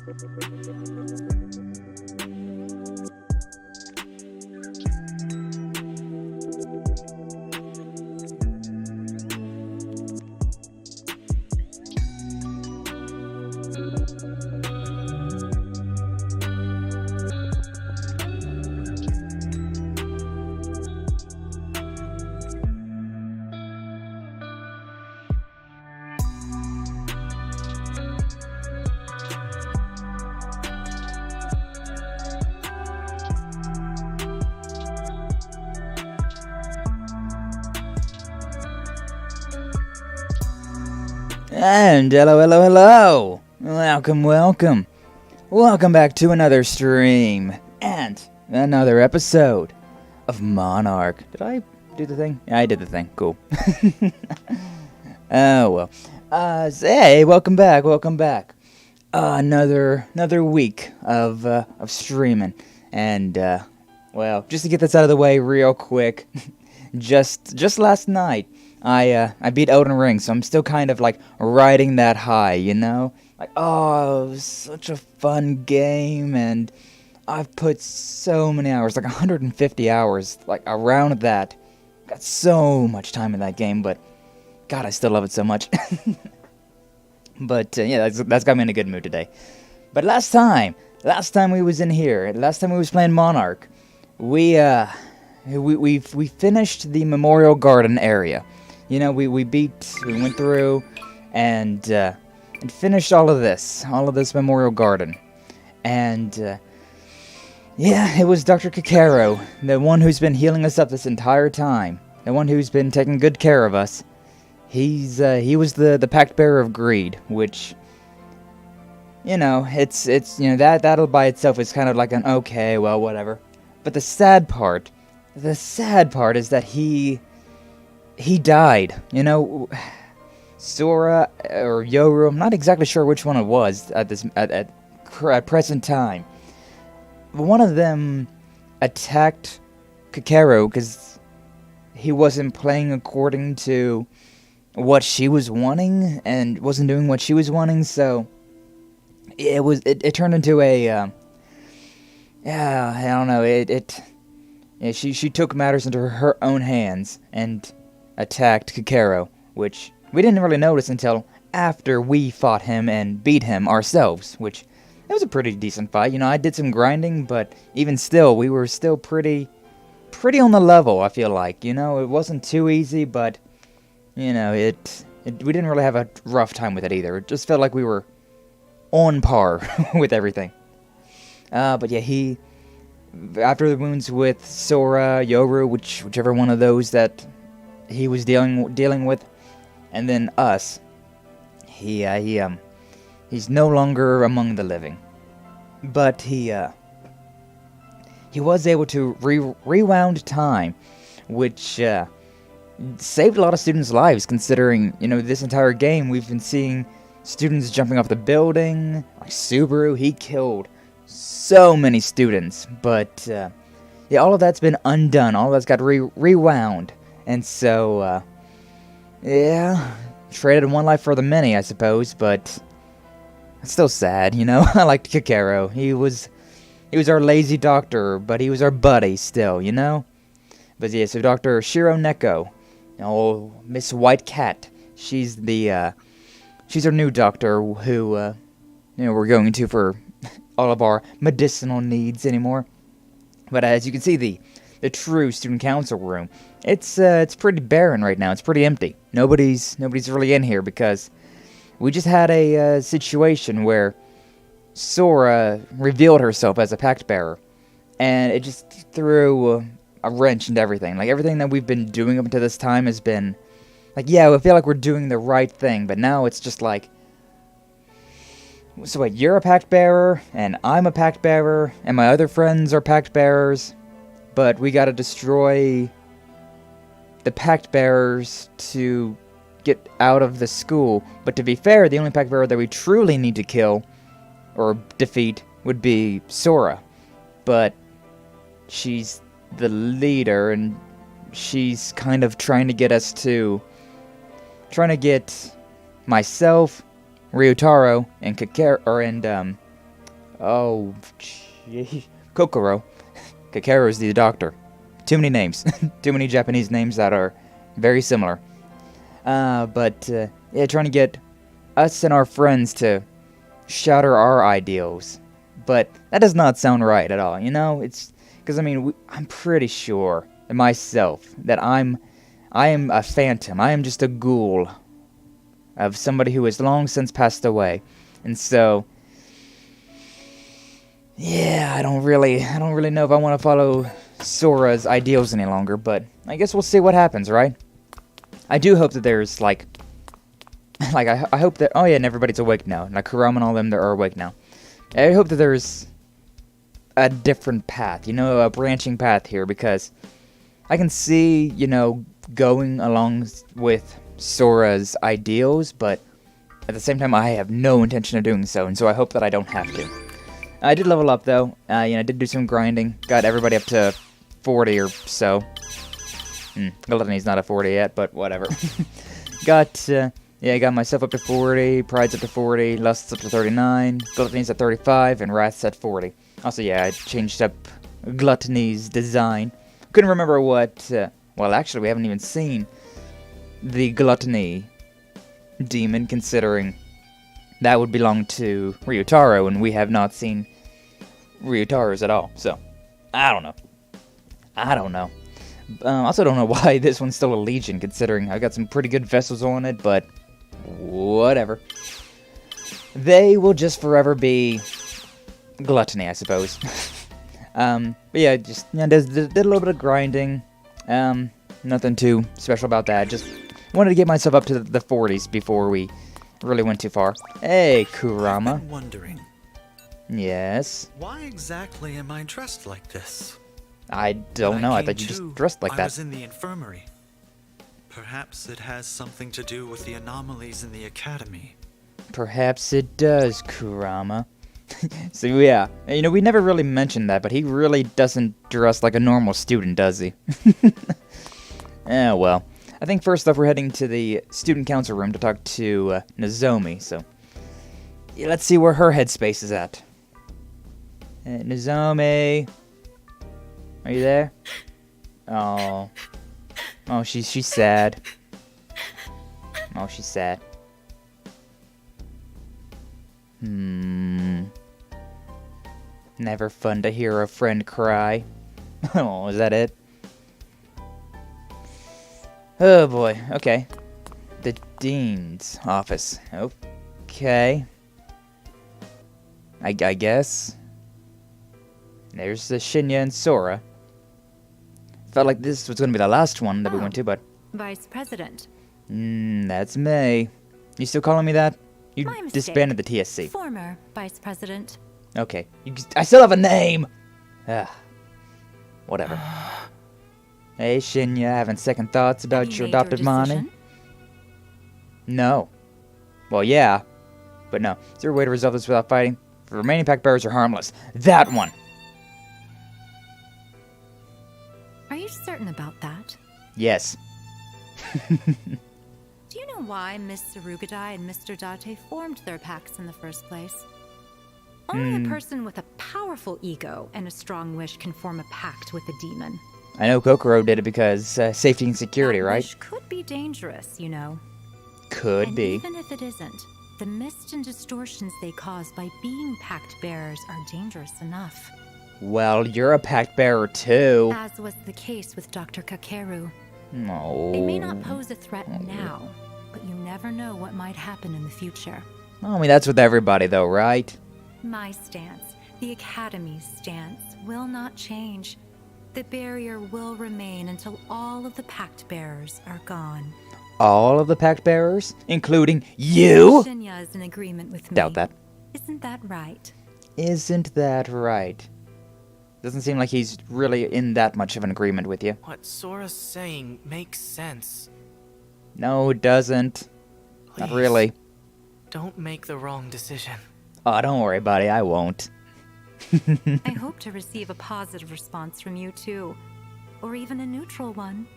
And hello. Welcome back to another stream and another episode of MØNARK. Did I do the thing? Yeah, I did the thing. Cool. Oh well. Hey, welcome back. Another week of streaming, and well, just to get this out of the way real quick, just last night. I beat Elden Ring, so I'm still kind of like riding that high, you know? Like, oh, it was such a fun game, and I've put so many hours, like 150 hours, like around that. Got so much time in that game, but God, I still love it so much. But yeah, that's got me in a good mood today. But last time we was in here, last time we was playing MØNARK, we finished the Memorial Garden area. You know, we went through and finished all of this Memorial Garden. And, yeah, it was Dr. Kakeru, the one who's been healing us up this entire time. The one who's been taking good care of us. He was the Pactbearer of Greed, which, you know, it's you know, that'll by itself is kind of like an okay, well, whatever. But the sad part is that he died, you know. Sora or Yoru, I'm not exactly sure which one it was at present time. One of them attacked Kakeru because he wasn't playing according to what she was wanting and wasn't doing what she was wanting, so it turned into a I don't know, she took matters into her own hands and attacked Kakeru, which we didn't really notice until after we fought him and beat him ourselves, which it was a pretty decent fight. You know, I did some grinding, but even still, we were still pretty on the level, I feel like. You know, it wasn't too easy, but, you know, we didn't really have a rough time with it either. It just felt like we were on par with everything. But yeah, after the wounds with Sora, Yoru, whichever one of those that he was dealing with, and then us, he's no longer among the living, but he was able to rewound time, which saved a lot of students' lives. Considering, you know, this entire game we've been seeing students jumping off the building, like Subaru, he killed so many students, but yeah, all of that's been undone. All of that's got rewound. And so, yeah, traded one life for the many, I suppose, but it's still sad, you know? I liked Kakeru. He was our lazy doctor, but he was our buddy still, you know? But yeah, so Dr. Shiro Neko, oh, Miss White Cat, she's our new doctor who, you know, we're going to for all of our medicinal needs anymore. But as you can see, the true student council room, it's pretty barren right now. It's pretty empty. Nobody's really in here because we just had a situation where Sora revealed herself as a Pactbearer, and it just threw a wrench into everything. Like, everything that we've been doing up until this time has been like, yeah, I feel like we're doing the right thing, but now it's just like, so wait, you're a Pactbearer, and I'm a Pactbearer, and my other friends are Pactbearers, but we gotta destroy the Pactbearers to get out of the school. But to be fair, the only Pactbearer that we truly need to kill or defeat would be Sora. But she's the leader, and she's kind of trying to get myself, Ryutaro, and Kakeru, Oh, gee. Kokoro. Kakeru is the doctor. Too many names. Too many Japanese names that are very similar. Yeah, trying to get us and our friends to shatter our ideals. But that does not sound right at all, you know? It's because, I mean, I'm pretty sure myself that I am a phantom. I am just a ghoul of somebody who has long since passed away. And so, yeah, I don't really know if I want to follow Sora's ideals any longer, but I guess we'll see what happens, right? I do hope that there's, like I hope that, oh yeah, and everybody's awake now. Like, Kurama and all them, they're awake now. I hope that there's a different path, you know, a branching path here, because I can see, you know, going along with Sora's ideals, but at the same time, I have no intention of doing so, and so I hope that I don't have to. I did level up, though. You know, I did do some grinding. Got everybody up to 40 or so. Gluttony's not at 40 yet, but whatever. Yeah, I got myself up to 40, Pride's up to 40, Lust's up to 39, Gluttony's at 35, and Wrath's at 40. Also, yeah, I changed up Gluttony's design. Couldn't remember what, well, actually, we haven't even seen the Gluttony demon, considering that would belong to Ryutaro, and we have not seen Ryutaro's at all, so, I don't know. I also don't know why this one's still a Legion, considering I've got some pretty good vessels on it, but whatever. They will just forever be Gluttony, I suppose. But yeah, just, you know, did a little bit of grinding. Nothing too special about that. Just wanted to get myself up to the 40s before we really went too far. Hey, Kurama. I've been wondering. Yes? Why exactly am I dressed like this? I don't know. I thought you just dressed like that. I was in the infirmary. Perhaps it has something to do with the anomalies in the academy. Perhaps it does, Kurama. So yeah, you know, we never really mentioned that, but he really doesn't dress like a normal student, does he? Well. I think first off, we're heading to the student council room to talk to Nozomi, so yeah, let's see where her headspace is at. Nozomi, are you there? Oh, she's sad. Oh, she's sad. Never fun to hear a friend cry. Oh, is that it? Oh boy, okay. The Dean's office. Okay. I guess. There's the Shinya and Sora. Felt like this was going to be the last one that we went to, but... Vice President. That's me. You still calling me that? You disbanded the TSC. Former Vice President. Okay. I still have a name! Whatever. Hey, Shinya, having second thoughts about your adopted mommy? No. Well, yeah. But no. Is there a way to resolve this without fighting? The remaining Pactbearers are harmless. That one! Are you certain about that? Yes. Do you know why Miss Sarugadai and Mr. Date formed their pacts in the first place? Only a person with a powerful ego and a strong wish can form a pact with a demon. I know Kakeru did it because safety and security, that right? Wish could be dangerous, you know. Could be. Even if it isn't, the mist and distortions they cause by being pact bearers are dangerous enough. Well, you're a Pactbearer too. As was the case with Dr. Kakeru. No. They may not pose a threat now, but you never know what might happen in the future. I mean, that's with everybody though, right? My stance, the Academy's stance, will not change. The barrier will remain until all of the pact bearers are gone. All of the Pactbearers? Including you? Shinya is in agreement with me. Doubt that. Isn't that right? Isn't that right? Doesn't seem like he's really in that much of an agreement with you. What Sora's saying makes sense. No, it doesn't. Not Please, really. Don't make the wrong decision. Oh, don't worry, buddy. I won't. I hope to receive a positive response from you too. Or even a neutral one.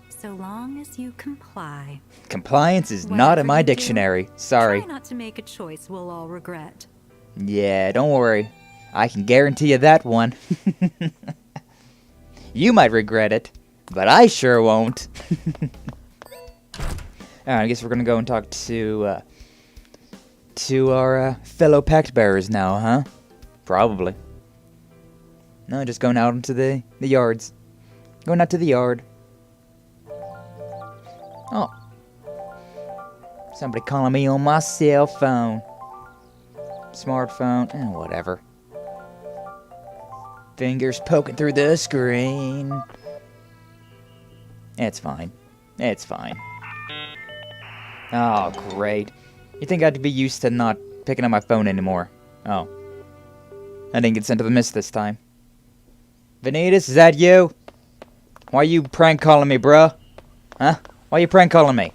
So long as you comply. Compliance is not Whatever in my you do, dictionary. Sorry. Try not to make a choice we'll all regret. Yeah, don't worry. I can guarantee you that one. You might regret it, but I sure won't. Alright, I guess we're gonna go and talk to our fellow Pactbearers now, huh? Probably. No, just going out into the yards. Going out to the yard. Oh. Somebody calling me on my cell phone. Smartphone, whatever. Fingers poking through the screen. It's fine. It's fine. Oh, great. You think I'd be used to not picking up my phone anymore? Oh. I didn't get sent to the mist this time. Vanitas, is that you? Why you prank calling me, bruh? Huh? Why you prank calling me?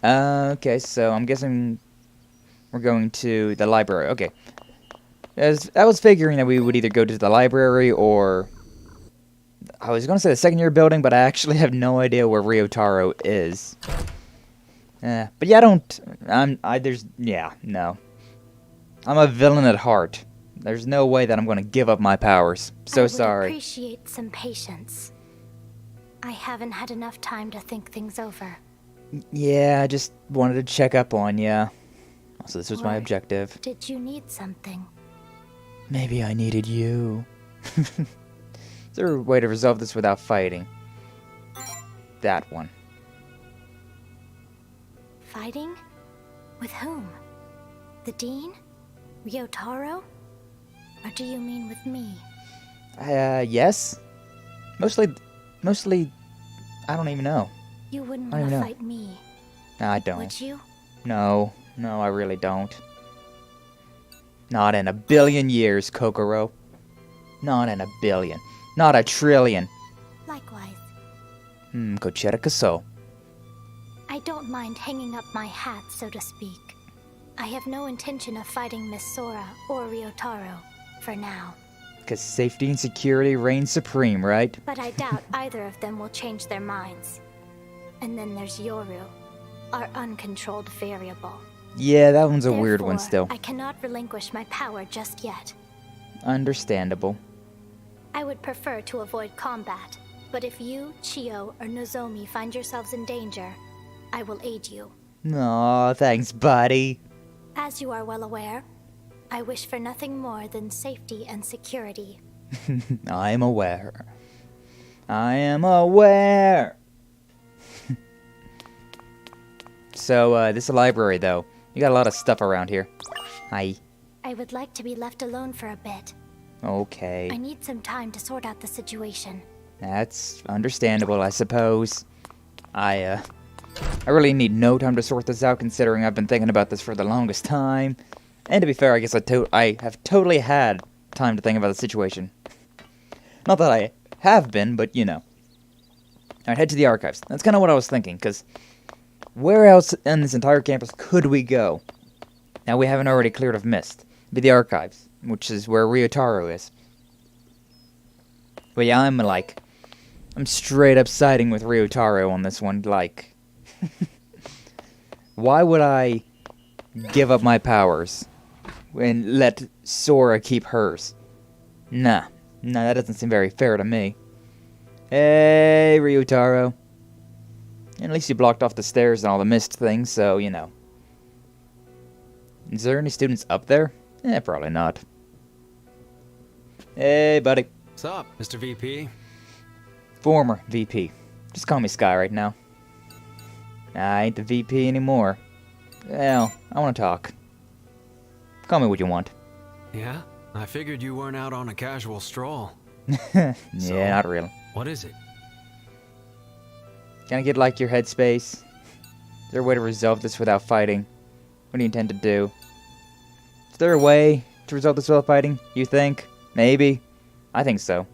Okay, so I'm guessing we're going to the library. Okay. I was figuring that we would either go to the library or... I was going to say the second year building, but I actually have no idea where Ryotaro is. But yeah, no. I'm a villain at heart. There's no way that I'm going to give up my powers. So sorry. I would appreciate some patience. I haven't had enough time to think things over. Yeah, I just wanted to check up on ya. Also, this was my Or objective. Did you need something? Maybe I needed you. Is there a way to resolve this without fighting? That one. Fighting? With whom? The Dean? Ryotaro? Or do you mean with me? Yes. Mostly, I don't even know. You wouldn't I want to know. fight me, No, I don't. would you? No, I really don't. Not in a billion years, Kokoro. Not in a billion. Not a trillion. Likewise. Cochera Kaso. I don't mind hanging up my hat, so to speak. I have no intention of fighting Miss Sora or Ryotaro, for now. Because safety and security reign supreme, right? But I doubt either of them will change their minds. And then there's Yoru, our uncontrolled variable. Yeah, that one's a weird one Therefore, still. I cannot relinquish my power just yet. Understandable. I would prefer to avoid combat, but if you, Chio, or Nozomi find yourselves in danger, I will aid you. Aw, thanks, buddy. As you are well aware, I wish for nothing more than safety and security. I am aware. I am aware. So, this library, though. You got a lot of stuff around here. Hi. I would like to be left alone for a bit. Okay. I need some time to sort out the situation. That's understandable, I suppose. I really need no time to sort this out, considering I've been thinking about this for the longest time. And to be fair, I guess I have totally had time to think about the situation. Not that I have been, but you know. Alright, head to the archives. That's kind of what I was thinking, because where else in this entire campus could we go? Now we haven't already cleared of mist. It'd be the archives, which is where Ryotaro is. But yeah, I'm straight up siding with Ryotaro on this one, like... Why would I give up my powers and let Sora keep hers? Nah, that doesn't seem very fair to me. Hey, Ryotaro. At least you blocked off the stairs and all the mist things, so, you know. Is there any students up there? Probably not. Hey, buddy. What's up, Mr. VP? Former VP. Just call me Sky right now. I ain't the VP anymore. Well, I want to talk. Call me what you want. Yeah? I figured you weren't out on a casual stroll. Yeah, So? not really. What is it? Can I get, like, your headspace? Is there a way to resolve this without fighting? What do you intend to do? Is there a way to resolve this without fighting? You think? Maybe? I think so.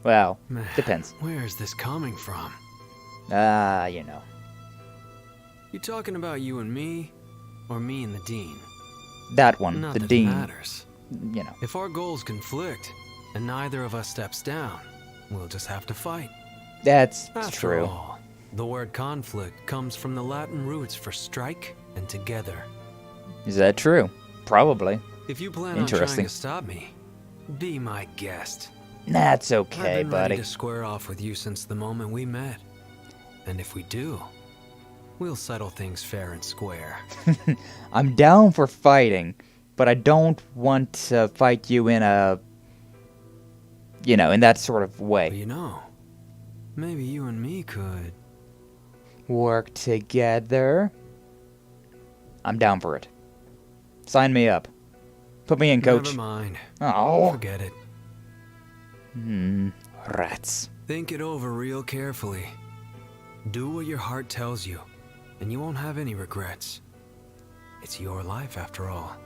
Well, Man, depends. Where is this coming from? You know. You talking about you and me? Or me and the Dean? That one, Not the that Dean. it matters. You know. If our goals conflict, and neither of us steps down, we'll just have to fight. That's After true. all, the word conflict comes from the Latin roots for strike and together. Is that true? Probably. If you plan on trying Interesting. to stop me, be my guest. That's I've okay, been ready buddy. to square off with you since the moment we met. And if we do, we'll settle things fair and square. I'm down for fighting, but I don't want to fight you in a... You know, in that sort of But way. you know, maybe you and me could... Work together. I'm down for it. Sign me up. Put me in, coach. Never mind. Oh. Forget it. Rats. Think it over real carefully. Do what your heart tells you, and you won't have any regrets. It's your life after all.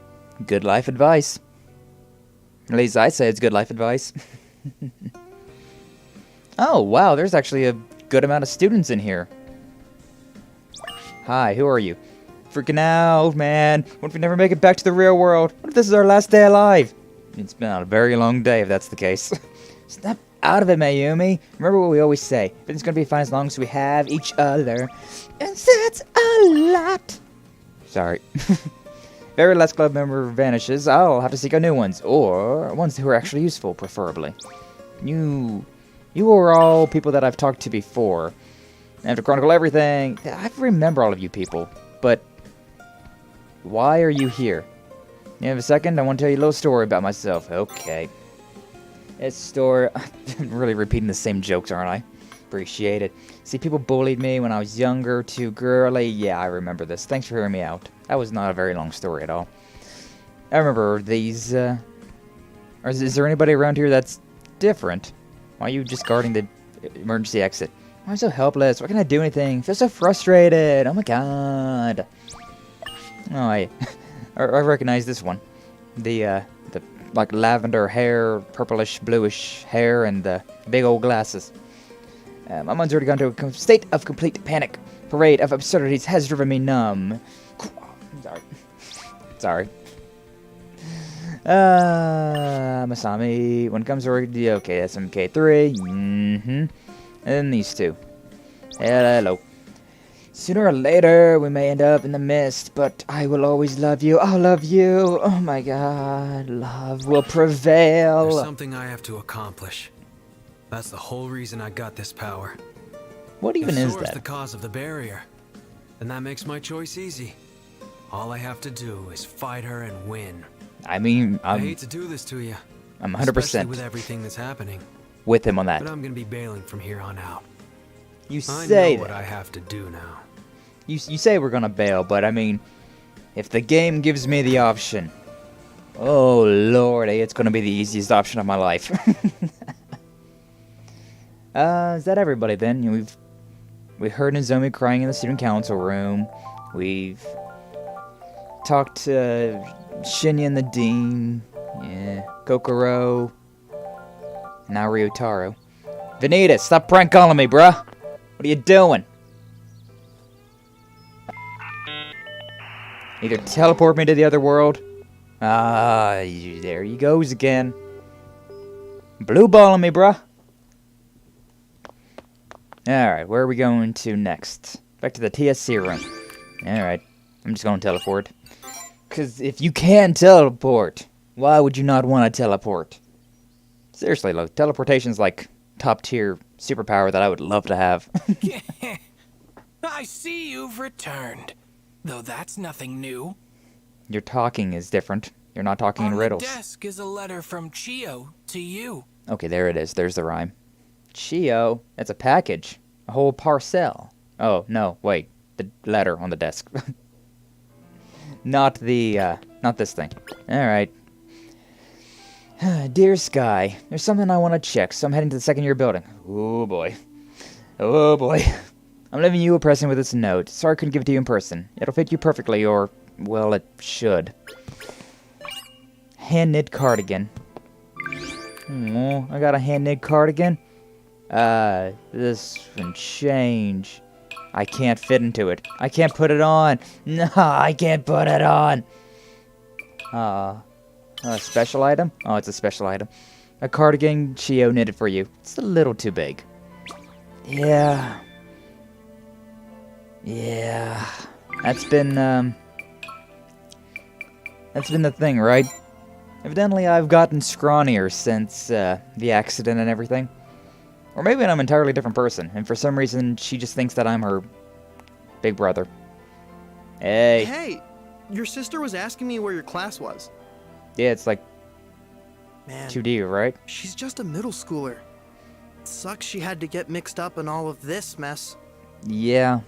Good life advice. At least I say it's good life advice. Oh, wow, there's actually a good amount of students in here. Hi, who are you? Freaking out, man. What if we never make it back to the real world? What if this is our last day alive? It's been a very long day if that's the case. Snap out of it, Mayumi. Remember what we always say. Everything's gonna be fine as long as we have each other. And that's a lot. Sorry. Very last club member vanishes. I'll have to seek out new ones. Or ones who are actually useful, preferably. You are all people that I've talked to before. I have to chronicle everything. I remember all of you people. But why are you here? You have a second? I want to tell you a little story about myself. Okay. This story... I'm really repeating the same jokes, aren't I? Appreciate it. See, people bullied me when I was younger, too girly. Yeah, I remember this. Thanks for hearing me out. That was not a very long story at all. I remember these... Is there anybody around here that's different? Why are you just guarding the emergency exit? I'm so helpless. Why can't I do anything? I feel so frustrated. Oh my god. Oh, I recognize this one. The like lavender hair, purplish, bluish hair, and the big old glasses. My mind's already gone to a state of complete panic. Parade of absurdities has driven me numb. Sorry. Masami. When it comes to okay, that's MK3. And then these two. Hello. Sooner or later, we may end up in the mist, but I will always love you. I'll love you. Oh my god. Love will prevail. There's something I have to accomplish. That's the whole reason I got this power. What even is Sora's that? the cause of the barrier, and that makes my choice easy. All I have to do is fight her and win. I mean, I I'm hate to do this to you. I'm especially 100% with everything that's happening, with him on that. but I'm gonna be bailing from here on out. You I say know what that. I have to do now. You say we're gonna bail, but I mean, if the game gives me the option, oh lordy, it's gonna be the easiest option of my life. Is that everybody then? We've heard Nozomi crying in the student council room. We've talked to Shinya and the dean. Yeah, Kakeru. Now Ryotaro. Vanitas, stop prank calling me, bruh. What are you doing? Either teleport me to the other world. There he goes again. Blue balling me, bruh. Alright, where are we going to next? Back to the TSC room. Alright, I'm just going to teleport. Because if you can teleport, why would you not want to teleport? Seriously, look, teleportation's like top tier superpower that I would love to have. I see you've returned. Though that's nothing new. Your talking is different. You're not talking in On riddles. the desk is a letter from Chio to you. Okay, there it is. There's the rhyme. Chio, that's a package. A whole parcel. Oh, no, wait. The letter on the desk. Not this thing. Alright. Dear Sky, there's something I want to check, so I'm heading to the second year building. Oh boy. Oh boy. I'm leaving you a present with this note. Sorry I couldn't give it to you in person. It'll fit you perfectly, or, well, it should. Hand-knit cardigan. Oh, I got a hand-knit cardigan? This can change. I can't fit into it. I can't put it on. No, I can't put it on. A special item? Oh, it's a special item. A cardigan Chio knitted for you. It's a little too big. Yeah. Yeah. That's been the thing, right? Evidently, I've gotten scrawnier since the accident and everything. Or maybe I'm an entirely different person, and for some reason, she just thinks that I'm her big brother. Hey. Hey, your sister was asking me where your class was. Yeah, it's like Man, 2D, right? she's just a middle schooler. Sucks she had to get mixed up in all of this mess. Yeah.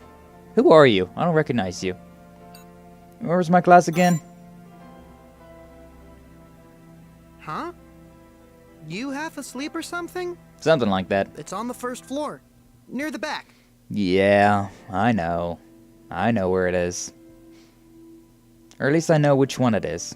Who are you? I don't recognize you. Where was my class again? Huh? You half asleep or something? Something like that. It's on the first floor, near the back. Yeah, I know. I know where it is. Or at least I know which one it is.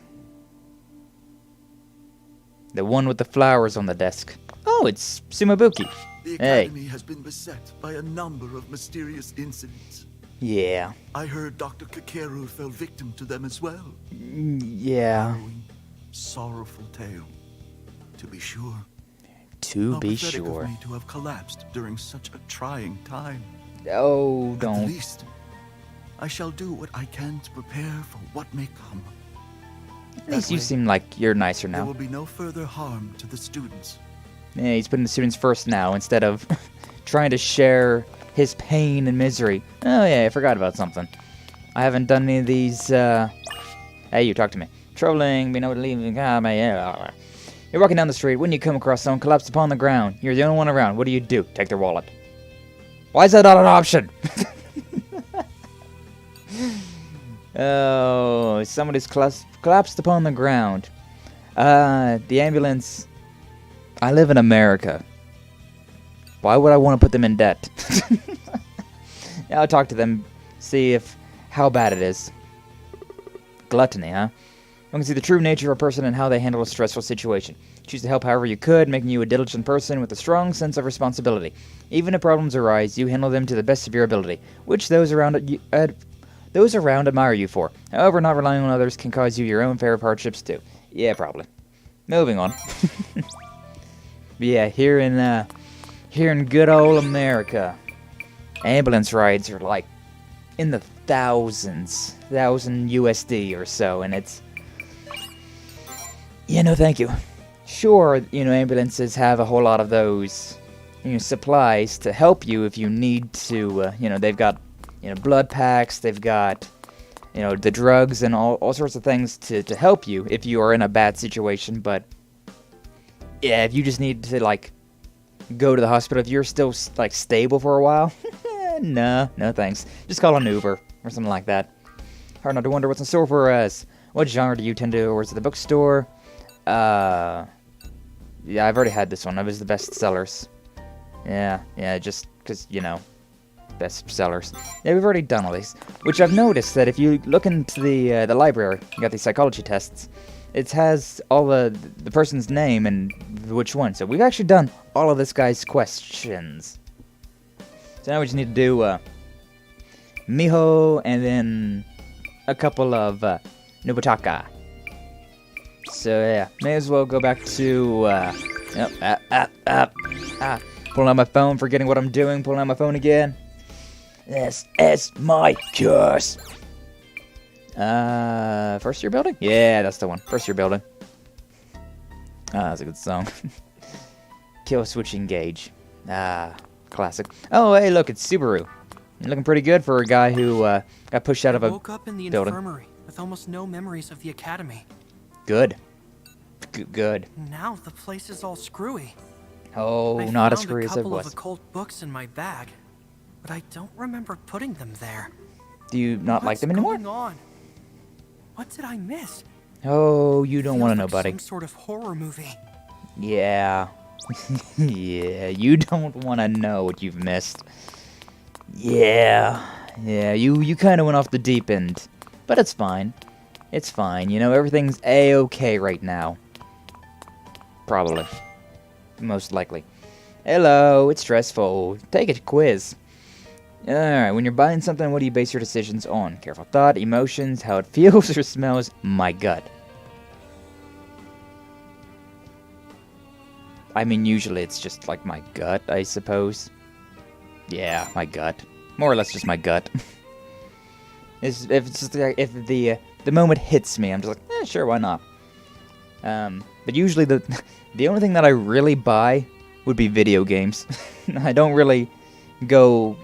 The one with the flowers on the desk. Oh, it's Sumabuki. The Hey. Academy has been beset by a number of mysterious incidents. Yeah. I heard Dr. Kakeru fell victim to them as well. Yeah. Harrowing, sorrowful tale, to be sure. To How be pathetic sure. of me to have collapsed during such a trying time. Oh, At the don't. least, I shall do what I can to prepare for what may come. At least That you way, seem like you're nicer There now. will be no further harm to the students. Yeah, he's putting the students first now instead of trying to share his pain and misery. Oh yeah, I forgot about something. I haven't done any of these, Hey, you talk to me. Trolling, being able to leave... You're walking down the street. When you come across someone collapsed upon the ground, you're the only one around. What do? Take their wallet. Why is that not an option? Oh, somebody's collapsed upon the ground. The ambulance... I live in America. Why would I want to put them in debt? Yeah, I'll talk to them, see how bad it is. Gluttony, huh? One can see the true nature of a person and how they handle a stressful situation. Choose to help however you could, making you a diligent person with a strong sense of responsibility. Even if problems arise, you handle them to the best of your ability, which those around admire you for. However, not relying on others can cause you your own fair of hardships too. Yeah, probably. Moving on. But yeah, here in good old America, ambulance rides are like in the thousands, 1,000 USD or so, and it's... Yeah, no thank you. Sure, ambulances have a whole lot of those, supplies to help you if you need to, they've got, blood packs, they've got, the drugs and all sorts of things to help you if you are in a bad situation, but... Yeah, if you just need to, go to the hospital, if you're still, stable for a while, no thanks. Just call an Uber, or something like that. Hard not to wonder what's in store for us. What genre do you tend to towards the bookstore? Yeah, I've already had this one. It was the best sellers. Yeah, just because, best sellers. Yeah, we've already done all these. Which I've noticed that if you look into the library, you got these psychology tests, it has all the person's name and which one. So we've actually done all of this guy's questions. So now we just need to do Miho and then a couple of Nobutaka. So yeah, may as well go back to pulling out my phone, forgetting what I'm doing, pulling out my phone again. This is my curse. First year building? Yeah, that's the one. First year building. That's a good song. Kill switch engage. Classic. Oh, hey, look, it's Subaru. You're looking pretty good for a guy who got pushed out of a woke up in the building. infirmary with almost no memories of the academy. Good. Good. Now the place is all screwy. Oh, I not as found screwy a as it couple was. of occult books in my bag, but I don't remember putting them there. Do you not like them What's anymore? going on? What did I miss? Oh, you don't want to Feels know, like buddy. Some sort of horror movie. Yeah. Yeah, you don't want to know what you've missed. Yeah, you kind of went off the deep end. But it's fine. It's fine, everything's A-okay right now. Probably. Most likely. Hello, it's stressful. Take a quiz. Alright, when you're buying something, what do you base your decisions on? Careful thought, emotions, how it feels or smells, my gut. I mean, usually it's just like my gut, I suppose. Yeah, my gut. More or less just my gut. If the moment hits me, I'm just like, sure, why not? But usually the only thing that I really buy would be video games. I don't really go,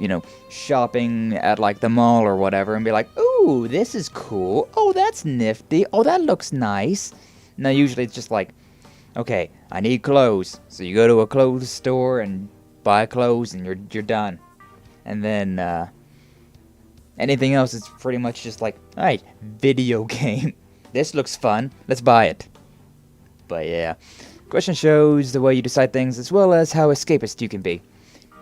shopping at like the mall or whatever and be like, ooh, this is cool. Oh, that's nifty. Oh, that looks nice. No, usually it's just like, okay, I need clothes. So you go to a clothes store and buy clothes and you're done. And then anything else is pretty much just like, alright, video game. This looks fun. Let's buy it. But yeah. Question shows the way you decide things as well as how escapist you can be.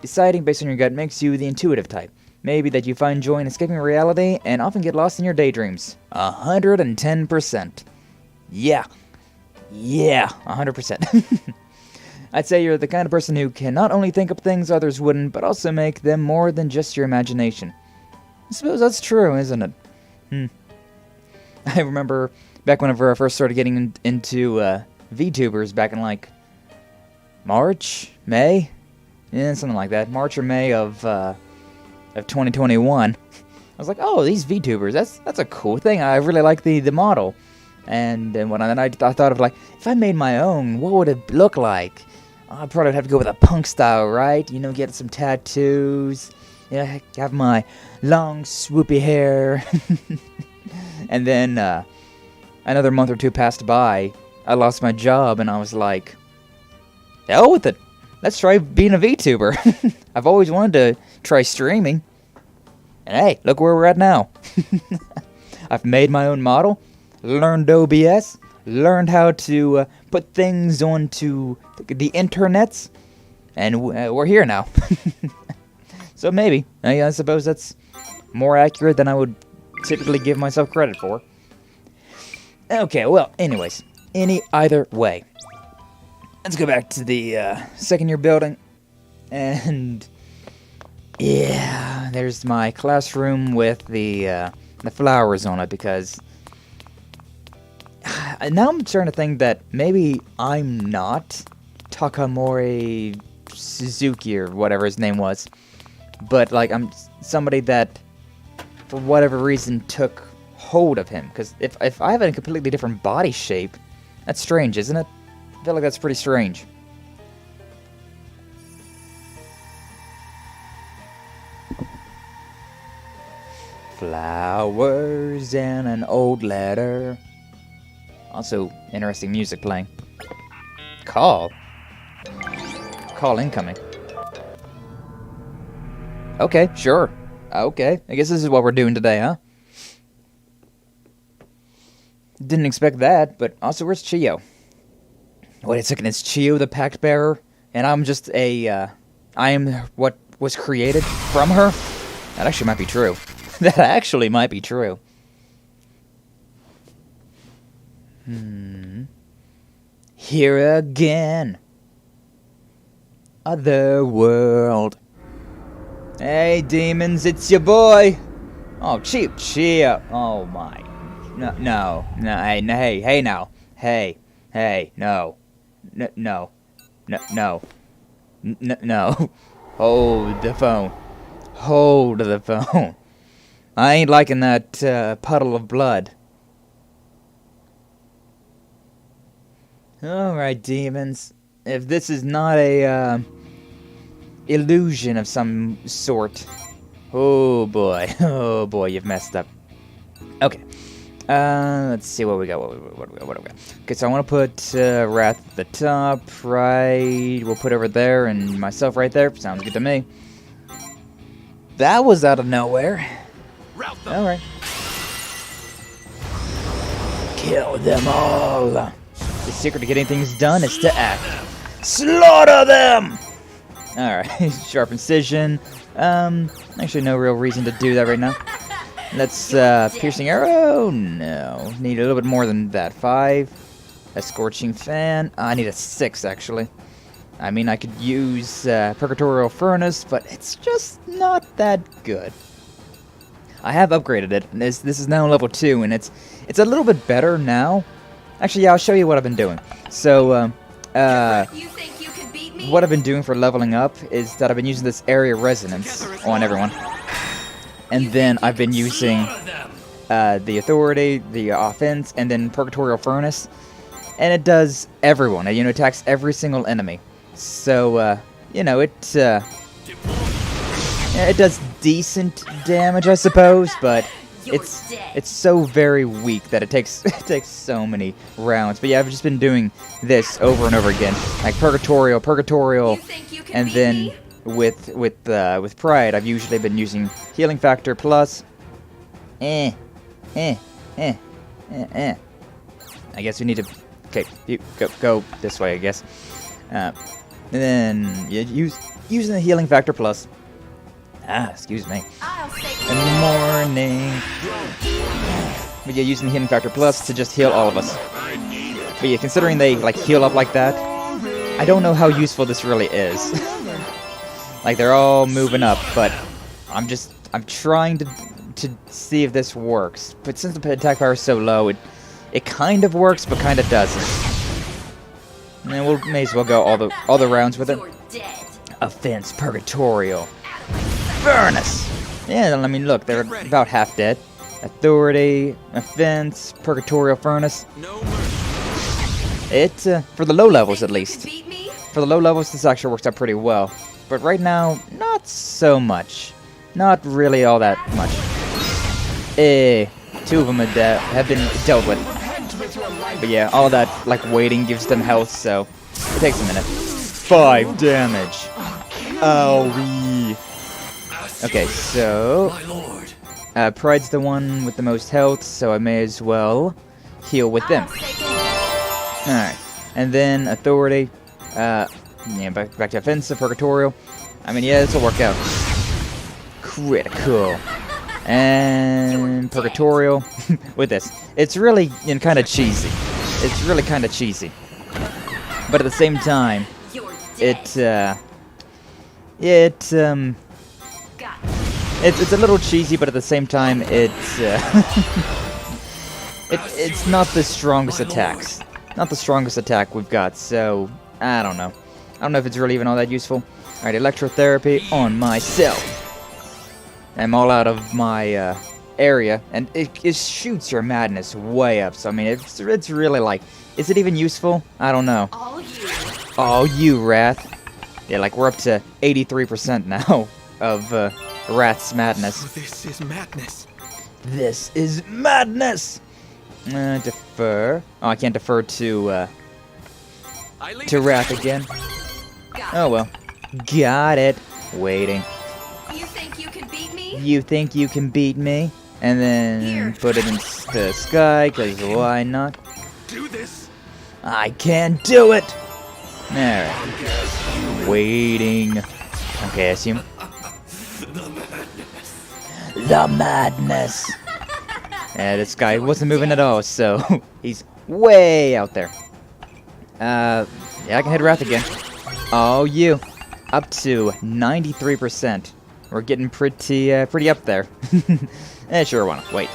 Deciding based on your gut makes you the intuitive type. Maybe that you find joy in escaping reality and often get lost in your daydreams. 110%. Yeah. Yeah, 100%. I'd say you're the kind of person who can not only think up things others wouldn't, but also make them more than just your imagination. I suppose that's true, isn't it? I remember back whenever I first started getting into VTubers back in like March, May? Yeah, something like that. March or May of 2021. I was like, oh, these VTubers, that's a cool thing. I really like the model. And then I thought of like, if I made my own, what would it look like? I probably would have to go with a punk style, right? Get some tattoos. Have my long swoopy hair. And then another month or two passed by. I lost my job, and I was like, hell with it. Let's try being a VTuber. I've always wanted to try streaming. And hey, look where we're at now. I've made my own model, learned OBS, learned how to put things onto the internets, and we're here now. So maybe. I suppose that's more accurate than I would typically give myself credit for. Okay, well, anyways. Either way. Let's go back to the second year building. And yeah, there's my classroom with the flowers on it because now I'm starting to think that maybe I'm not Takamori Suzuki or whatever his name was. But like I'm somebody that for whatever reason took hold of him. Because if I have a completely different body shape, that's strange, isn't it? I feel like that's pretty strange. Flowers and an old letter. Also, interesting music playing. Call? Call incoming. Okay, sure. Okay, I guess this is what we're doing today, huh? Didn't expect that, but also where's Chiyo? Wait a second, is Chiyo the Pactbearer? And I'm just I am what was created from her? That actually might be true. That actually might be true. Here again. Otherworld. Hey, demons, it's your boy. Oh, Chiyo. Oh my. No, hey, now. Hey, no. No. Hold the phone. Hold the phone. I ain't liking that puddle of blood. Alright, demons. If this is not a illusion of some sort. Oh boy, you've messed up. Okay. Let's see what we got. What do we got? Okay, so I want to put Wrath at the top, right? We'll put over there and myself right there. Sounds good to me. That was out of nowhere. Alright. Kill them all. The secret to getting things done is to act. Slaughter them! Alright, sharp incision. Actually no real reason to do that right now. Let's, piercing arrow? No. Need a little bit more than that. 5. A scorching fan. I need a 6, actually. I mean, I could use, Purgatorial Furnace, but it's just not that good. I have upgraded it. This is now level 2, and it's a little bit better now. Actually, yeah, I'll show you what I've been doing. So, what I've been doing for leveling up is that I've been using this area resonance on everyone. And then I've been using the authority, the offense, and then Purgatorial Furnace. and it does everyone. It, attacks every single enemy. So, it does decent damage, I suppose, but it's so very weak that it takes so many rounds. But yeah, I've just been doing this over and over again, like Purgatorial, and then with Pride, I've usually been using Healing Factor plus. I guess we need to. Okay, you go this way, I guess. And then using the Healing Factor plus. Excuse me. In the morning. But yeah, using the Healing Factor plus to just heal all of us. But yeah, considering they like heal up like that, I don't know how useful this really is. Like they're all moving up, but I'm trying to see if this works. But since the attack power is so low, it kind of works, but kind of doesn't. And we may as well go all the rounds with it. Offense, Purgatorial, Furnace. Yeah, I mean, look, they're about half dead. Authority, Offense, Purgatorial, Furnace. It for the low levels at least. For the low levels, this actually works out pretty well. But right now, not so much. Not really all that much. Two of them have been dealt with. But yeah, all that like waiting gives them health, so it takes a minute. 5 damage. Owie. Okay, so Pride's the one with the most health, so I may as well heal with them. Alright, and then Authority. Yeah, back to Offensive, Purgatorial. I mean, yeah, this will work out. Critical. And Purgatorial with this. It's really kind of cheesy. It's really kind of cheesy. But at the same time, it's a little cheesy, but at the same time, it's not the strongest attacks. Not the strongest attack we've got, so I don't know. I don't know if it's really even all that useful. Alright, Electrotherapy on myself. I'm all out of my area, and it shoots your madness way up. So I mean, it's really like, is it even useful? I don't know. All you, Wrath. Yeah, like we're up to 83% now of Wrath's madness. So this is madness. This is madness. Defer. Oh, I can't defer to Wrath again. Oh well. Got it. Waiting. You think you can beat me? You think you can beat me? And then put it in the sky, because why not? Do this. I can't do it! Alright. Waiting. Okay, I assume. The madness. Yeah, this guy wasn't moving at all, so he's way out there. Yeah, I can hit Wrath again. Oh, you. Up to 93%. We're getting pretty up there. Sure, why not? Wait.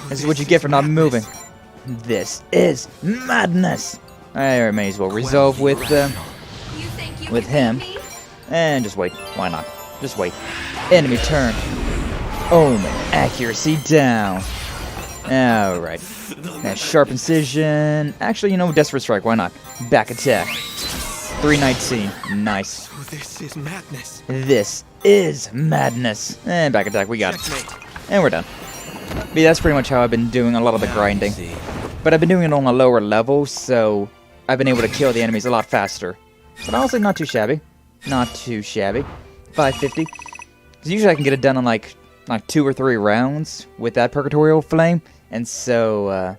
This is what you get for not moving. This is madness. I may as well resolve with him. And just wait. Why not? Just wait. Enemy turn. Omen. Accuracy down. Alright. Sharp Incision. Actually, Desperate Strike. Why not? Back attack. 319. Nice. So this is madness. This is madness. And back attack. We got it. And we're done. But yeah, that's pretty much how I've been doing a lot of the grinding. But I've been doing it on a lower level, so I've been able to kill the enemies a lot faster. But honestly, not too shabby. Not too shabby. 550. Because usually I can get it done in like 2 or 3 rounds with that Purgatorial Flame. And so,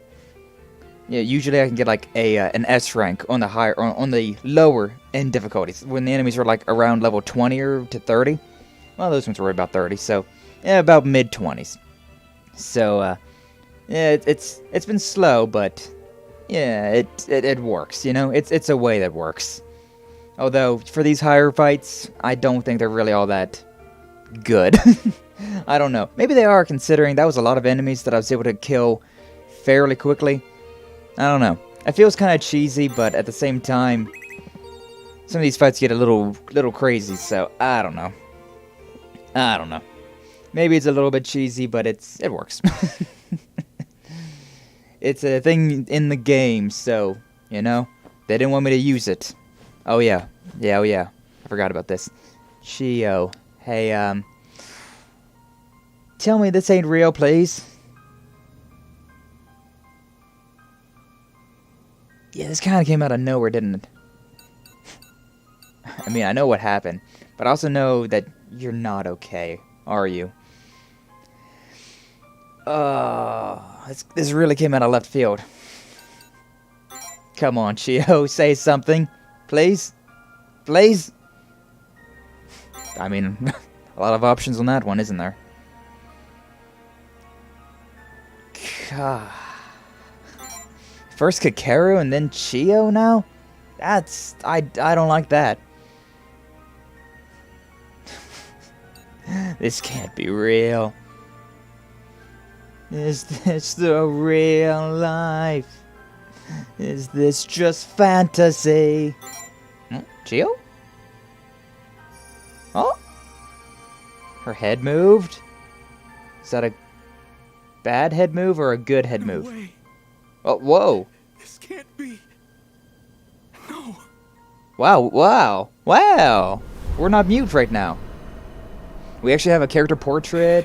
yeah, usually I can get like an S rank on the higher, on the lower end difficulties. When the enemies were like around level 20 or to 30. Well, those ones were about 30, so yeah, about mid-20s. So, yeah, it's been slow, but yeah, it works, It's a way that works. Although, for these higher fights, I don't think they're really all that good. I don't know. Maybe they are, considering that was a lot of enemies that I was able to kill fairly quickly. I don't know. It feels kind of cheesy, but at the same time, some of these fights get a little crazy, so I don't know. I don't know. Maybe it's a little bit cheesy, but it works. It's a thing in the game, so, you know, they didn't want me to use it. Oh yeah. Yeah, oh yeah. I forgot about this. Chio. Hey, tell me this ain't real, please. Yeah, this kind of came out of nowhere, didn't it? I mean, I know what happened, but I also know that you're not okay, are you? This really came out of left field. Come on, Chio, say something. Please? Please? I mean, a lot of options on that one, isn't there? God. First Kakeru and then Chio now? That's... I don't like that. This can't be real. Is this the real life? Is this just fantasy? Chio? Oh? Her head moved? Is that a bad head move or a good head move? Way. Oh, whoa. This can't be. No. Wow, wow, wow. We're not mute right now. We actually have a character portrait.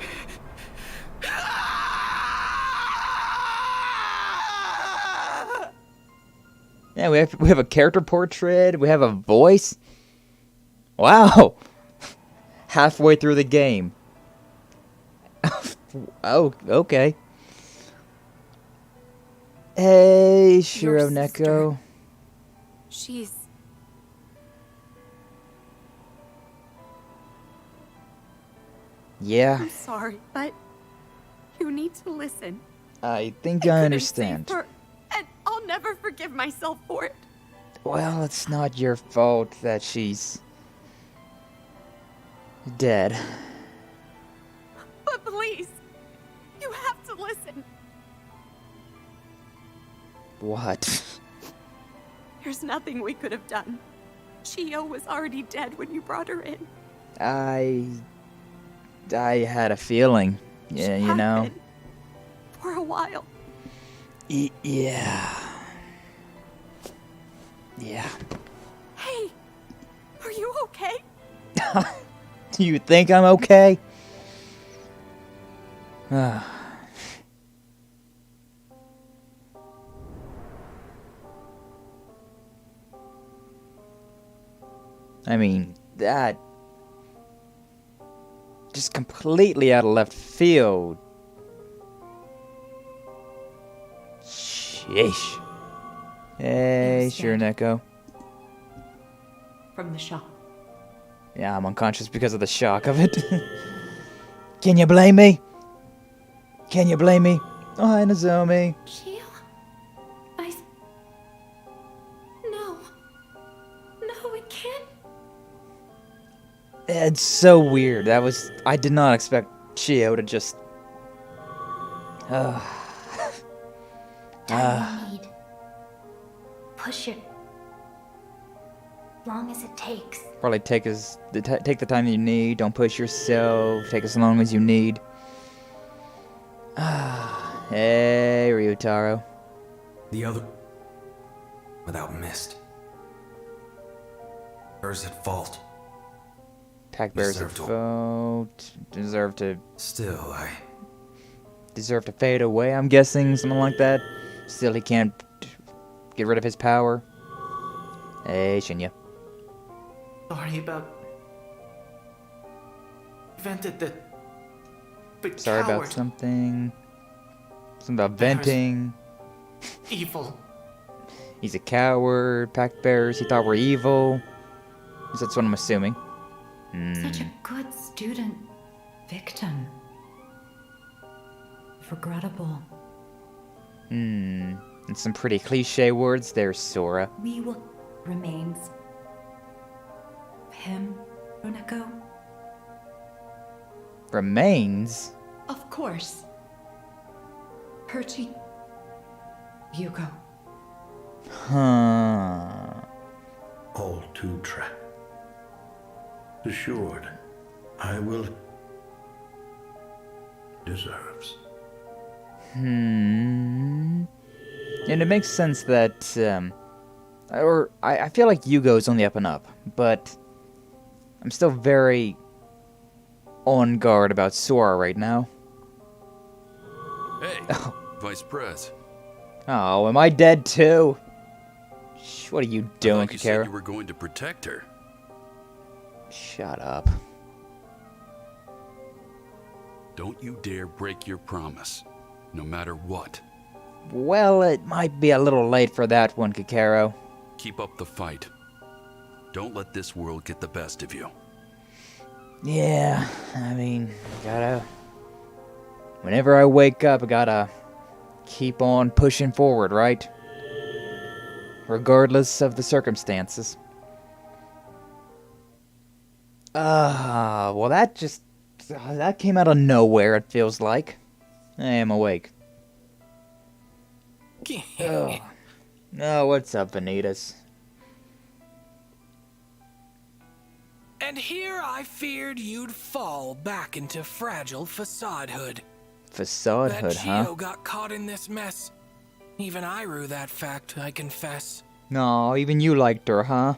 Yeah, we have a character portrait. We have a voice. Wow. Halfway through the game. Oh, okay. Hey, Shiro Neko. She's... Yeah. I'm sorry, but you need to listen. I think I couldn't understand. save her, and I'll never forgive myself for it. Well, it's not your fault that she's dead. But please, you have to listen. What? There's nothing we could have done. Chio was already dead when you brought her in. I had a feeling. Yeah, She you had know. been. For a while. Yeah. Yeah. Hey, are you okay? Do you think I'm okay? I mean, that just completely out of left field. Sheesh. Hey, sure, Neko. From the shock. Yeah, I'm unconscious because of the shock of it. Can you blame me? Can you blame me? Oh, hi, Nozomi. Chio? No. No, it can't. It's so weird. I did not expect Chio to just... Time you need. Push it. Long as it takes. Probably take the time you need. Don't push yourself. Take as long as you need. Hey, Ryutaro. The other... without mist. Hers at fault. Pactbearer's at fault. Deserve to fade away, I'm guessing. Something like that. Still, he can't get rid of his power. Hey, Shinya. Sorry about... vented the Sorry coward. about something. Something about venting. Evil. He's a coward. Pactbearers he thought were evil. At least that's what I'm assuming. Such a good student. Victim. Regrettable. And some pretty cliche words there, Sora. We will... remains... him, Runeko? Remains? Of course. Perchi... Hugo. Huh. All too trapped. Assured, I will... deserves. And it makes sense that, I feel like Yugo's on the up and up, but I'm still very on guard about Sora right now. Hey, Vice Pres. Oh, am I dead too? What are you doing, You said Kakeru? you were going to protect her. Shut up. Don't you dare break your promise, no matter what. Well, it might be a little late for that one, Kakeru. Keep up the fight. Don't let this world get the best of you. Yeah, I mean, whenever I wake up, I gotta keep on pushing forward, right? Regardless of the circumstances. Well that came out of nowhere, it feels like. I am awake. Oh, what's up, Vanitas? And here I feared you'd fall back into fragile facadehood. Facadehood, That huh? Chio got caught in this mess. Even I rue that fact, I confess. No, even you liked her, huh?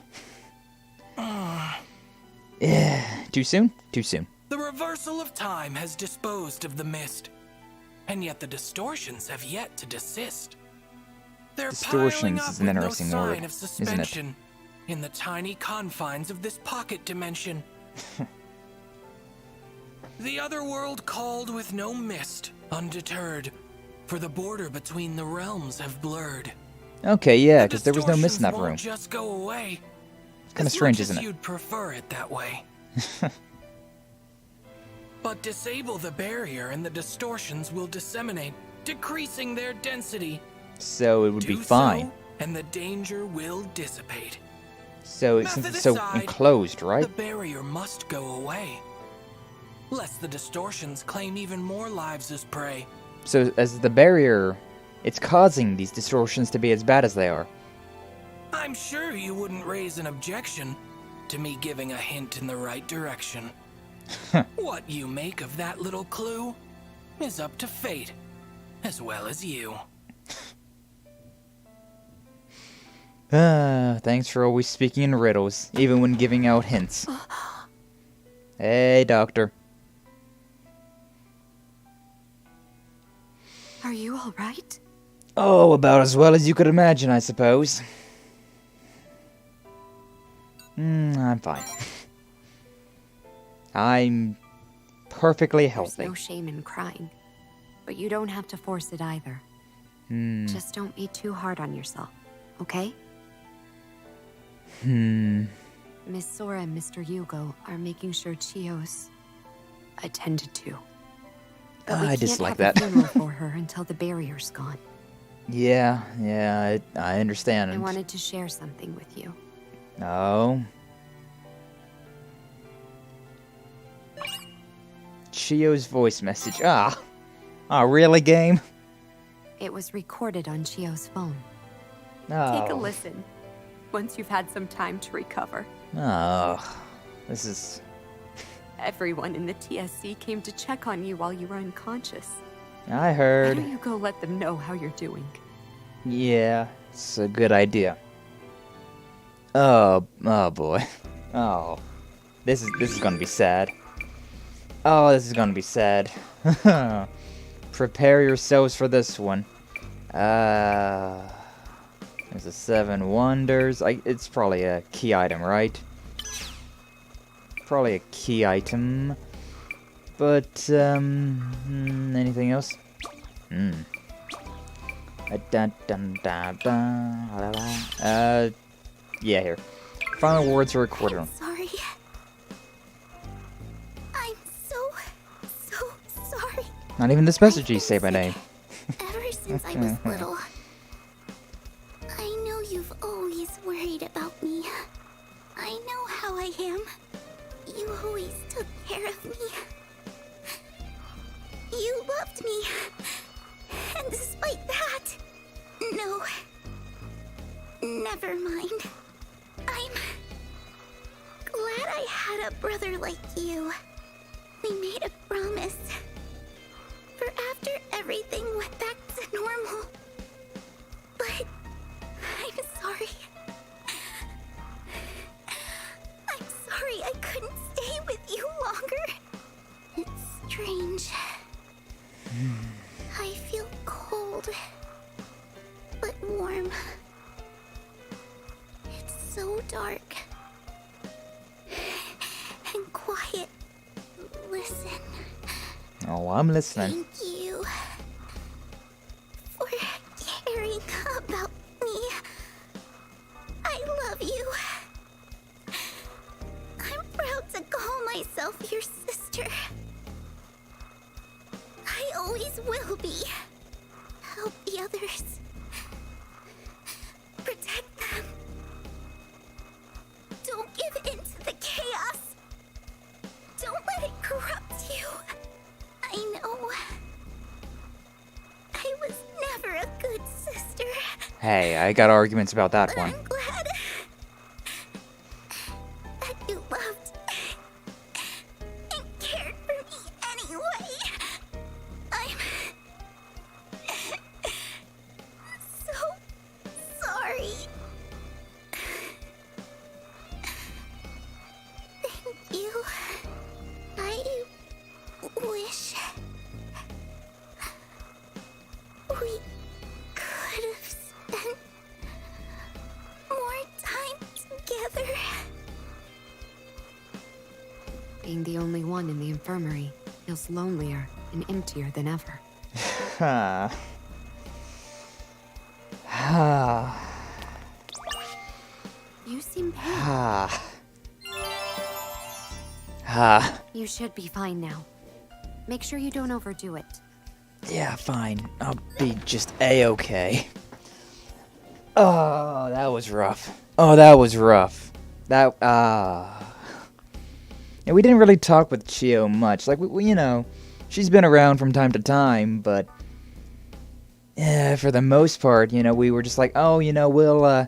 Yeah, too soon? Too soon. The reversal of time has disposed of the mist, and yet the distortions have yet to desist. They're Distortions piling up is an with interesting no word, sign of isn't it? suspension in the tiny confines of this pocket dimension. The Otherworld called with no mist, undeterred, for the border between the realms have blurred. Okay, yeah, because there was no mist in that Distortions won't room. just go away. Kind of As strange, much as isn't it? You'd prefer it that way. But disable the barrier and the distortions will disseminate, decreasing their density. So it would be Do fine. so, and the danger will dissipate. So since it's so aside, enclosed, right? The barrier must go away, lest the distortions claim even more lives as prey. So as the barrier, it's causing these distortions to be as bad as they are. I'm sure you wouldn't raise an objection to me giving a hint in the right direction. What you make of that little clue is up to fate, as well as you. Thanks for always speaking in riddles, even when giving out hints. Hey, Doctor. Are you all right? Oh, about as well as you could imagine, I suppose. I'm fine. I'm perfectly healthy. There's no shame in crying, but you don't have to force it either. Just don't be too hard on yourself, okay? Miss Sora and Mr. Yugo are making sure Chio's attended to. But we I can't dislike have a that. funeral for her until the barrier's gone. Yeah, I understand. I wanted to share something with you. Oh. Chio's voice message. Ah, really, game? It was recorded on Chio's phone. Oh. Take a listen. Once you've had some time to recover. Oh, this is... Everyone in the TSC came to check on you while you were unconscious. I Why heard. don't you go let them know how you're doing? Yeah, it's a good idea. Oh boy. Oh, this is gonna be sad. Oh, this is gonna be sad. Prepare yourselves for this one. There's a 7 wonders. It's probably a key item, right? Probably a key item. But, anything else? Yeah, here. Final words are recorded on. Sorry. I'm so sorry. Not even this message you say my name. Ever since I was little. I know you've always worried about me. I know how I am. You always took care of me. You loved me. And despite that... No. Never mind. I'm glad I had a brother like you. We made a promise. For after everything went back to normal. strange. I feel cold, but warm. It's so dark and quiet. Listen. Oh, I'm listening. Thank you for caring about me. I love you. I'm proud to call myself your sister. I always will be. Help the others. Protect them. Don't give in to the chaos. Don't let it corrupt you. I know. I was never a good sister. Hey, I got arguments about that one. I'm glad that you loved and cared for me anyway. I'm so sorry. Thank you. I wish we could have spent more time together. Being the only one in the infirmary feels lonelier and emptier than ever. You seem pained. You should be fine now. Make sure you don't overdo it. Yeah, fine. I'll be just A-okay. Oh, that was rough. Oh, that was rough. Yeah, we didn't really talk with Chio much. Like, we, you know, she's been around from time to time, but yeah, for the most part, you know, we were just like, oh, you know, we'll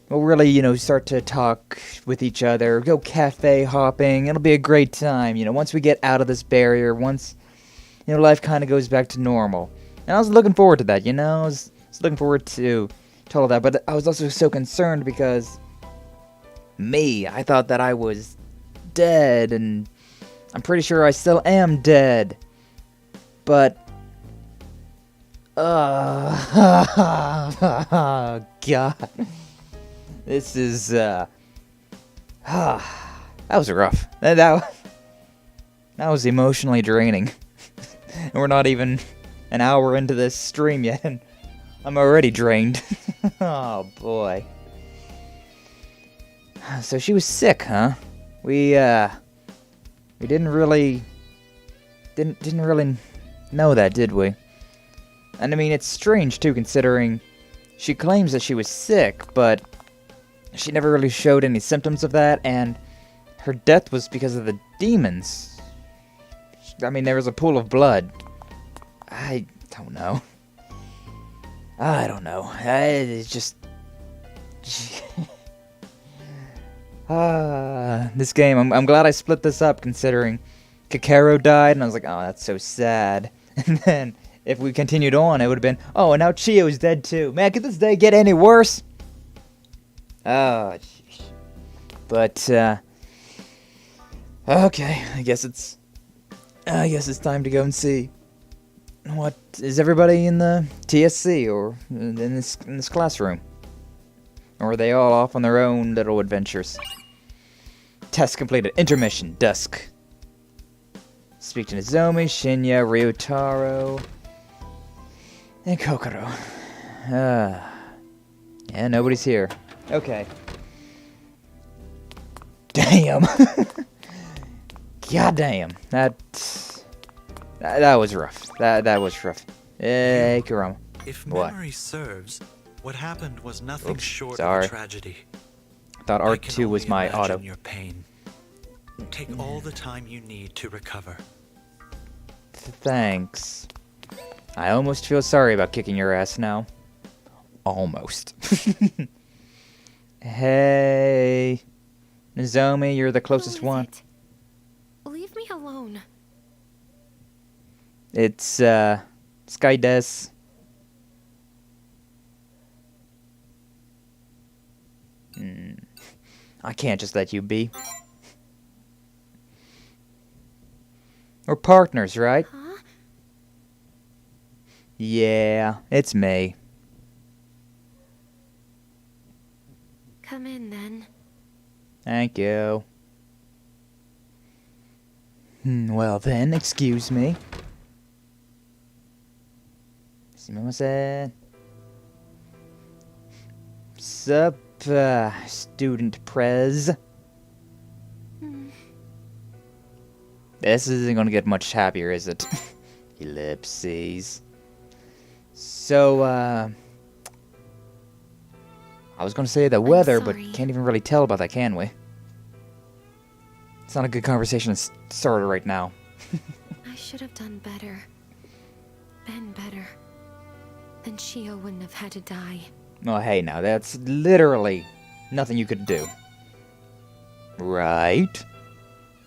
really, you know, start to talk with each other, go cafe hopping. It'll be a great time, you know, once we get out of this barrier, once, you know, life kind of goes back to normal. And I was looking forward to that, you know, I was looking forward to all of that, but I was also so concerned because I thought that I was dead, and I'm pretty sure I still am dead. But God. This is that was rough. That was emotionally draining. And we're not even an hour into this stream yet, and I'm already drained. Oh boy. So she was sick, huh? We didn't really know that, did we? And I mean, it's strange too, considering she claims that she was sick, but she never really showed any symptoms of that, and her death was because of the demons. I mean, there was a pool of blood. I don't know. It's just this game, I'm glad I split this up, considering Kakeru died, and I was like, oh, that's so sad. And then, if we continued on, it would have been, oh, and now Chio's dead too. Man, could this day get any worse? Oh, jeez. But, okay, I guess it's time to go and see. What, is everybody in the TSC, or in this classroom? Or are they all off on their own little adventures? Test completed. Intermission. Dusk. Speak to Nozomi, Shinya, Ryotaro, and Kakeru. Yeah, nobody's here. Okay. Damn. God damn. That was rough. That was rough. Hey, Kurama. If memory serves, what happened was nothing short sorry. of a tragedy. I thought R2 was my auto. Your pain. Take all the time you need to recover. Thanks. I almost feel sorry about kicking your ass now. Almost. Hey, Nozomi, you're the closest one. Leave me alone. It's Skydes. I can't just let you be. We're partners, right? Huh? Yeah, it's me. Come in, then. Thank you. Well then, excuse me. Sumimasen. Sup, student prez. This isn't gonna get much happier, is it? Ellipses. So, I was gonna say the weather, but can't even really tell about that, can we? It's not a good conversation to start right now. I should have done better. Been better. Then Shio wouldn't have had to die. Oh, hey, now, that's literally nothing you could do. Right?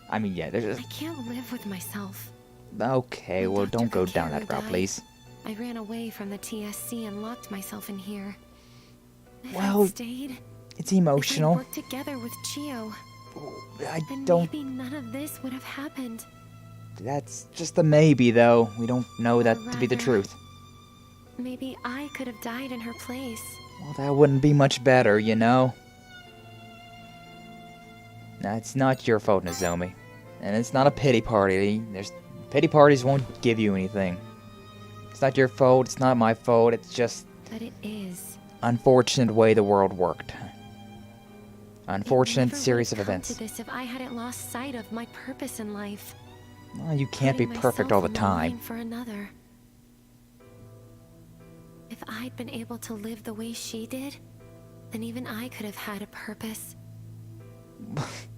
I mean, yeah, there's... I can't live with myself. Okay, well, Dr. don't go down Kakeru that route, died, please. I ran away from the TSC and locked myself in here. If Well, I'd stayed, it's emotional. if I'd worked together with Chio, then don't... maybe none of this would have happened. That's just a maybe, though. We don't know that to be the rather- truth. Maybe I could have died in her place. Well, that wouldn't be much better, you know? Nah, it's not your fault, Nozomi. And it's not a pity party. Pity parties won't give you anything. It's not your fault, it's not my fault, it's just... But it is. Unfortunate way the world worked. Unfortunate Never series of would have come events. to this if I hadn't lost sight of my purpose in life. Well, you can't be Putting perfect myself all the on the time. line for another. If I'd been able to live the way she did, then even I could have had a purpose.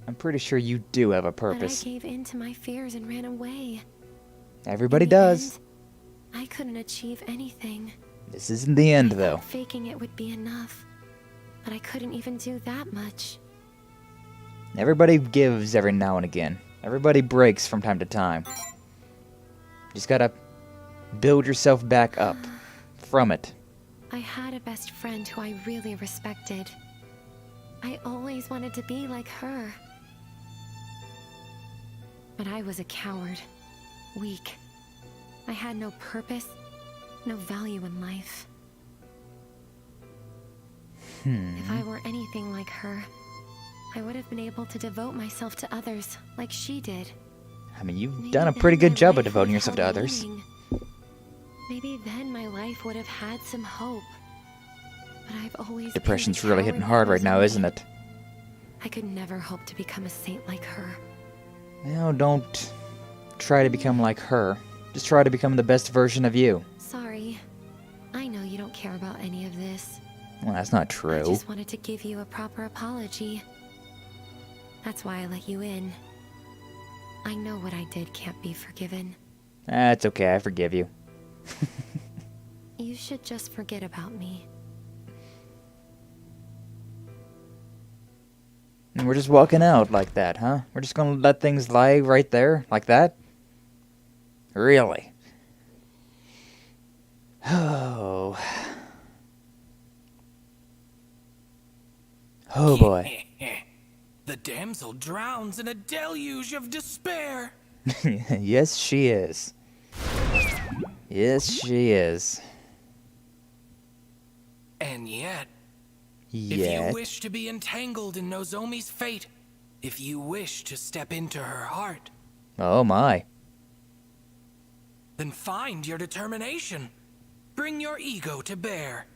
I'm pretty sure you do have a purpose. But I gave in to my fears and ran away. Everybody In the does. end, I couldn't achieve anything. This isn't the end, though. Faking it would be enough. But I couldn't even do that much. Everybody gives every now and again. Everybody breaks from time to time. Just gotta build yourself back up from it. I had a best friend who I really respected. I always wanted to be like her. But I was a coward. Weak. I had no purpose, no value in life. If I were anything like her, I would have been able to devote myself to others like she did. I mean, you've Maybe done a then pretty good my job of life devoting would yourself have to held others. meaning. Maybe then my life would have had some hope. But I've always been Depression's the really coward hitting that hard right was now, in isn't me. it? I could never hope to become a saint like her. No, don't try to become like her. Just try to become the best version of you. Sorry. I know you don't care about any of this. Well, that's not I true. just wanted to give you a proper apology. That's why I let you in. I know what I did can't be forgiven. That's okay, I forgive you. You should just forget about me. And we're just walking out like that, huh? We're just gonna let things lie right there, like that? Really? Oh. Oh boy. The damsel drowns in a deluge of despair. Yes, she is. Yes, she is. And yet, if Yet. you wish to be entangled in Nozomi's fate, if you wish to step into her heart, Oh my. then find your determination. Bring your ego to bear.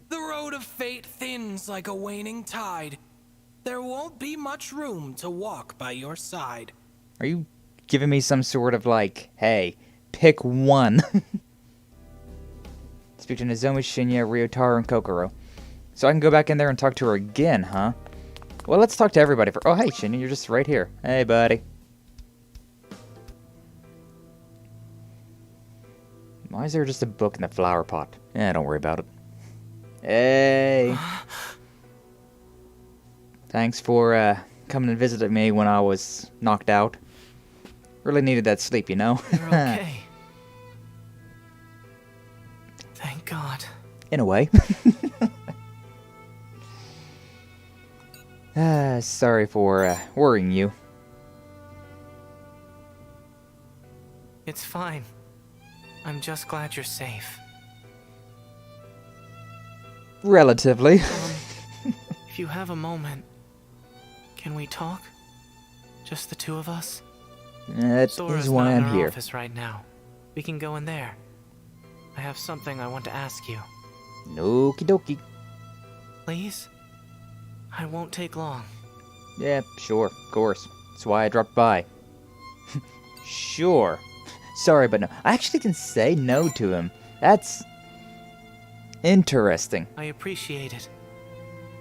The road of fate thins like a waning tide. There won't be much room to walk by your side. Are you giving me some sort of like, hey, pick one? Speak to Nozomi, Shinya, Ryotaro, and Kakeru. So I can go back in there and talk to her again, huh? Well, let's talk to everybody for. Oh, hey, Shinya, you're just right here. Hey, buddy. Why is there just a book in the flower pot? Eh, don't worry about it. Hey. Thanks for coming and visiting me when I was knocked out. Really needed that sleep, you know? You're okay. Thank God. In a way. Sorry for worrying you. It's fine. I'm just glad you're safe. Relatively. If you have a moment, can we talk? Just the two of us? That Sora's is why not in I'm our here. office right now. We can go in there. I have something I want to ask you. Okie dokie. Please? I won't take long. Yeah, sure, of course. That's why I dropped by. Sure. Sorry, but no. I actually can say no to him. That's interesting. I appreciate it.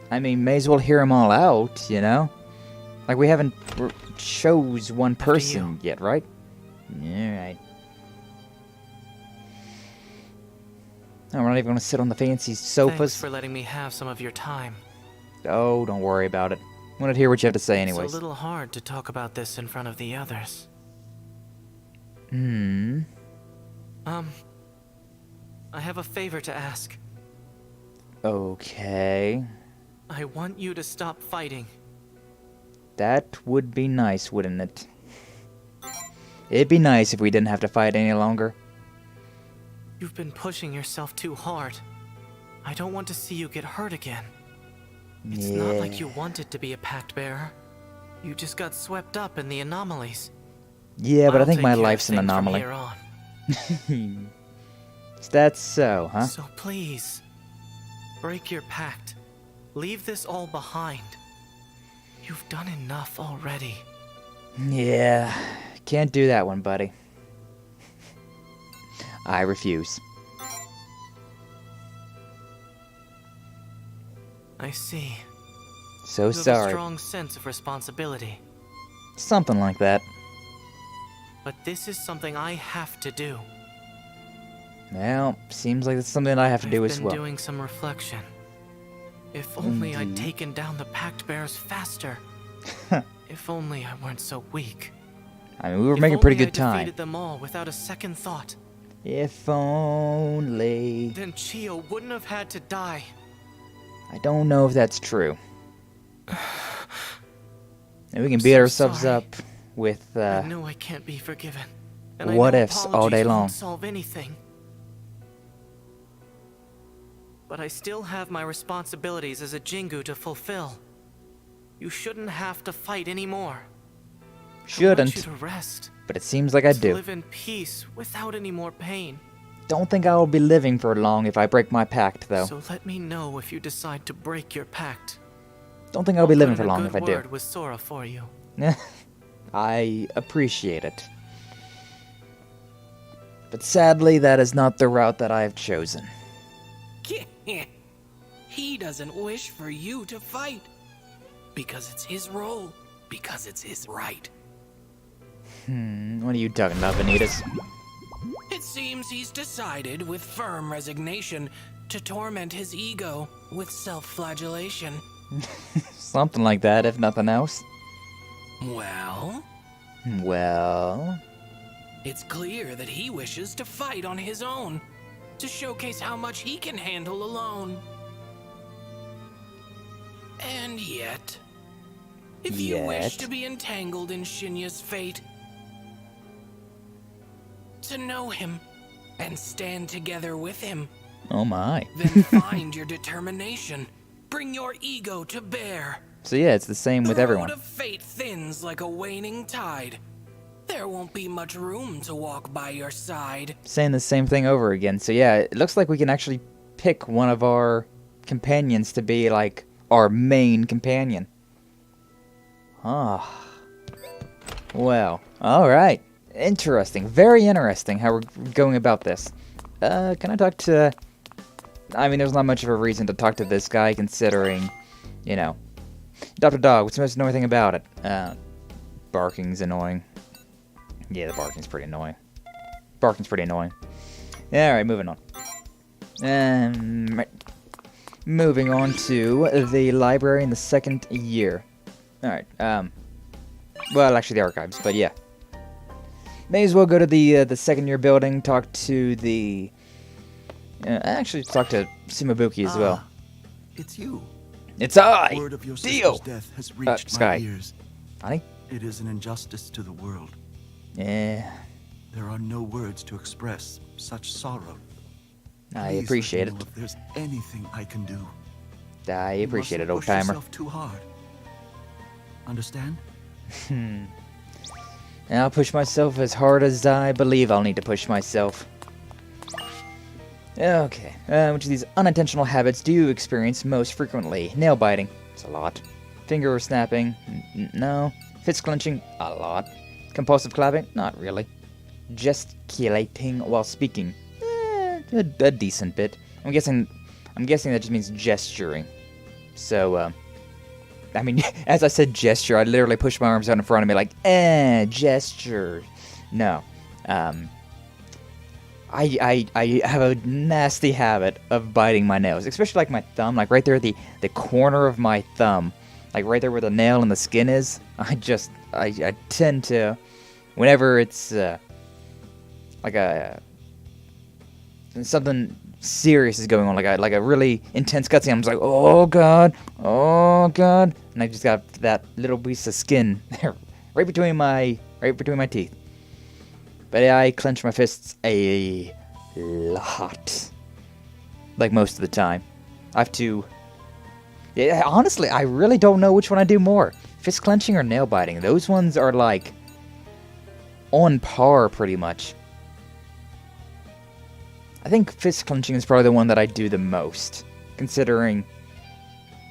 I mean, may as well hear them all out, you know? Like, we haven't chose one person yet, right? Alright. Oh, we're not even gonna sit on the fancy sofas. Thanks for letting me have some of your time. Oh, don't worry about it. I wanted to hear what you have to say anyways. It's a little hard to talk about this in front of the others. I have a favor to ask. Okay. I want you to stop fighting. That would be nice, wouldn't it? It'd be nice if we didn't have to fight any longer. You've been pushing yourself too hard. I don't want to see you get hurt again. It's not like you wanted to be a Pactbearer. You just got swept up in the anomalies. Yeah, but I think I'll my take care of life's an things from anomaly. here on. Is that so, huh? So please, break your pact. Leave this all behind. You've done enough already. Yeah, can't do that one, buddy. I refuse. I see. So you have sorry. a strong sense of responsibility. Something like that. But this is something I have to do. Well, seems like it's something I have to do as well. I've been doing some reflection. If only I'd taken down the Pactbearers faster. If only I weren't so weak. I mean, we were making pretty good time. Defeated them all without a second thought. If only. Then Chio wouldn't have had to die. I don't know if that's true. And we can beat ourselves up with I know I can't be forgiven. And what I know ifs all day apologies long. won't solve anything. But I still have my responsibilities as a Jingu to fulfill. You shouldn't have to fight anymore. Shouldn't. I want you to rest. But it seems like I do. Live in peace without any more pain. Don't think I will be living for long if I break my pact, though. So let me know if you decide to break your pact. Don't think I'll be living for long if I do. do. Word with Sora for you. I appreciate it. But sadly, that is not the route that I have chosen. He doesn't wish for you to fight. Because it's his role. Because it's his right. What are you talking about, Vanitas? It seems he's decided with firm resignation to torment his ego with self-flagellation. Something like that, if nothing else. Well? Well? It's clear that he wishes to fight on his own, to showcase how much he can handle alone. And yet, if you wish to be entangled in Shinya's fate, to know him and stand together with him, oh my. then find your determination. Bring your ego to bear. So yeah, it's the same with everyone. The road of fate thins like a waning tide. There won't be much room to walk by your side. Saying the same thing over again. So yeah, it looks like we can actually pick one of our companions to be like our main companion. Ah. Well, alright. Interesting. Very interesting how we're going about this. Can I talk to... I mean, there's not much of a reason to talk to this guy considering, you know. Dr. Dog, what's the most annoying thing about it? Barking's annoying. Yeah, the barking's pretty annoying. Barking's pretty annoying. Alright, moving on. Right. Moving on to the library in the second year. Alright, well, actually the archives, but yeah. May as well go to the second year building, talk to the... actually talk to Sumabuki as well. It's you. It's I! Word of your Dio! sister's death has reached Sky. my ears. Honey? It is an injustice to the world. Yeah. There are no words to express such sorrow. I Please appreciate let me know it. if there's anything I can do. I appreciate it, You old mustn't timer. push yourself too hard. Understand? And I'll push myself as hard as I believe I'll need to push myself. Okay. Which of these unintentional habits do you experience most frequently? Nail biting. It's a lot. Finger snapping. No. Fist clenching. A lot. Compulsive clapping. Not really. Gesticulating while speaking. A decent bit. I'm guessing that just means gesturing. So, I mean, as I said gesture, I literally pushed my arms out in front of me like, gesture. No. I have a nasty habit of biting my nails, especially like my thumb, like right there at the corner of my thumb, like right there where the nail and the skin is. I tend to, whenever it's like something serious is going on, like a really intense cutscene, I'm just like, oh god, and I just got that little piece of skin right between my teeth. But I clench my fists a lot, like most of the time. I have to. Yeah, honestly, I really don't know which one I do more, fist clenching or nail biting. Those ones are like on par, pretty much. I think fist clenching is probably the one that I do the most, considering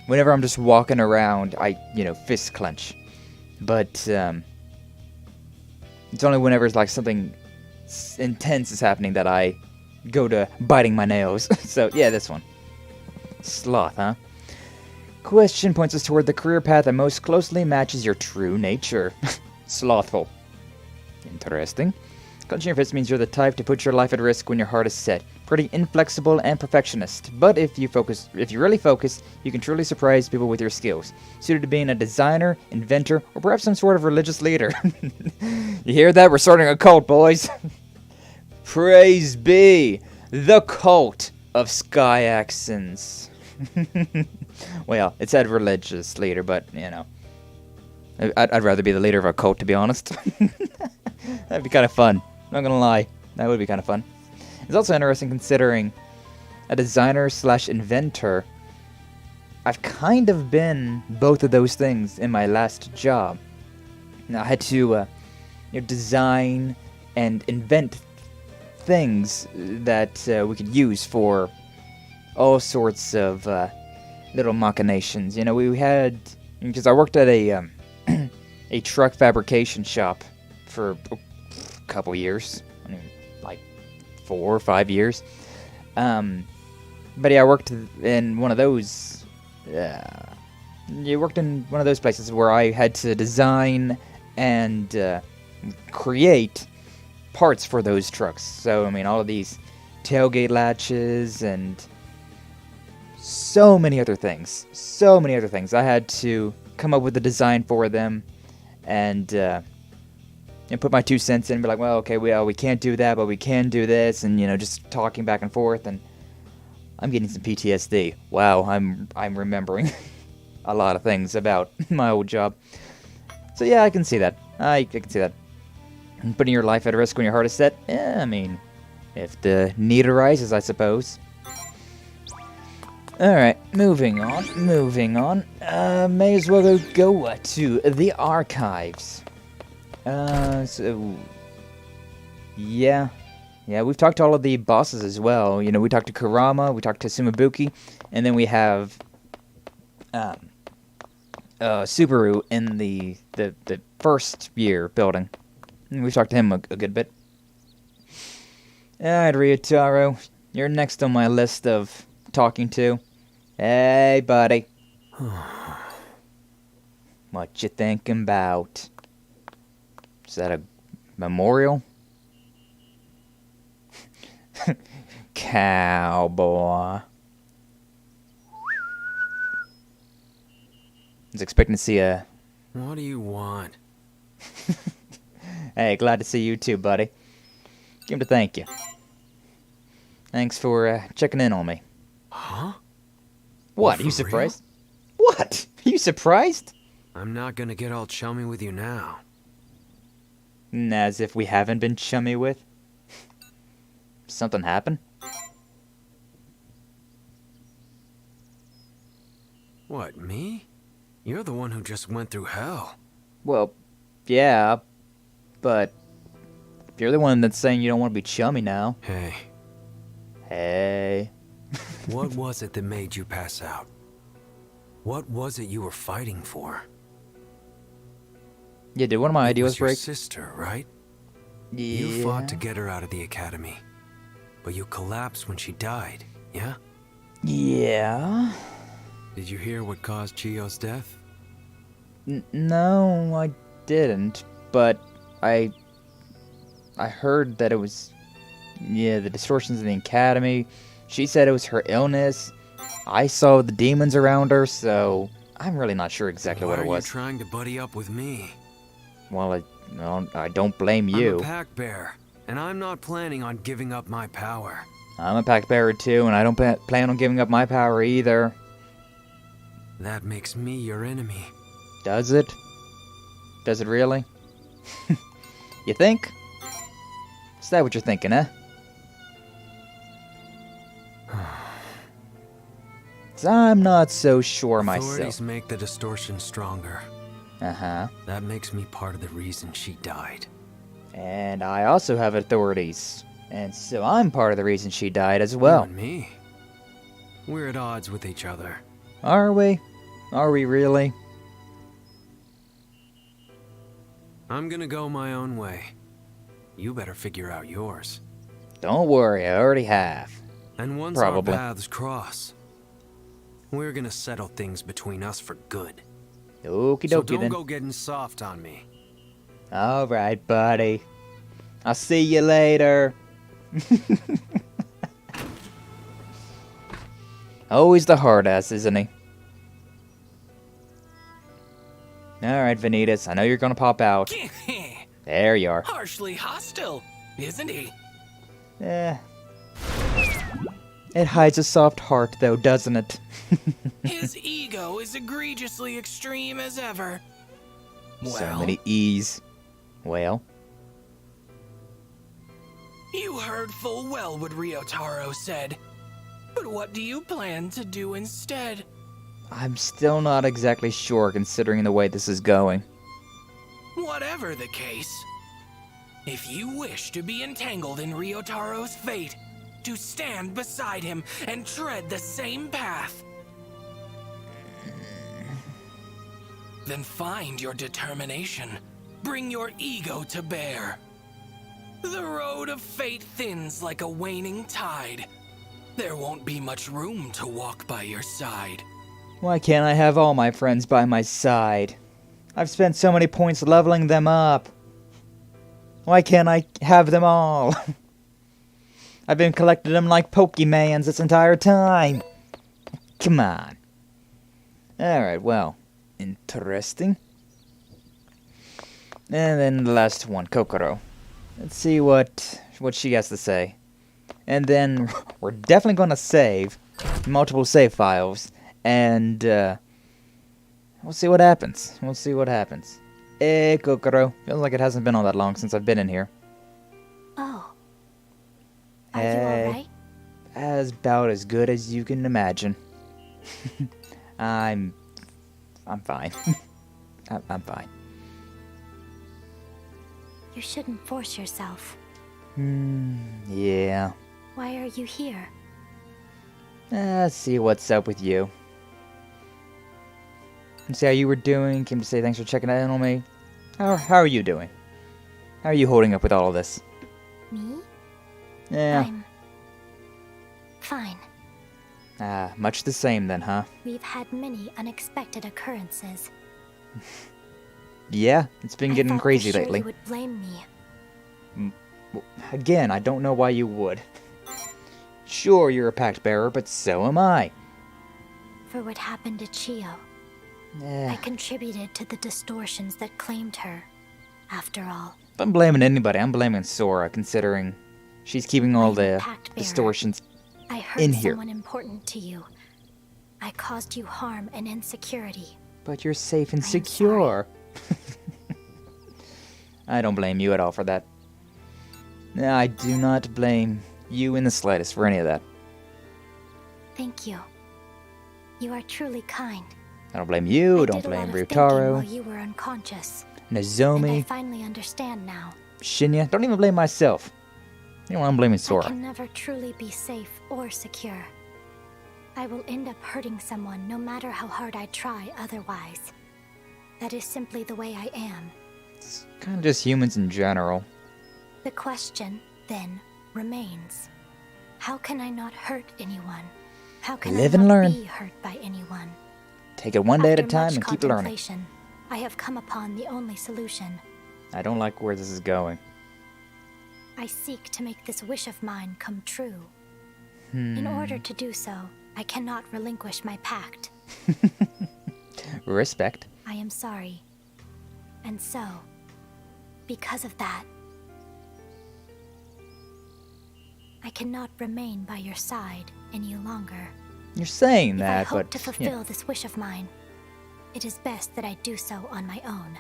whenever I'm just walking around, I, fist clench. But, it's only whenever it's like something intense is happening that I go to biting my nails. So, yeah, this one. Sloth, huh? Question points us toward the career path that most closely matches your true nature. Slothful. Interesting. Clenching your fist means you're the type to put your life at risk when your heart is set. Pretty inflexible and perfectionist. But if you really focus, you can truly surprise people with your skills. Suited to being a designer, inventor, or perhaps some sort of religious leader. You hear that? We're starting a cult, boys. Praise be the cult of Sky Accents. Well, it said religious leader, but, I'd rather be the leader of a cult, to be honest. That'd be kind of fun. Not gonna lie. That would be kind of fun. It's also interesting considering a designer/inventor. I've kind of been both of those things in my last job. Now, I had to design and invent things that we could use for all sorts of little machinations. We had, because I worked at a a truck fabrication shop for a couple years, like 4 or 5 years. But yeah, I worked in one of those. You worked in one of those places where I had to design and create parts for those trucks. So all of these tailgate latches and so many other things. I had to come up with a design for them and put my 2 cents in and be like, well, okay, we can't do that, but we can do this, and just talking back and forth, and I'm getting some PTSD. Wow, I'm remembering a lot of things about my old job. So yeah, I can see that. I can see that. And putting your life at risk when your heart is set? Yeah, if the need arises, I suppose. Alright, moving on. May as well go to the archives. Yeah, we've talked to all of the bosses as well. We talked to Kurama, we talked to Sumabuki, and then we have Subaru in the first year building. And we've talked to him a good bit. Alright, Ryutaro, you're next on my list of talking to. Hey, buddy. What you thinking about? Is that a memorial? Cowboy. I was expecting to see a... What do you want? Hey, glad to see you too, buddy. Came to thank you. Thanks for checking in on me. Huh? What, are you surprised? What? Are you surprised? I'm not gonna get all chummy with you now. As if we haven't been chummy with. Something happened? What, me? You're the one who just went through hell. Well, yeah, but you're the one that's saying you don't want to be chummy now. Hey. Hey. What was it that made you pass out? What was it you were fighting for? Yeah, did one of my ideas break? Your sister, right? Yeah. You fought to get her out of the academy, but you collapsed when she died, yeah? Yeah. Did you hear what caused Chio's death? No, I didn't, but I heard that it was, yeah, the distortions in the academy. She said it was her illness. I saw the demons around her, so I'm really not sure exactly what it was. Why are you trying to buddy up with me? Well, I don't blame you. I'm a Pactbearer, and I'm not planning on giving up my power. I'm a Pactbearer too, and I don't plan on giving up my power either. That makes me your enemy. Does it? Does it really? You think? Is that what you're thinking, eh? I'm not so sure myself. Authorities make the distortion stronger. Uh-huh. That makes me part of the reason she died. And I also have authorities. And so I'm part of the reason she died as well. You and me. We're at odds with each other. Are we? Are we really? I'm gonna go my own way. You better figure out yours. Don't worry, I already have. And once Probably. our paths cross, we're gonna settle things between us for good. Okie dokie so don't then. go getting soft on me. Alright, buddy. I'll see you later. Always the hard ass, isn't he? Alright, Vanitas, I know you're gonna pop out. There you are. Harshly hostile, isn't he? Eh. It hides a soft heart, though, doesn't it? His ego is egregiously extreme as ever. So many E's. Well? You heard full well what Ryotaro said. But what do you plan to do instead? I'm still not exactly sure, considering the way this is going. Whatever the case, if you wish to be entangled in Ryotaro's fate, to stand beside him and tread the same path, then find your determination. Bring your ego to bear. The road of fate thins like a waning tide. There won't be much room to walk by your side. Why can't I have all my friends by my side? I've spent so many points leveling them up. Why can't I have them all? I've been collecting them like Pokemans this entire time. Come on. Alright, well, interesting. And then the last one, Kakeru. Let's see what she has to say. And then we're definitely going to save multiple save files. And we'll see what happens. We'll see what happens. Hey, Kakeru. Feels like it hasn't been all that long since I've been in here. Oh. Are you alright? As about as good as you can imagine. I'm fine. I'm fine. You shouldn't force yourself. Yeah. Why are you here? Let's see what's up with you. See how you were doing. Came to say thanks for checking in on me. How are you doing? How are you holding up with all of this? Me? Yeah. I'm fine. Much the same then, huh? We've had many unexpected occurrences. Yeah, it's been getting crazy for sure lately. You would blame me. Again, I don't know why you would. Sure, you're a Pactbearer, but so am I. For what happened to Chio. I contributed to the distortions that claimed her, after all. If I'm blaming anybody, I'm blaming Sora, considering she's keeping all the distortions I hurt in here. someone important to you. I caused you harm and insecurity. But you're safe and secure. I don't blame you at all for that. I do not blame you in the slightest for any of that. Thank you. You are truly kind. I don't blame you, I don't did a blame lot of thinking Ryutaro, while you were unconscious. And I Nozomi, finally understand now. Shinya. Don't even blame myself. You know what, I'm blaming I Sora. can never truly be safe or secure. I will end up hurting someone no matter how hard I try otherwise. That is simply the way I am. It's kind of just humans in general. The question, then, remains. How can I not hurt anyone? How can Live I and not learn. be hurt by anyone? Take it one day at a After time much and keep learning. contemplation, I have come upon the only solution. I don't like where this is going. I seek to make this wish of mine come true. In order to do so, I cannot relinquish my pact. Respect. I am sorry. And so, because of that, I cannot remain by your side any longer. You're saying If that, I hope but to fulfill this wish of mine, it is best that I do so on my own.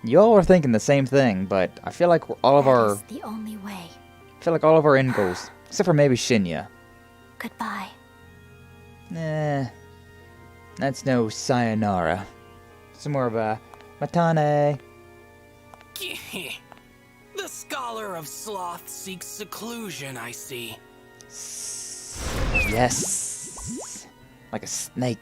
y'all are thinking the same thing. But I feel like all of That our, is the only way. I feel like all of our end goals, except for maybe Shinya. Goodbye. That's no sayonara. It's more of a matane. The scholar of sloth seeks seclusion, I see. Yes, like a snake.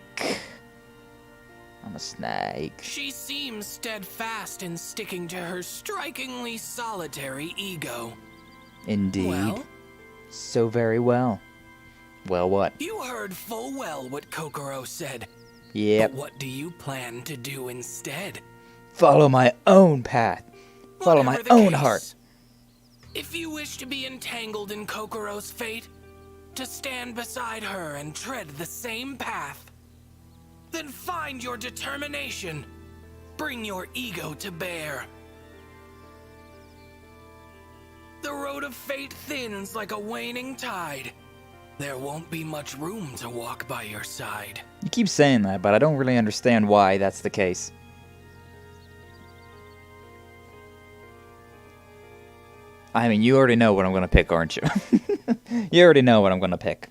I'm a snake. She seems steadfast in sticking to her strikingly solitary ego. Indeed. Well? So very well. Well, what? You heard full well what Kakeru said. Yep. But what do you plan to do instead? Follow my own path. Follow my Whatever the own case, heart. If you wish to be entangled in Kakeru's fate, to stand beside her and tread the same path, then find your determination. Bring your ego to bear. The road of fate thins like a waning tide. There won't be much room to walk by your side. You keep saying that, but I don't really understand why that's the case. I mean, you already know what I'm going to pick, aren't you? You already know what I'm going to pick.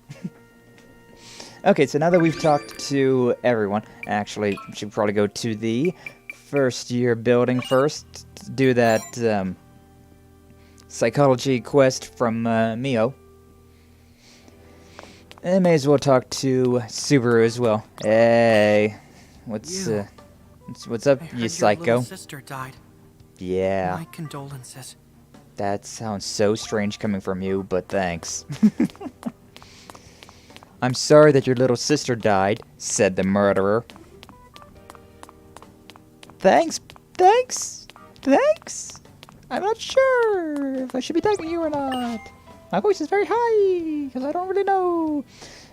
Okay, so now that we've talked to everyone, actually, we should probably go to the first year building first. Do that psychology quest from Mio. And may as well talk to Subaru as well. Hey, what's up, I heard you your psycho? little sister died. Yeah. My condolences. That sounds so strange coming from you, but thanks. I'm sorry that your little sister died, said the murderer. Thanks. I'm not sure if I should be thanking you or not. My voice is very high, because I don't really know.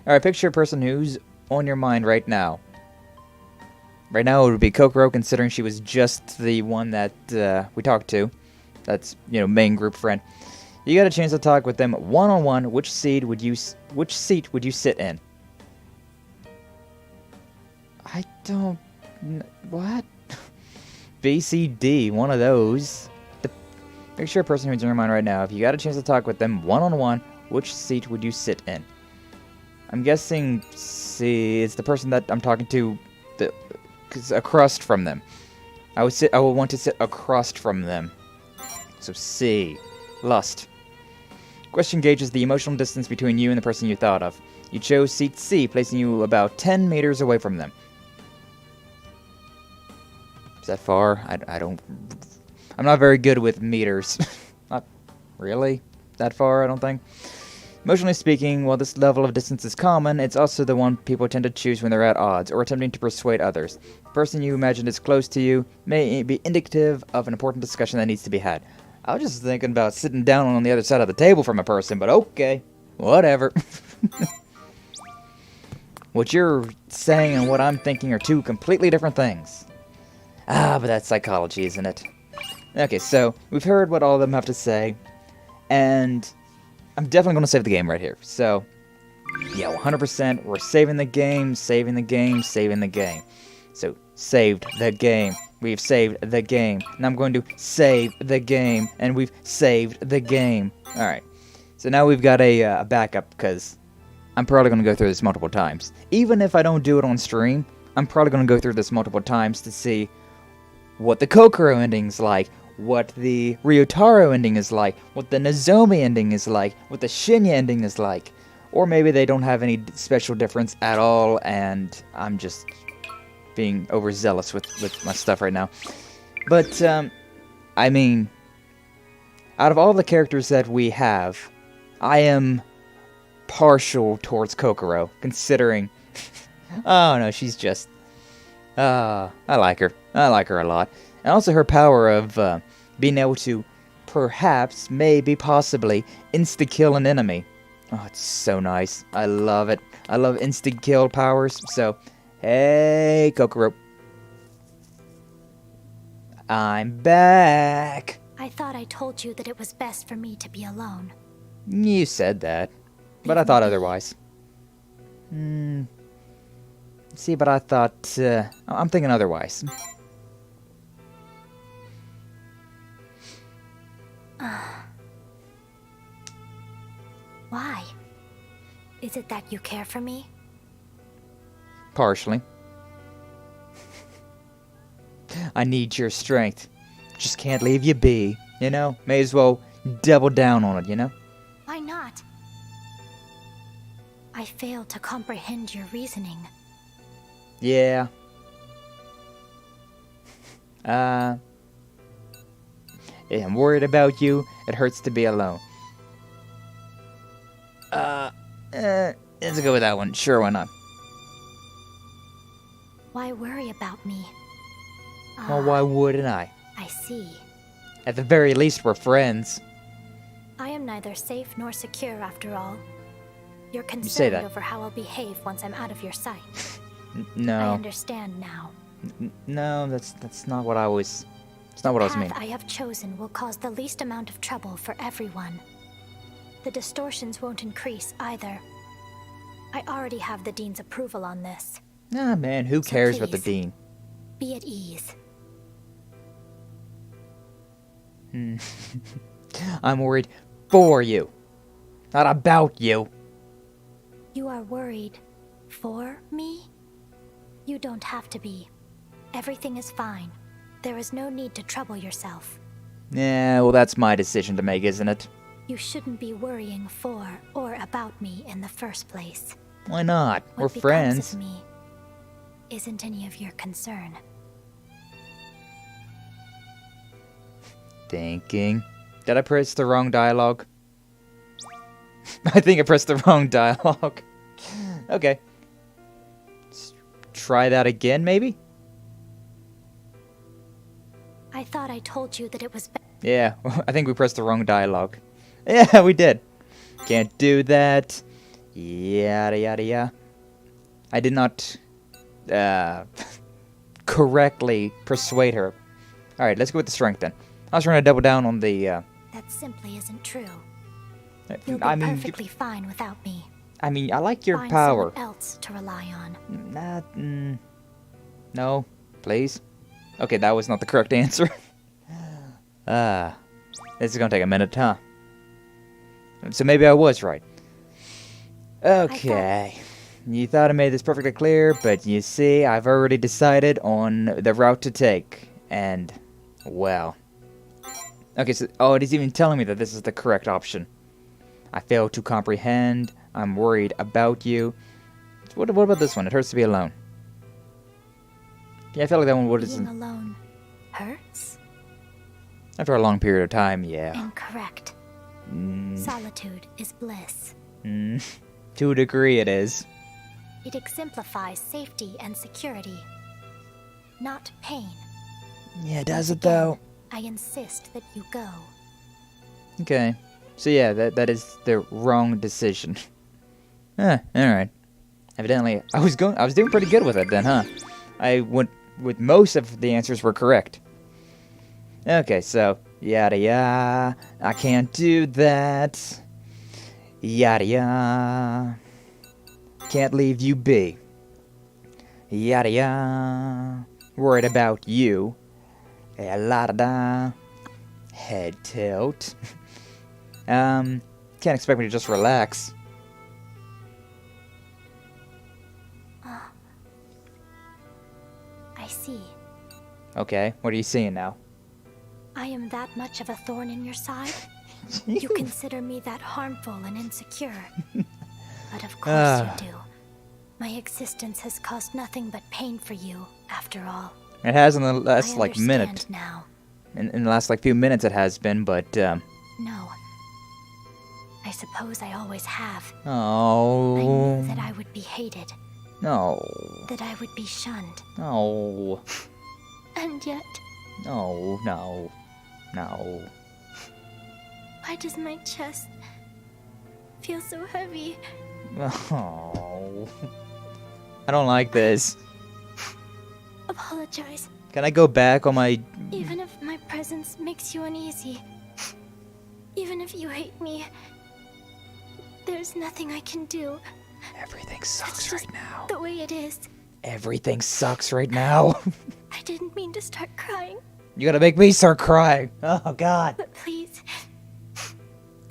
Alright, picture a person who's on your mind right now. Right now it would be Kakeru, considering she was just the one that we talked to. That's, main group friend. You got a chance to talk with them one-on-one. Which seat would you sit in? I don't... What? B, C, D. One of those. Picture a person who's in your mind right now. If you got a chance to talk with them one-on-one, which seat would you sit in? I'm guessing C. It's the person that I'm talking to, across from them. I would want to sit across from them. So C. Lust. Question gauges the emotional distance between you and the person you thought of. You chose seat C, placing you about 10 meters away from them. Is that far? I'm not very good with meters. Not really that far, I don't think. Emotionally speaking, while this level of distance is common, it's also the one people tend to choose when they're at odds or attempting to persuade others. The person you imagined is close to you may be indicative of an important discussion that needs to be had. I was just thinking about sitting down on the other side of the table from a person, but okay. Whatever. What you're saying and what I'm thinking are two completely different things. But that's psychology, isn't it? Okay, so we've heard what all of them have to say, and I'm definitely going to save the game right here. So, yeah, 100%, we're saving the game. So, saved the game. We've saved the game. And I'm going to save the game. And we've saved the game. Alright. So now we've got a backup, because I'm probably going to go through this multiple times. Even if I don't do it on stream, I'm probably going to go through this multiple times to see what the Kakeru ending's like, what the Ryotaro ending is like, what the Nozomi ending is like, what the Shinya ending is like. Or maybe they don't have any special difference at all, and I'm just being overzealous with my stuff right now. But, I mean, out of all the characters that we have, I am partial towards Kakeru, considering... oh no, she's just... I like her. I like her a lot. And also her power of being able to perhaps, maybe, possibly, insta-kill an enemy. Oh, it's so nice. I love it. I love insta-kill powers, so... Hey, Kakeru. I'm back. I thought I told you that it was best for me to be alone. You said that, but I thought otherwise. See, but I thought... I'm thinking otherwise. Why? Is it that you care for me? Partially. I need your strength. Just can't leave you be, you know? May as well double down on it, you know? Why not? I fail to comprehend your reasoning. Yeah. Yeah, I'm worried about you. It hurts to be alone. Let's go with that one. Sure, why not? Why worry about me? Well, why wouldn't I? I see. At the very least, we're friends. I am neither safe nor secure after all. You're say concerned that. over how I'll behave once I'm out of your sight. No. I understand now. No, that's not what I was... It's not what I was The meaning. path I have chosen will cause the least amount of trouble for everyone. The distortions won't increase either. I already have the Dean's approval on this. Ah, man, who So cares about the please, Dean? Be at ease. I'm worried for you, not about you. You are worried for me? You don't have to be. Everything is fine. There is no need to trouble yourself. Yeah, well, that's my decision to make, isn't it? You shouldn't be worrying for or about me in the first place. Why not? What We're becomes friends. of me isn't any of your concern. Thinking. Did I press the wrong dialogue? I think I pressed the wrong dialogue. Okay. Let's try that again, maybe? I thought I told you that it was Yeah, I think we pressed the wrong dialogue. Yeah, we did. Can't do that. Yada yada yada. I did not correctly persuade her. Alright, let's go with the strength then. I was trying to double down on the That simply isn't true. You'll be I mean, perfectly fine without me. I mean, I like your Find power. someone else to rely on. No, please. Okay, that was not the correct answer. This is gonna take a minute, huh? So maybe I was right. Okay. You thought I made this perfectly clear, but you see, I've already decided on the route to take. And, well... Okay, so... Oh, it is even telling me that this is the correct option. I fail to comprehend. I'm worried about you. What about this one? It hurts to be alone. Yeah, I feel like that one would... Being alone hurts? After a long period of time, yeah. Incorrect. Solitude is bliss. To a degree it is. It exemplifies safety and security, not pain. Yeah, does it though? I insist that you go. Okay. So yeah, that is the wrong decision. Alright. Evidently, I was doing pretty good with it then, huh? I went with most of the answers were correct. Okay, so yada yada. I can't do that. Yada yada. Can't leave you be. Yada yada. worried about you. La da da. Head tilt. Can't expect me to just relax. I see. Okay, what are you seeing now? I am that much of a thorn in your side? You consider me that harmful and insecure? But of course you do. My existence has caused nothing but pain for you, after all. It has in the last, I like, minute. now. In the last, like, few minutes it has been, but, No. I suppose I always have. Oh. I knew that I would be hated. No. That I would be shunned. No. And yet... No, no. No. Why does my chest feel so heavy? Oh. I don't like this. Apologize. Can I go back on my... Even if my presence makes you uneasy, even if you hate me, there's nothing I can do. Everything sucks right now. The way it is. Everything sucks right now. I didn't mean to start crying. You gotta make me start crying. Oh, God. But please,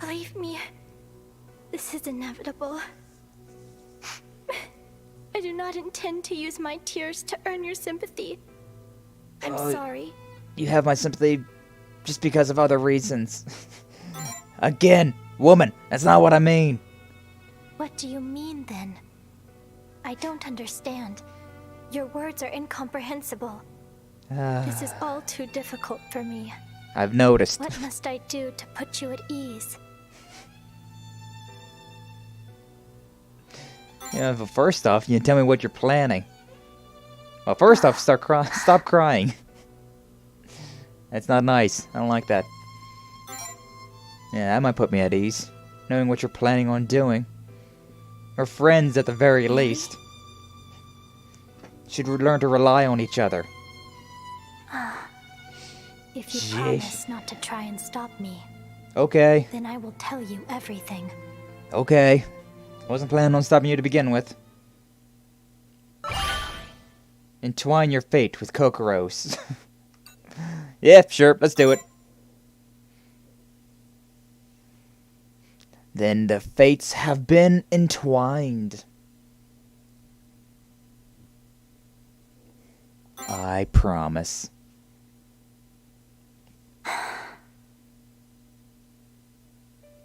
believe me, this is inevitable. I do not intend to use my tears to earn your sympathy. I'm sorry. You have my sympathy just because of other reasons. Again, woman, that's not what I mean. What do you mean, then? I don't understand. Your words are incomprehensible. This is all too difficult for me. I've noticed. What must I do to put you at ease? Yeah, but first off, you tell me what you're planning. Well, first off, stop crying. That's not nice. I don't like that. Yeah, that might put me at ease. Knowing what you're planning on doing. We're friends at the very least. Should learn to rely on each other. If you promise not to try and stop me, Okay. then I will tell you everything. Okay. Wasn't planning on stopping you to begin with. Entwine your fate with Kakeru's. Yeah, sure, let's do it. Then the fates have been entwined. I promise.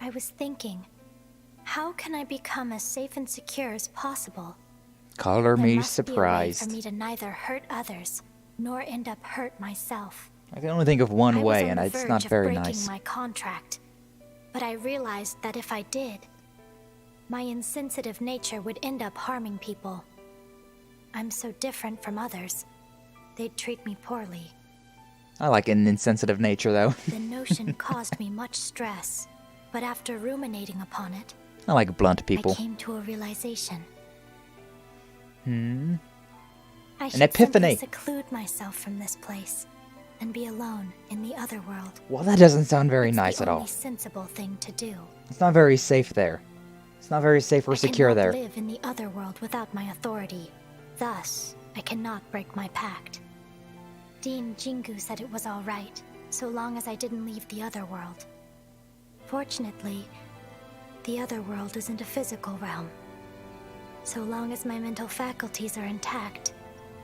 I was thinking, how can I become as safe and secure as possible? Color There me must be a way surprised. for me to neither hurt others nor end up hurt myself. I can only think of one I way, was on and the it's verge not of very breaking nice. my contract, but I realized that if I did, my insensitive nature would end up harming people. I'm so different from others. They'd treat me poorly. I like an insensitive nature, though. The notion caused me much stress, but after ruminating upon it, I like blunt people. I came to a realization. I An should epiphany. simply seclude myself from this place and be alone in the Otherworld. Well, that doesn't sound very It's nice the at only all. sensible thing to do. It's not very safe there. It's not very safe or secure I cannot there. live in the Otherworld without my authority. Thus, I cannot break my pact. Dean Jingu said it was all right, so long as I didn't leave the Otherworld. Fortunately, the Otherworld isn't a physical realm. So long as my mental faculties are intact,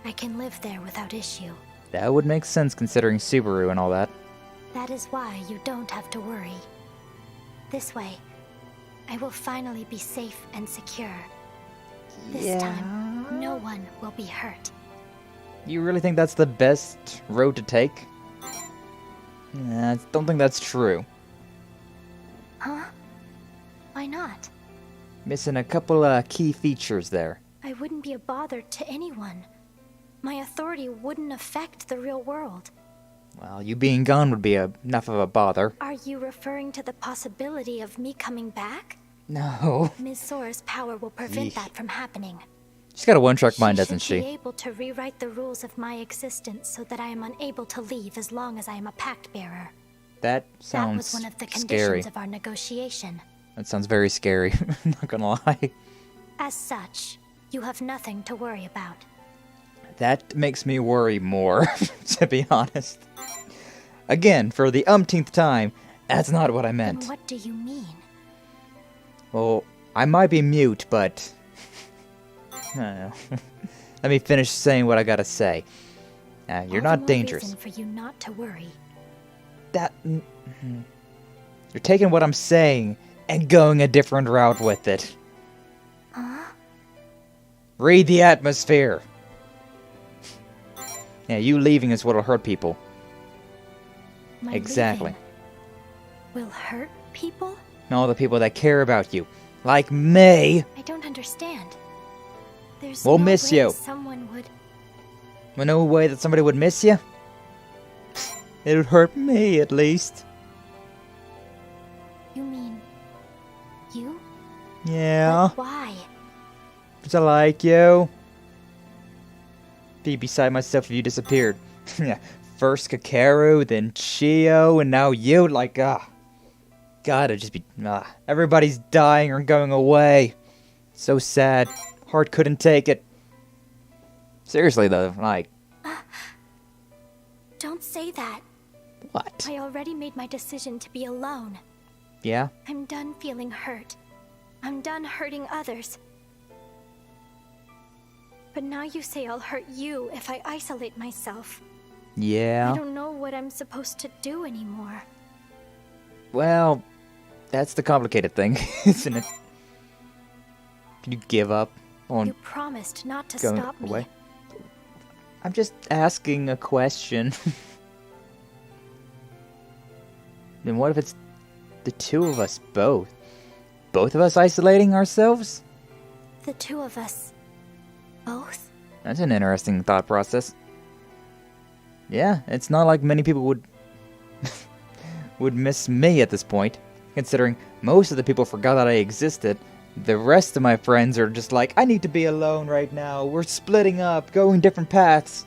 I can live there without issue. That would make sense considering Subaru and all that. That is why you don't have to worry. This way, I will finally be safe and secure. This time, no one will be hurt. You really think that's the best road to take? Nah, I don't think that's true. Huh? Why not? Missing a couple key features there. I wouldn't be a bother to anyone. My authority wouldn't affect the real world. Well, you being gone would be enough of a bother. Are you referring to the possibility of me coming back? No. Ms. Sora's power will prevent Eek. that from happening. She's got a one-track mind, doesn't She should be she? able to rewrite the rules of my existence so that I am unable to leave as long as I am a Pactbearer. That That sounds was one of the scary. conditions of our negotiation. That sounds very scary. Not gonna lie. As such, you have nothing to worry about. That makes me worry more, to be honest. Again, for the umpteenth time, that's not what I meant. Then what do you mean? Well, I might be mute, but... I don't know. Let me finish saying what I gotta say. You're not dangerous. Reason for you not to worry. That... You're taking what I'm saying and going a different route with it. Huh? Read the atmosphere. Yeah, you leaving is what'll hurt people. My Exactly. Will hurt people? All the people that care about you. Like me. I don't understand. There's We'll no miss way you. Someone would... Well, no way that somebody would miss you? It would hurt me, at least. You mean... you? Yeah. But why? Because I like you. Be beside myself if you disappeared. First Kakeru, then Chio, and now you. Like, gotta just be... everybody's dying or going away. So sad. Heart couldn't take it. Seriously, though, like... Don't say that. What? I already made my decision to be alone. Yeah? I'm done feeling hurt. I'm done hurting others. But now you say I'll hurt you if I isolate myself. Yeah? I don't know what I'm supposed to do anymore. Well, that's the complicated thing, isn't it? Can you give up on You promised not to going stop away? me. I'm just asking a question. Then what if it's the two of us both? Both of us isolating ourselves? The two of us. Both? That's an interesting thought process. Yeah, it's not like many people would would miss me at this point, considering most of the people forgot that I existed. The rest of my friends are just like, I need to be alone right now. We're splitting up, going different paths.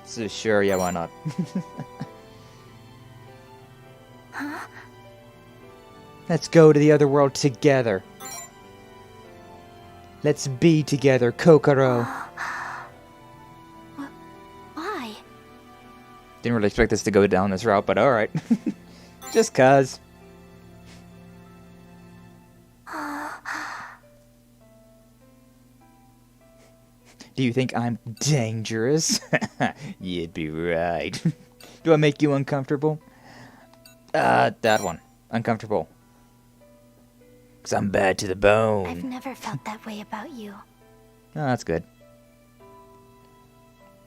So sure, yeah, why not? Huh? Let's go to the other world together. Let's be together, Kakeru. Why? Didn't really expect this to go down this route, but alright. Just cuz. Do you think I'm dangerous? You'd be right. Do I make you uncomfortable? That one. Uncomfortable. 'Cause I'm bad to the bone. I've never felt that way about you. Oh, that's good.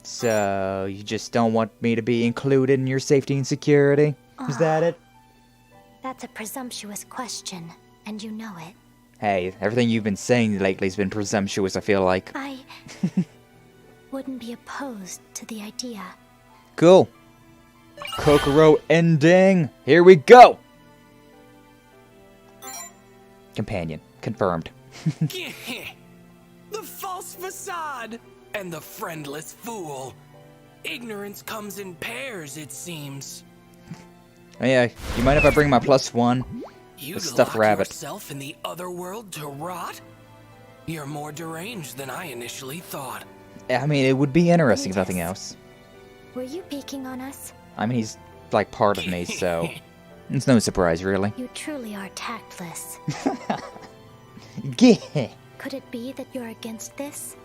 So, you just don't want me to be included in your safety and security? Is that it? That's a presumptuous question, and you know it. Hey, everything you've been saying lately has been presumptuous, I feel like. I wouldn't be opposed to the idea. Cool. Kakeru ending. Here we go. Companion. Confirmed. The false facade and the friendless fool. Ignorance comes in pairs, it seems. Oh yeah, you mind if I bring my +1? You'd stuffed lock rabbit. yourself in the other world to rot? You're more deranged than I initially thought. I mean, it would be interesting if nothing else. Were you peeking on us? I mean, he's like part of me, so it's no surprise, really. You truly are tactless. Could it be that you're against this?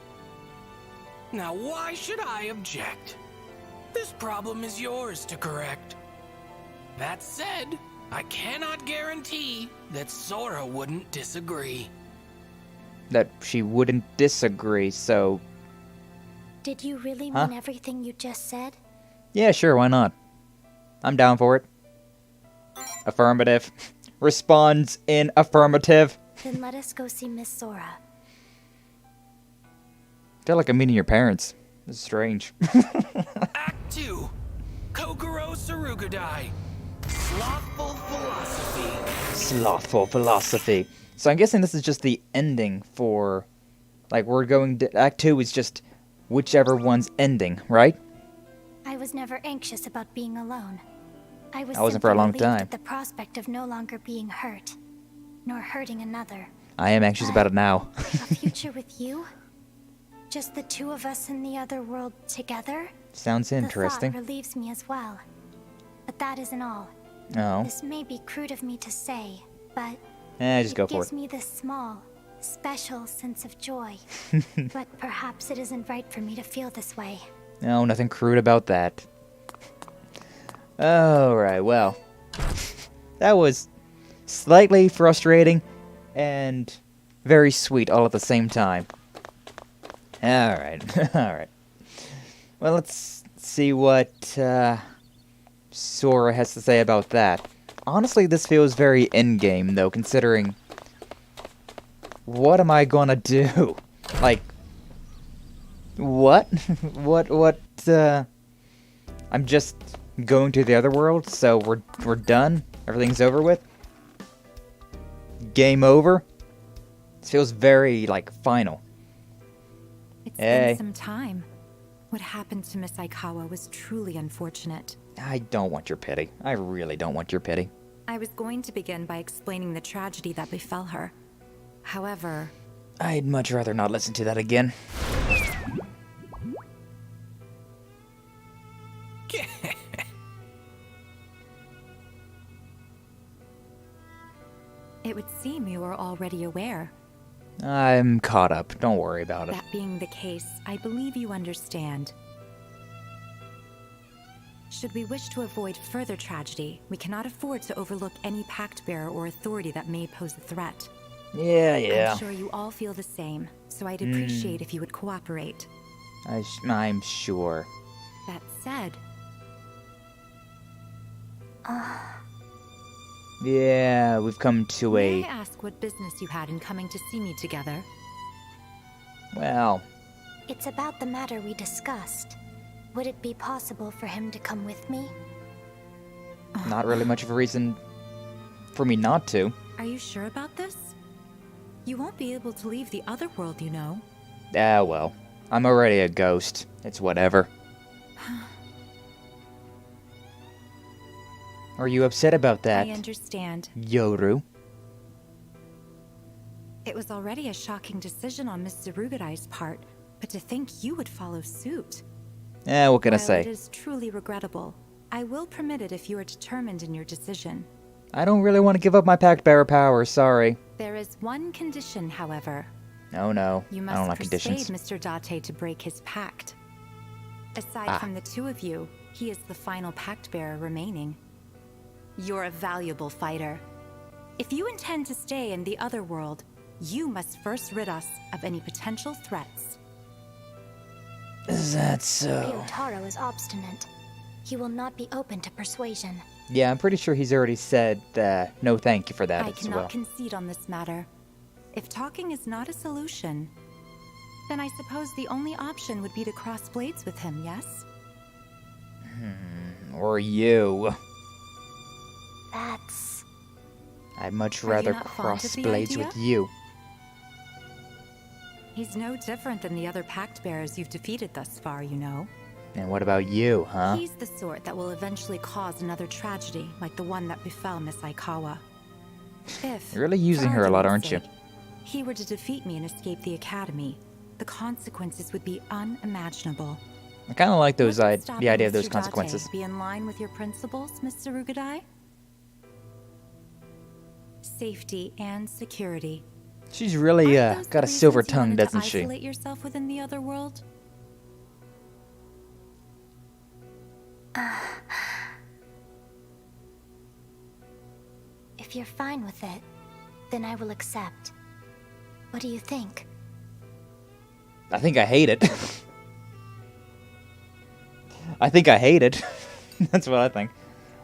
Now why should I object? This problem is yours to correct. That said, I cannot guarantee that Sora wouldn't disagree. That she wouldn't disagree, so... Did you really Huh? mean everything you just said? Yeah, sure, why not? I'm down for it. Affirmative. Responds in affirmative. Then let us go see Miss Sora. I feel like I'm meeting your parents. This is strange. Act 2. Kokoro Sarugudai. Slothful philosophy. Slothful philosophy. So I'm guessing this is just the ending for... Like, we're going to... Act 2 is just whichever one's ending, right? I was never anxious about being alone. I was wasn't for a simply long relieved time. at the prospect of no longer being hurt, nor hurting another. I am anxious about it now. A future with you? just the two of us in the other world together, Sounds interesting. the thought relieves me as well. But that isn't all. Oh. This may be crude of me to say, but Just go it for gives it. me this small, special sense of joy. But perhaps it isn't right for me to feel this way. No, nothing crude about that. Alright, well. That was slightly frustrating and very sweet all at the same time. Alright, alright. Well, let's see what Sora has to say about that. Honestly, this feels very in-game, though, considering... What am I gonna do? Like... What? I'm just going to the other world, so we're done? Everything's over with? Game over? This feels very, like, final. It's been some time. What happened to Miss Aikawa was truly unfortunate. I don't want your pity. I really don't want your pity. I was going to begin by explaining the tragedy that befell her. However... I'd much rather not listen to that again. It would seem you are already aware. I'm caught up. Don't worry about it. That being the case, I believe you understand. Should we wish to avoid further tragedy, we cannot afford to overlook any Pactbearer or authority that may pose a threat. Yeah. I'm sure you all feel the same, so I'd appreciate if you would cooperate. I'm sure. That said... Yeah, we've come to May I ask what business you had in coming to see me together? Well... It's about the matter we discussed. Would it be possible for him to come with me? Not really much of a reason for me not to. Are you sure about this? You won't be able to leave the other world, you know. Ah, well. I'm already a ghost. It's whatever. Are you upset about that? I understand. Yoru? It was already a shocking decision on Miss Zarugurai's part, but to think you would follow suit. What can I While say? It is truly regrettable. I will permit it if you are determined in your decision. I don't really want to give up my Pactbearer power, sorry. There is one condition, however. No. You I must don't like persuade conditions. Mr. Date to break his pact. Aside from the two of you, he is the final Pactbearer remaining. You're a valuable fighter. If you intend to stay in the other world, you must first rid us of any potential threats. Is that so? Ryotaro is obstinate. He will not be open to persuasion. Yeah, I'm pretty sure he's already said no thank you for that I as cannot well. concede on this matter. If talking is not a solution, then I suppose the only option would be to cross blades with him, yes? Or you. That's... I'd much Are you rather not fond cross of the blades idea? with you. He's no different than the other Pactbearers you've defeated thus far, you know. And what about you, huh? He's the sort that will eventually cause another tragedy like the one that befell Miss Aikawa. If, You're really using for her a lot, argument's aren't you? sake, he were to defeat me and escape the academy, the consequences would be unimaginable. I kind of like those What would the stop idea of Mr. those Date consequences. Be in line with your principles, Miss Zarugudai? Safety and security. She's really Aren't those got the a silver reasons you tongue, wanted to doesn't she? Isolate yourself within the other world? If you're fine with it, then I will accept. What do you think? I think I hate it. I think I hate it. That's what I think.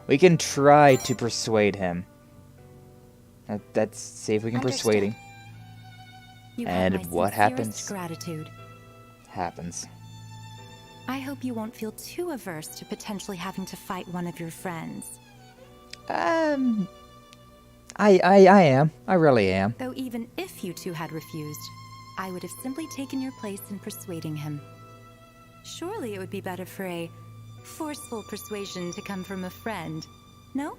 We can try to persuade him. Let's see if we can persuade him. You have And my what sincerest happens? Gratitude. Happens. I hope you won't feel too averse to potentially having to fight one of your friends. I am. I really am. Though even if you two had refused, I would have simply taken your place in persuading him. Surely it would be better for a forceful persuasion to come from a friend, no?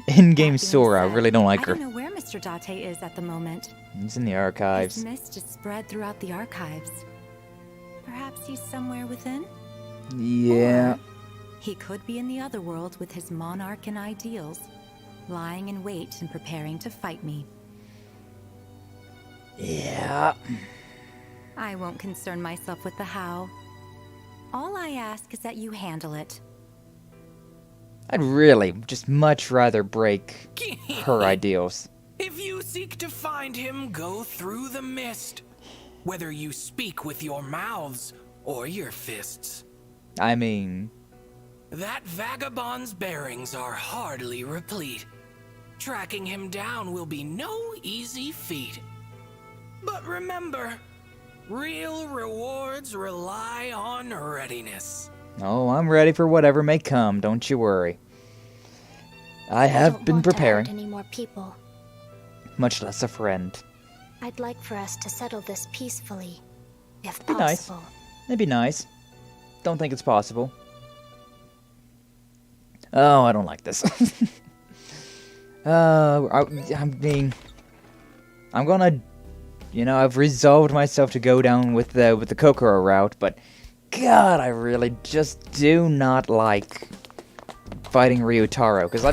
In-game Sora, I really don't like I her. don't know where Miss Mr. Date is at the moment. He's in the archives. His mist is spread throughout the archives. Perhaps he's somewhere within? Yeah. Or he could be in the Otherworld with his monarch and ideals, lying in wait and preparing to fight me. Yeah. I won't concern myself with the how. All I ask is that you handle it. I'd really just much rather break her ideals. If you seek to find him, go through the mist. Whether you speak with your mouths or your fists. I mean... That vagabond's bearings are hardly replete. Tracking him down will be no easy feat. But remember, real rewards rely on readiness. Oh, I'm ready for whatever may come, don't you worry. I have been preparing. I don't want to hurt any more people. Much less a friend. I'd like for us to settle this peacefully, if Be nice. possible. It'd be nice. Don't think it's possible. Oh, I don't like this. I mean, I'm gonna, you know, I've resolved myself to go down with the Kakeru route, but God, I really just do not like fighting Ryutaro, because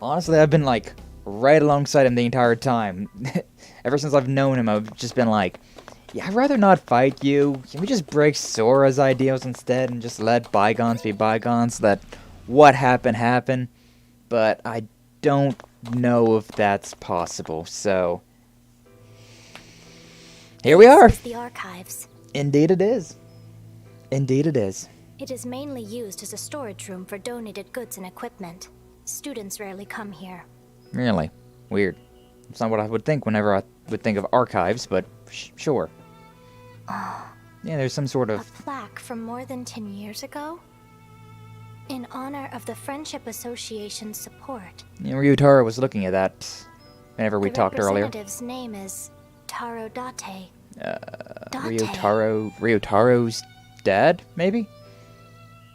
honestly, I've been like right alongside him the entire time. Ever since I've known him, I've just been like, yeah, I'd rather not fight you. Can we just break Sora's ideals instead and just let bygones be bygones? Let what happened happen? But I don't know if that's possible, so here we are. This is the archives. Indeed it is. Indeed it is. It is mainly used as a storage room for donated goods and equipment. Students rarely come here. Really? Weird. It's not what I would think whenever I would think of archives, but sure. Yeah, there's some sort of... A plaque from more than 10 years ago? In honor of the Friendship Association's support. Yeah, Ryutaro was looking at that whenever we talked earlier. The representative's name is Taro Date. Ryutaro's dad, maybe?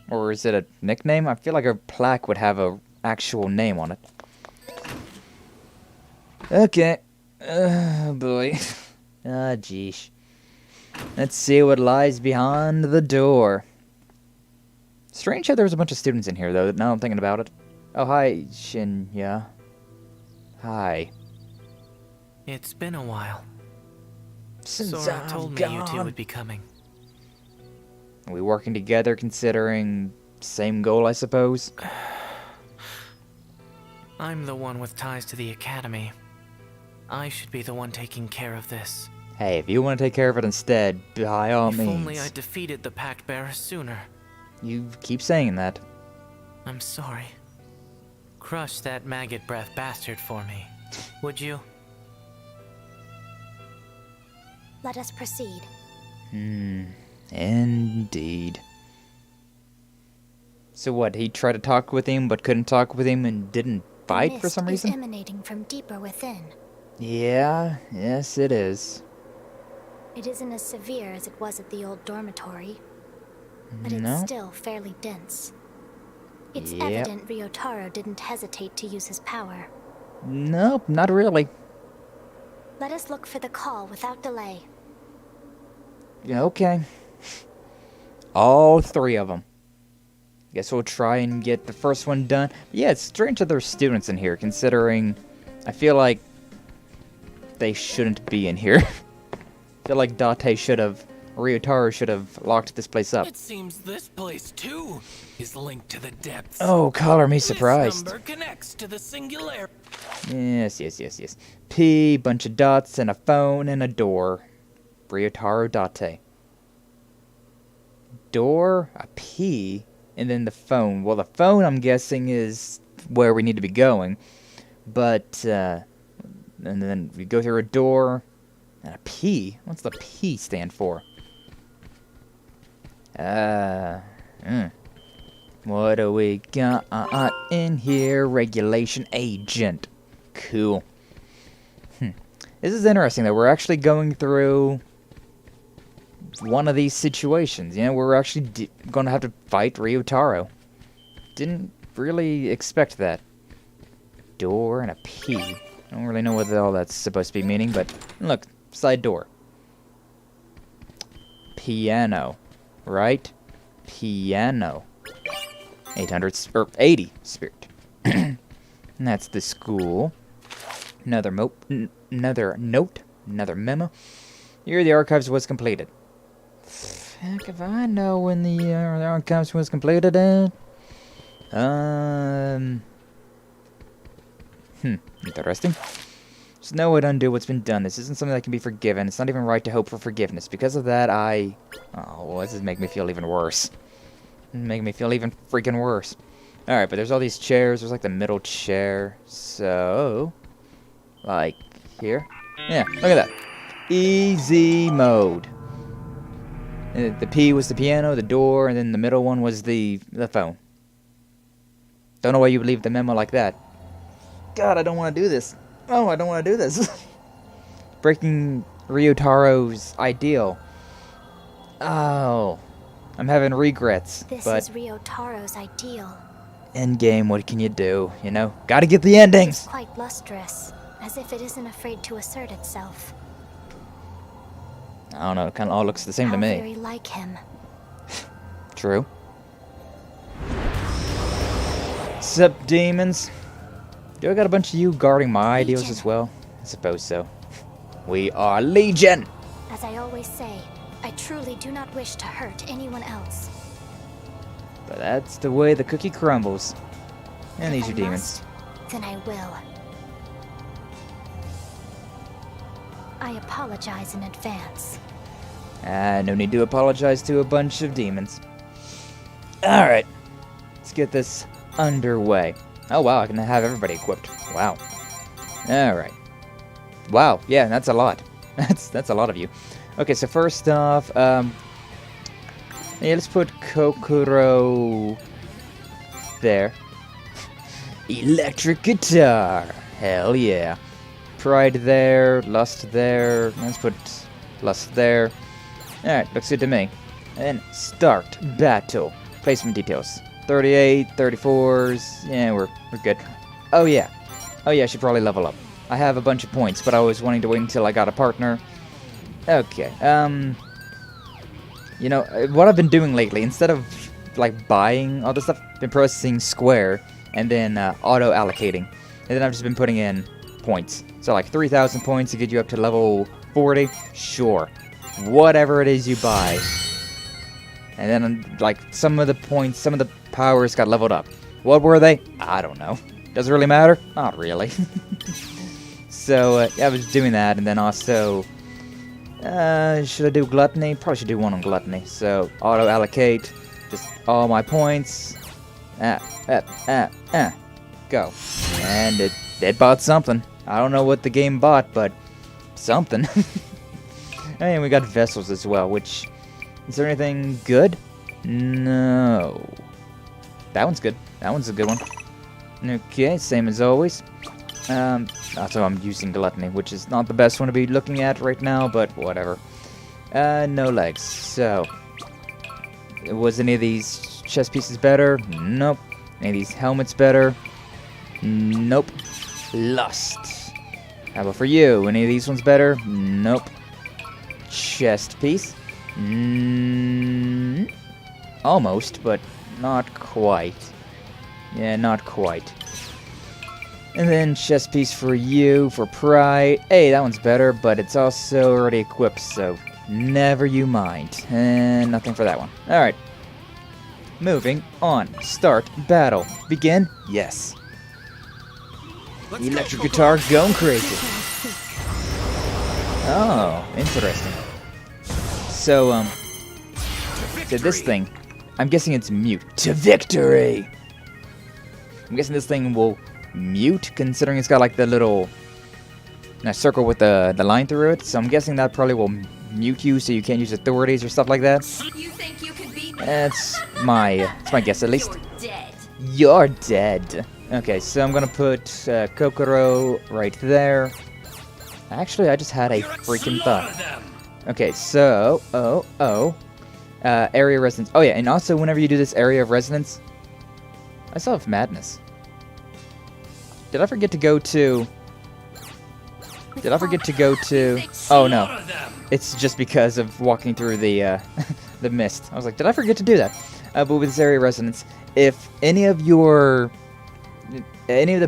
Or is it a nickname? I feel like a plaque would have a actual name on it. Okay. Oh, boy. Ah, jeesh. Let's see what lies behind the door. Strange how there's a bunch of students in here, though, now I'm thinking about it. Oh, hi, Shinya. Hi. It's been a while. Since Sora I'm told me gone. you two would be coming. Are we working together considering same goal, I suppose? I'm the one with ties to the academy. I should be the one taking care of this. Hey, if you want to take care of it instead, by all means. If only I defeated the Pactbearer sooner. You keep saying that. I'm sorry. Crush that maggot breath bastard for me, would you? Let us proceed. Indeed. So what, he tried to talk with him, but couldn't talk with him and didn't fight for some reason? The mist is emanating from deeper within. Yeah, yes it is. It isn't as severe as it was at the old dormitory, but it's No. still fairly dense. It's Yep. evident Ryutaro didn't hesitate to use his power. Nope, not really. Let us look for the call without delay. Yeah, okay. All three of them. Guess we'll try and get the first one done. Yeah, it's strange that there's students in here, considering I feel like they shouldn't be in here. I feel like Ryutaro should have locked this place up. It seems this place too is linked to the depths. Oh, color me surprised. This number connects to the singularity. Yes. P, bunch of dots, and a phone, and a door. Ryutaro Date. Door, a P, and then the phone. Well, the phone, I'm guessing, is where we need to be going. But, and then we go through a door, and a P. What's the P stand for? What do we got in here? Regulation agent. Cool. This is interesting, though. We're actually going through one of these situations. You know, we're actually going to have to fight Ryutaro. Didn't really expect that. Door and a P. I don't really know what all that's supposed to be meaning, but look, side door. Piano, right? Piano. 800 or 80 spirit. And that's the school. Another note, another memo. Here the archives was completed. Heck if I know when the archives was completed at. Interesting. There's no way to undo what's been done. This isn't something that can be forgiven. It's not even right to hope for forgiveness. Because of that, oh, well, this is making me feel even worse. Making me feel even freaking worse. Alright, but there's all these chairs. There's like the middle chair. So, like here. Yeah, look at that. Easy mode. The P was the piano, the door, and then the middle one was the phone. Don't know why you would leave the memo like that. God, I don't want to do this. Oh, I don't want to do this. Breaking Ryotaro's ideal. Oh. I'm having regrets. This but is Ryotaro's ideal. Endgame, what can you do? You know? Gotta get the endings! It's quite lustrous, as if it isn't afraid to assert itself. I don't know, it kinda all looks the same to me. Very like him. True. Sup, demons? Do I got a bunch of you guarding my ideals as well? I suppose so. We are Legion! As I always say, I truly do not wish to hurt anyone else. But that's the way the cookie crumbles. And these are demons. Then I will. I apologize in advance. No need to apologize to a bunch of demons. Alright. Let's get this underway. Oh wow, I can have everybody equipped. Wow. Alright. Wow, yeah, that's a lot. That's a lot of you. Okay, so first off, yeah, let's put Kakeru there. Electric guitar. Hell yeah. Pride there, lust there. Let's put lust there. Alright, looks good to me. And start battle. Placement details. 38, 34s. Yeah, we're good. Oh yeah. Oh yeah, I should probably level up. I have a bunch of points, but I was wanting to wait until I got a partner. Okay, you know, what I've been doing lately, instead of, like, buying all this stuff, I've been pressing square, and then, auto-allocating. And then I've just been putting in points. So, like, 3,000 points to get you up to level 40? Sure. Whatever it is you buy. And then, like, some of the points, some of the powers got leveled up. What were they? I don't know. Does it really matter? Not really. So, yeah, I was doing that, and then also... should I do gluttony? Probably should do one on gluttony. So, auto-allocate, just all my points. Go. And it bought something. I don't know what the game bought, but something. And we got vessels as well, which... Is there anything good? No. That one's good. That one's a good one. Okay, same as always. Also, I'm using gluttony, which is not the best one to be looking at right now, but whatever. No legs. So, was any of these chest pieces better? Nope. Any of these helmets better? Nope. Lust. How about for you? Any of these ones better? Nope. Chest piece? Almost, but not quite. Yeah, not quite. And then chest piece for you, for pride. Hey, that one's better, but it's also already equipped, so never you mind. And nothing for that one. Alright. Moving on. Start battle. Begin? Yes. Electric guitar going crazy. Oh, interesting. So, this thing, I'm guessing it's mute. To victory! I'm guessing this thing will mute, considering it's got like the little circle with the line through it. So I'm guessing that probably will mute you, so you can't use authorities or stuff like that. You think you could beat me? That's my guess, at least. You're dead. You're dead. Okay, so I'm gonna put Kakeru right there. Actually, I just had a freaking thought. Okay, so area of resonance. Oh yeah, and also whenever you do this area of resonance, I still have madness. Did I forget to go to Did I forget to go to... Oh, no. It's just because of walking through the the mist. I was like, did I forget to do that? But with this area resonance, if any of the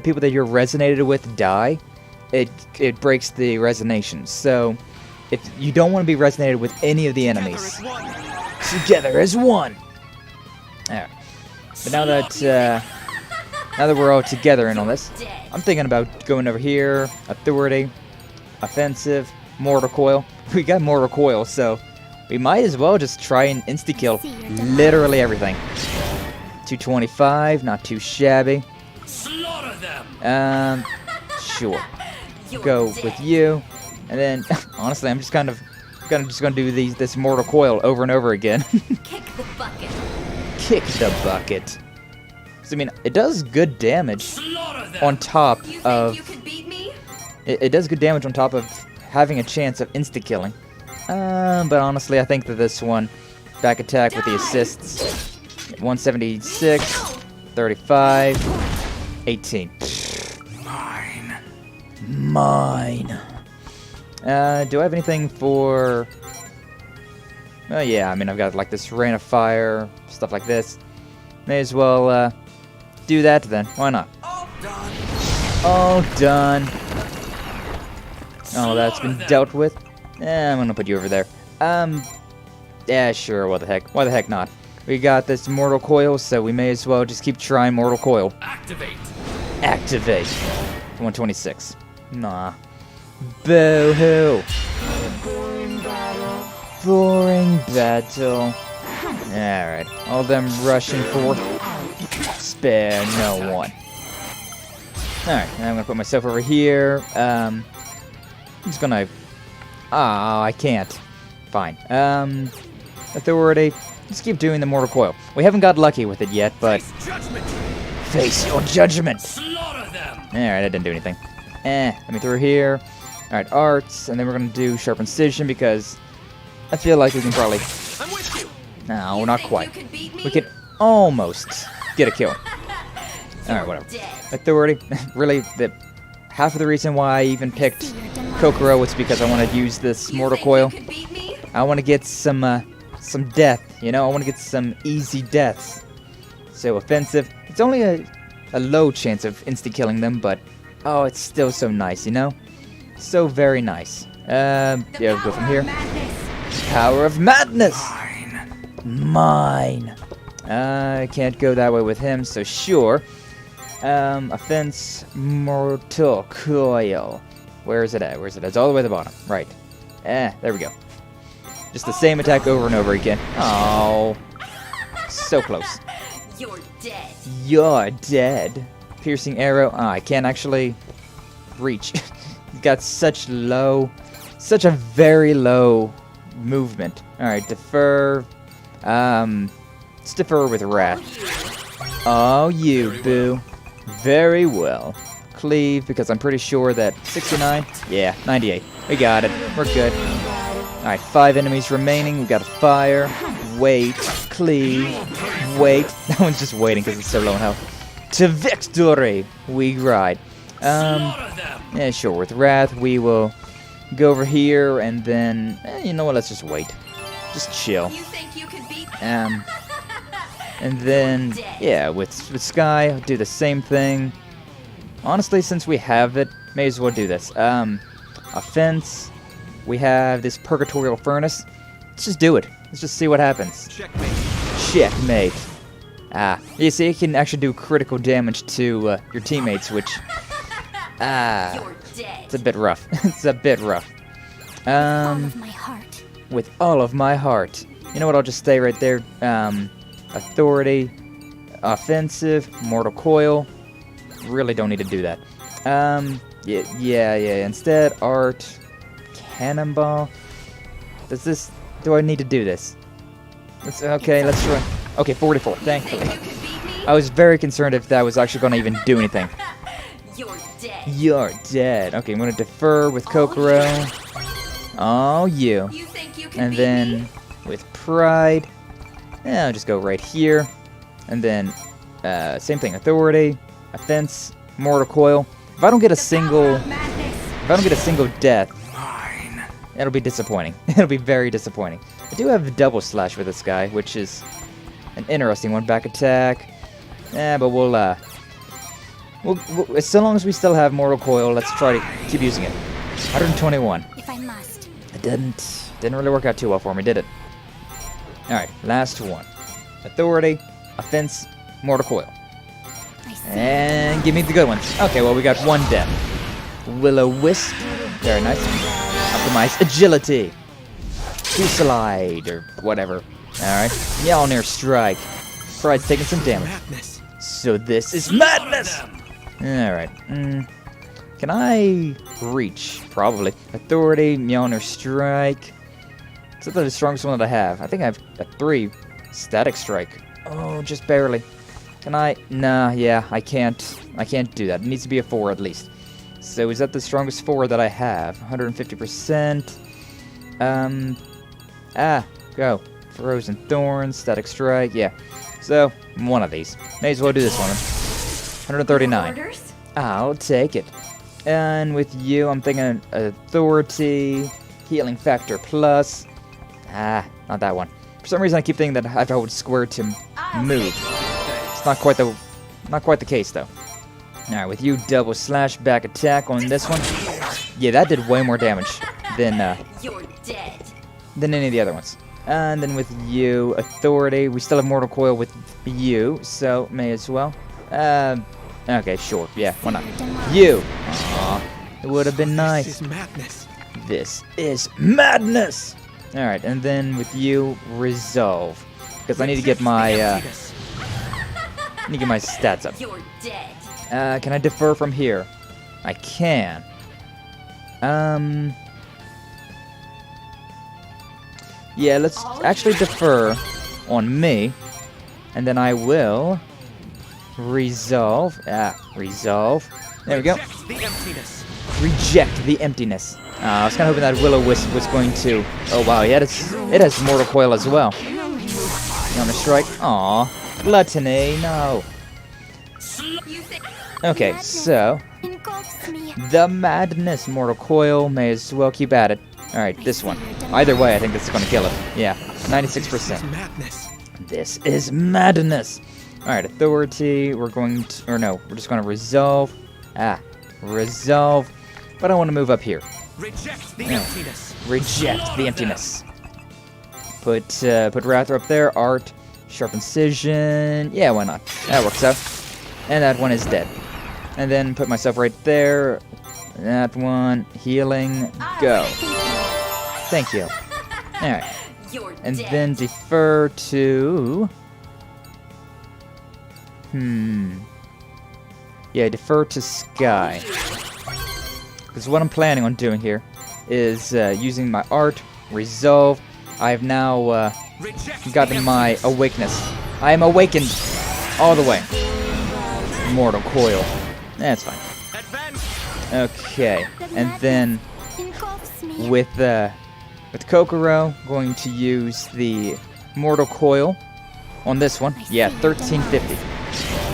people that you're resonated with die, it breaks the resonation. So, if you don't want to be resonated with any of the enemies, together as one. Alright. But now that we're all together in all this, I'm thinking about going over here, authority, offensive, mortal coil. We got mortal coil, so we might as well just try and insta-kill literally everything. 225, not too shabby. Sure. Go with you, and then honestly, I'm just gonna do this mortal coil over and over again. Kick the bucket. Kick the bucket. So, I mean, it does good damage on top of... It does good damage on top of having a chance of insta-killing. But honestly, I think that this one, back attack with the assists, 176, 35, 18. Mine. Do I have anything for... yeah, I mean, I've got like this rain of fire, stuff like this. May as well do that then. Why not? All done. Oh, that's been dealt with. I'm gonna put you over there. Yeah, sure, what the heck. Why the heck not? We got this mortal coil, so we may as well just keep trying mortal coil. Activate. Activate. 126. Nah. Boo-hoo. Boring battle. Alright. All them rushing forth. Spare no one. Alright, now I'm gonna put myself over here. I'm just gonna... Ah, I can't. Fine. Authority. Let's keep doing the mortal coil. We haven't got lucky with it yet, but... Face your judgment! Alright, I didn't do anything. Let me through here. Alright, arts, and then we're gonna do sharp incision because I feel like we can probably... No, not quite. We could almost get a kill. Alright, whatever. Authority. Really, half of the reason why I even picked Kakeru was because I want to use this mortal coil. I want to get some death, you know? I want to get some easy deaths. So offensive. It's only a low chance of insta-killing them, but oh, it's still so nice, you know? So very nice. Yeah, we'll go from here. Power of madness! Mine. I can't go that way with him, so sure. Offense, mortal coil. Where is it at? Where is it at? It's all the way at the bottom. Right. There we go. Just the same attack over and over again. Oh. So close. You're dead. You're dead. Piercing arrow. Oh, I can't actually reach. He's got such a very low movement. Alright, defer. Let's defer with wrath. Oh, you, boo. Very well. Cleave, because I'm pretty sure that 69? Yeah, 98. We got it. We're good. Alright, 5 enemies remaining. We gotta fire. Wait. Cleave. Wait. That one's just waiting because it's so low in health. To victory we ride. Yeah, sure. With wrath, we will go over here and then... you know what? Let's just wait. Just chill. And then, yeah, with Sky, I'll do the same thing. Honestly, since we have it, may as well do this. Offense, we have this Purgatorial Furnace. Let's just do it. Let's just see what happens. Checkmate. Checkmate. You see, it can actually do critical damage to your teammates, which... it's a bit rough. It's a bit rough. With all of my heart. You know what, I'll just stay right there. Authority, offensive, mortal coil. Really don't need to do that. Yeah. Instead, art, cannonball. Do I need to do this? Okay, let's try. Okay, 44, thankfully. I was very concerned if that was actually going to even do anything. You're dead. Okay, I'm going to defer with Kakeru. Oh, you. And then with pride. Yeah, I'll just go right here. And then, same thing. Authority, offense, mortal coil. If I don't get a single I don't get a single death, it'll be disappointing. It'll be very disappointing. I do have double slash with this guy, which is an interesting one. Back attack. But we'll so long as we still have Mortal Coil, let's try to keep using it. 121. If I must. It didn't really work out too well for me, did it? Alright, last one. Authority, Offense, Mortal Coil. And give me the good ones. Okay, well, we got one death. Will-O-Wisp. Very nice. Optimize Agility. Fusillade, or whatever. Alright. Mjolnir Strike. Pride's taking some damage. So this is madness! Alright. Can I reach? Probably. Authority, Mjolnir Strike. Is that the strongest one that I have? I think I have a 3. Static Strike. Oh, just barely. Can I? Nah, yeah, I can't. I can't do that. It needs to be a 4 at least. So is that the strongest 4 that I have? 150%. Go. Frozen Thorns, Static Strike, yeah. So, one of these. May as well do this one. 139. I'll take it. And with you, I'm thinking Authority, Healing Factor Plus. Not that one. For some reason, I keep thinking that I have to hold square to move. It's not quite the case, though. Alright, with you, double slash back attack on this one. Yeah, that did way more damage than You're dead. than any of the other ones. And then with you, Authority. We still have Mortal Coil with you, so may as well. Okay, sure. Yeah, why not? You! Aw, it would have been nice. This is madness. This is madness! Alright, and then with you, Resolve. Because I need to get my, stats up. You're dead. Can I defer from here? I can. Yeah, let's actually defer on me. And then I will resolve. Resolve. There we go. Reject the emptiness. I was kind of hoping that Will-O-Wisp was going to... Oh, wow, yeah, it has Mortal Coil as well. On a strike. Aw. Gluttony, no. Okay, so... The Madness Mortal Coil. May as well keep at it. Alright, this one. Either way, I think this is going to kill it. Yeah, 96%. This is madness. Alright, Authority. We're going to... Or no, we're just going to Resolve. Resolve. But I want to move up here. Reject the emptiness. Reject the emptiness. Put Rather up there. Art. Sharp Incision. Yeah, why not? That works out. And that one is dead. And then put myself right there. That one. Healing. Go. Thank you. Alright. And then defer to... Yeah, defer to Sky. Because what I'm planning on doing here is using my art, Resolve. I've now gotten my Awakeness. I am awakened all the way. Mortal Coil. That's fine. Okay, and then with Kakeru, going to use the Mortal Coil on this one. Yeah, 1350.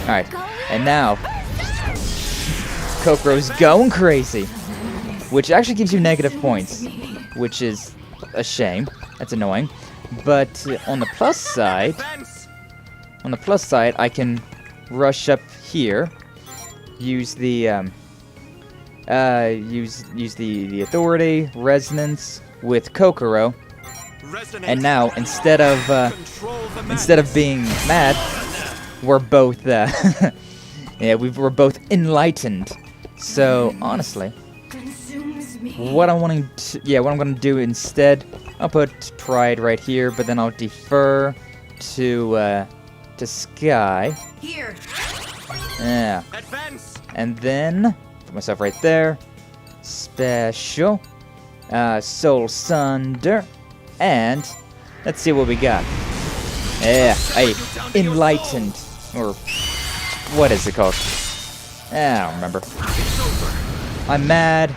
All right, and now Kakeru's going crazy, which actually gives you negative points, which is a shame. That's annoying. But on the plus side, I can rush up here, use the use the Authority, Resonance with Kakeru, and now instead of being mad, we're both yeah, we're both enlightened. So honestly, what I'm gonna do instead, I'll put Pride right here, but then I'll defer to Sky. Here. Yeah. And then put myself right there. Special. Soul Sunder. And let's see what we got. Yeah, enlightened. Or what is it called? I don't remember. I'm mad.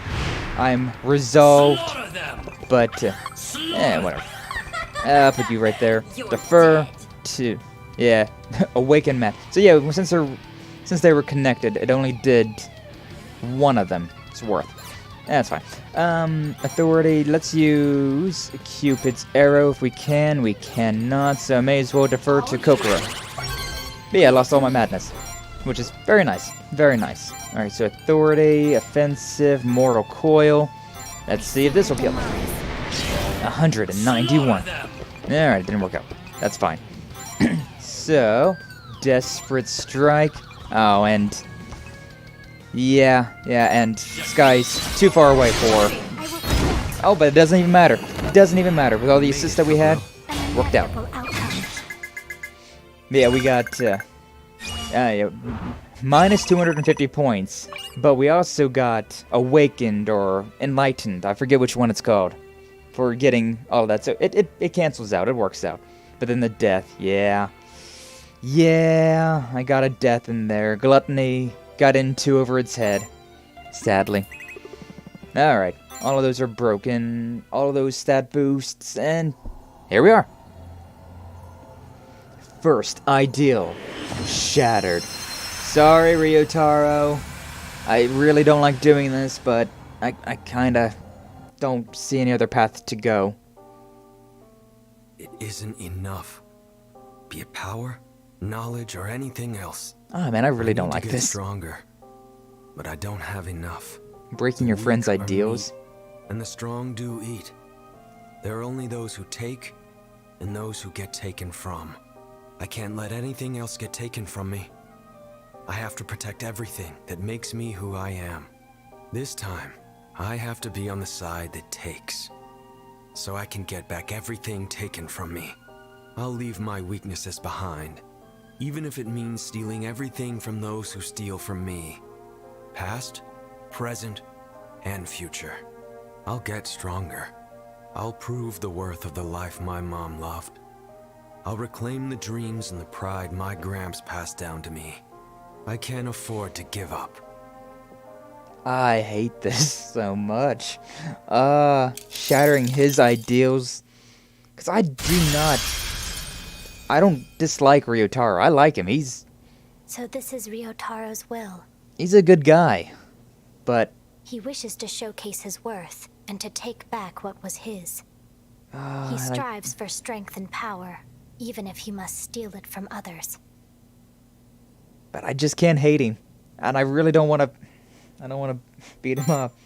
I'm resolved. But whatever. I'll put you right there. Defer to awaken mad. So yeah, since they were connected, it only did one of them. It's worth. That's fine. Authority, let's use Cupid's arrow if we can. We cannot, so I may as well defer to Kakeru. But yeah, I lost all my madness, which is very nice. Very nice. Alright, so authority, offensive, mortal coil. Let's see if this will kill me. 191. Alright, it didn't work out. That's fine. So, desperate strike. Oh, and... Yeah, and this guy's too far away for... Oh, but it doesn't even matter. It doesn't even matter. With all the assists that we had, worked out. Yeah, we got... minus 250 points. But we also got awakened or enlightened. I forget which one it's called. For getting all that. So it cancels out. It works out. But then the death, yeah. Yeah, I got a death in there. Gluttony got in 2 over its head. Sadly. Alright. All of those are broken. All of those stat boosts. And here we are. First ideal. Shattered. Sorry, Ryotaro. I really don't like doing this, but I kinda don't see any other path to go. It isn't enough. Be it power, knowledge, or anything else. Ah, man, I really don't like this. Stronger, but I don't have enough. Breaking your friend's ideals. And the strong do eat. There are only those who take, and those who get taken from. I can't let anything else get taken from me. I have to protect everything that makes me who I am. This time, I have to be on the side that takes, so I can get back everything taken from me. I'll leave my weaknesses behind, even if it means stealing everything from those who steal from me. Past, present, and future. I'll get stronger. I'll prove the worth of the life my mom loved. I'll reclaim the dreams and the pride my Gramps passed down to me. I can't afford to give up. I hate this so much. Shattering his ideals. Because I don't dislike Ryotaro. I like him. So this is Ryotaro's will. He's a good guy. But... He wishes to showcase his worth, and to take back what was his. He strives for strength and power, even if he must steal it from others. But I just can't hate him. And I really don't want to... I don't want to beat him up.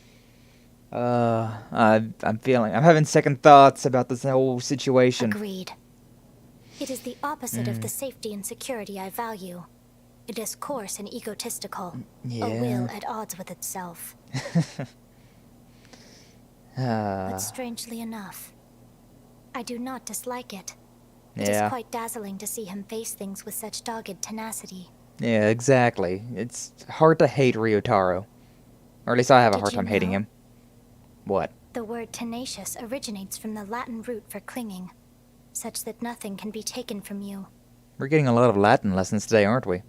I'm having second thoughts about this whole situation. Agreed. It is the opposite of the safety and security I value. It is coarse and egotistical. Yeah. A will at odds with itself. But strangely enough, I do not dislike it. It is quite dazzling to see him face things with such dogged tenacity. Yeah, exactly. It's hard to hate Ryotaro. Or at least I have a hard time hating him. What? The word tenacious originates from the Latin root for clinging, such that nothing can be taken from you. We're getting a lot of Latin lessons today, aren't we?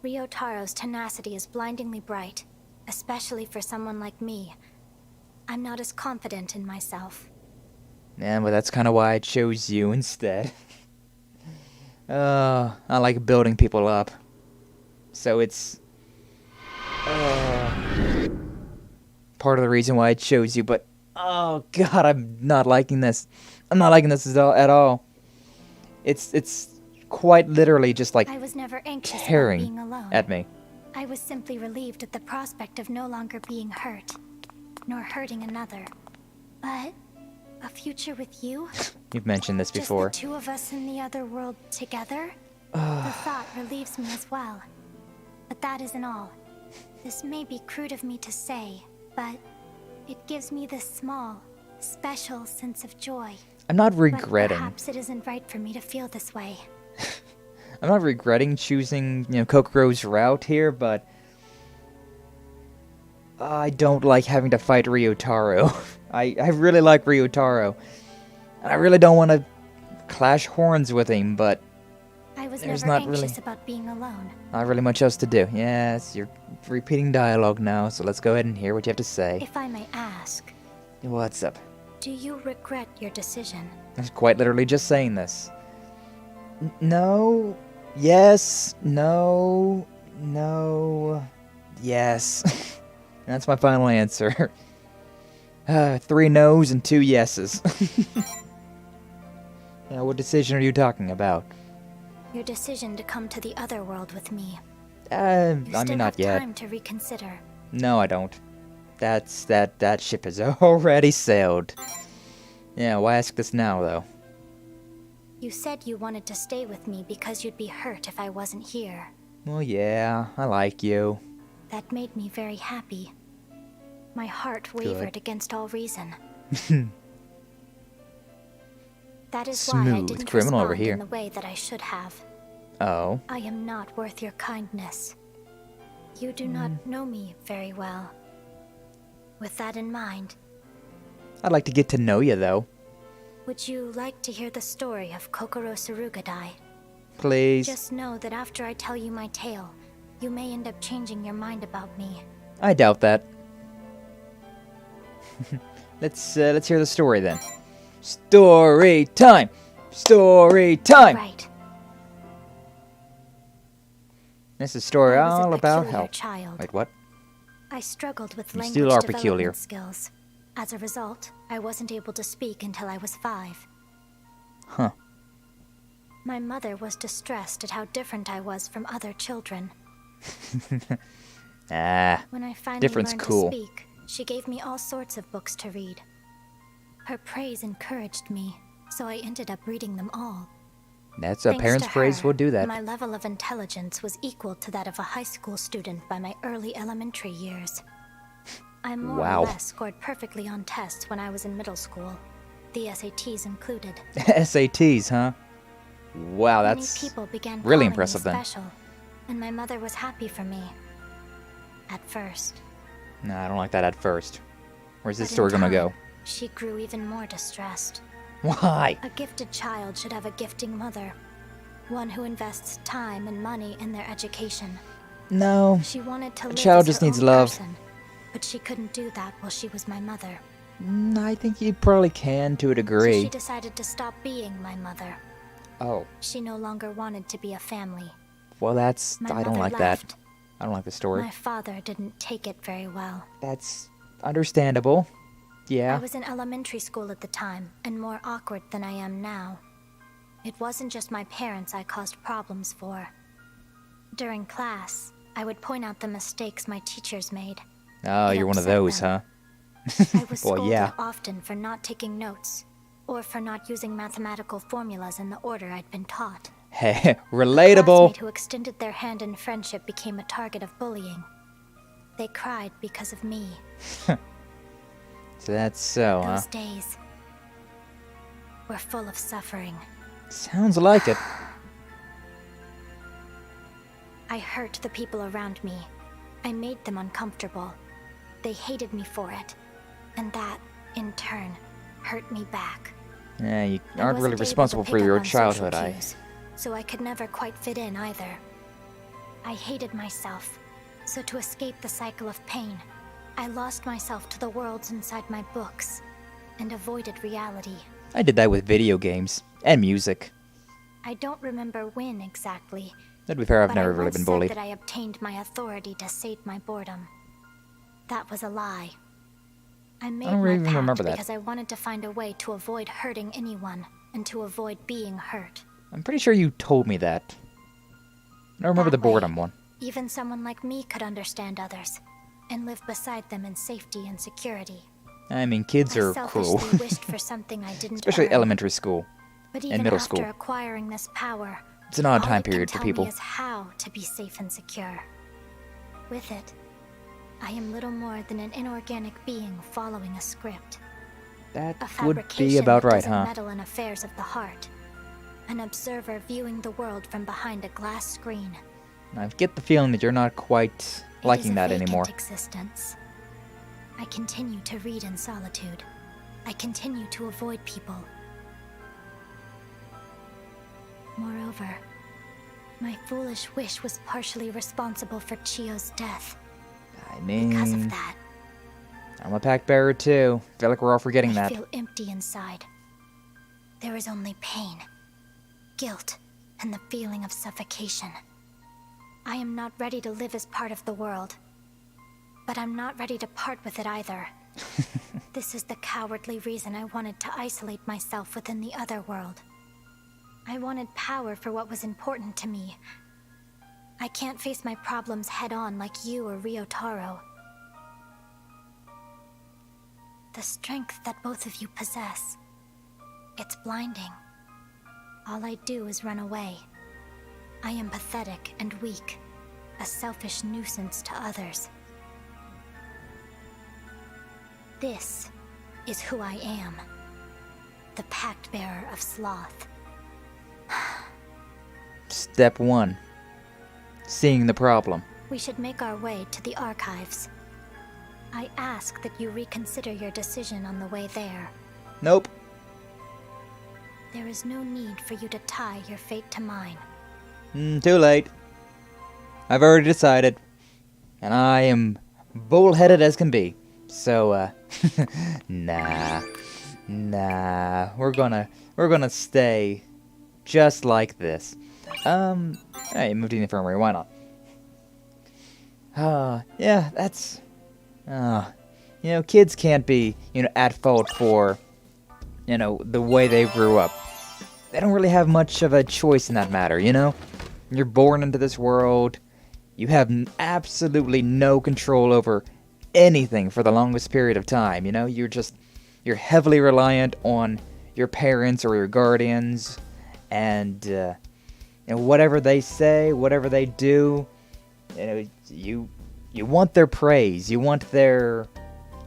Ryotaro's tenacity is blindingly bright, especially for someone like me. I'm not as confident in myself. Yeah, but that's kind of why I chose you instead. I like building people up. So it's... part of the reason why I chose you, but... Oh, God, I'm not liking this. I'm not liking this at all. It's quite literally just like... I was never anxious tearing about being alone. at me. I was simply relieved at the prospect of no longer being hurt, nor hurting another. But... a future with you? You've mentioned this before. Just the two of us in the other world together? The thought relieves me as well. But that isn't all. This may be crude of me to say, but it gives me this small, special sense of joy. I'm not regretting. But perhaps it isn't right for me to feel this way. I'm not regretting choosing, Kakeru's route here, but I don't like having to fight Ryotaro. I really like Ryotaro. And I really don't want to clash horns with him, but I was there's never not really anxious about being alone. not really much else to do. Yes, you're repeating dialogue now, so let's go ahead and hear what you have to say. If I may ask, What's up? do you regret your decision? I was quite literally just saying this. No. Yes. No. No. Yes. That's my final answer. 3 no's and 2 yeses. Now, what decision are you talking about? Your decision to come to the Otherworld with me. I You mean, still not have yet. time to reconsider. No, I don't. That ship has already sailed. Yeah, why ask this now, though? You said you wanted to stay with me because you'd be hurt if I wasn't here. Well, yeah, I like you. That made me very happy. My heart wavered against all reason. That is why I Smooth didn't criminal over respond here. in the way that I should have. Oh. I am not worth your kindness. You do not know me very well. With that in mind, I'd like to get to know you, though. would you like to hear the story of Kakeru Surugadai? Please. Just know that after I tell you my tale, you may end up changing your mind about me. I doubt that. Let's hear the story then. Story time! Story time! Right. This is a story I was a all about peculiar how... child. Wait, what? I struggled with You language still are development peculiar. skills. As a result, I wasn't able to speak until I was 5. Huh. My mother was distressed at how different I was from other children. When I finally different's learned cool. to speak, she gave me all sorts of books to read. Her praise encouraged me, so I ended up reading them all. That's a Thanks parent's to praise her, will do that. My level of intelligence was equal to that of a high school student by my early elementary years. I more Wow. or less scored perfectly on tests when I was in middle school, the SATs included. SATs, huh? Wow, Many that's people began really calling impressive me then. special, and my mother was happy for me. At first. Nah, I don't like that at first. Where's this But in story gonna time, go? She grew even more distressed. Why? A gifted child should have a gifting mother. One who invests time and money in their education. No. She wanted to A live child as just her needs own love. person, but she couldn't do that while she was my mother. I think you probably can to a So degree. she decided to stop being my mother. Oh. She no longer wanted to be a family. Well, that's... My I don't mother like left. that. I don't like the story. My father didn't take it very well. That's understandable. Yeah. I was in elementary school at the time, and more awkward than I am now. It wasn't just my parents I caused problems for. During class, I would point out the mistakes my teachers made. Oh, It you're one of upset those, them. huh? I was Well, scolded yeah. often for not taking notes, or for not using mathematical formulas in the order I'd been taught. Hey, A relatable. classmate who extended their hand in friendship became a target of bullying. They cried because of me. So that's so, huh? Those days were full of suffering. Sounds like it. I hurt the people around me. I made them uncomfortable. They hated me for it. And that, in turn, hurt me back. Yeah, you I aren't really wasn't able to responsible for pick up your on social childhood, cues, so I could never quite fit in either. I hated myself, so to escape the cycle of pain, I lost myself to the worlds inside my books, and avoided reality. I did that with video games. And music. I don't remember when exactly. To be fair, I've but never I really once been said bullied. that I obtained my authority to sate my boredom. That was a lie. I made don't my even pact remember that. because I wanted to find a way to avoid hurting anyone, and to avoid being hurt. I'm pretty sure you told me that. I don't remember the That way, boredom one. Even someone like me could understand others, and live beside them in safety and security. I mean, kids I are cruel. selfishly wished for something I didn't Especially earn. elementary school. But and even middle after school. acquiring this power, It's an odd all time it can period for tell people. me is how to be safe and secure. With it, I am little more than an inorganic being following a script. That A would be fabrication about that right, doesn't huh? meddle in affairs of the heart. An observer viewing the world from behind a glass screen. I get the feeling that you're not quite liking that It is a anymore. vacant existence. I continue to read in solitude. I continue to avoid people. Moreover, my foolish wish was partially responsible for Chio's death. I Because of mean, that, I'm a Pactbearer too. Feel like we're all forgetting I that. feel empty inside. There is only pain, guilt, and the feeling of suffocation. I am not ready to live as part of the world. but I'm not ready to part with it either. This is the cowardly reason I wanted to isolate myself within the Otherworld. I wanted power for what was important to me. I can't face my problems head-on like you or Ryotaro. The strength that both of you possess, it's blinding. All I do is run away. I am pathetic and weak, a selfish nuisance to others. This is who I am. The Pactbearer of Sloth. Step 1. Seeing the problem. We should make our way to the archives. I ask that you reconsider your decision on the way there. Nope. There is no need for you to tie your fate to mine. Too late. I've already decided. And I am bullheaded as can be. So, nah. We're gonna stay just like this. Hey, move to the infirmary, why not? Yeah, that's... you know, kids can't be, at fault for, the way they grew up. They don't really have much of a choice in that matter, You're born into this world. You have absolutely no control over anything for the longest period of time, You're heavily reliant on your parents or your guardians, and, whatever they say, whatever they do, you want their praise, you want their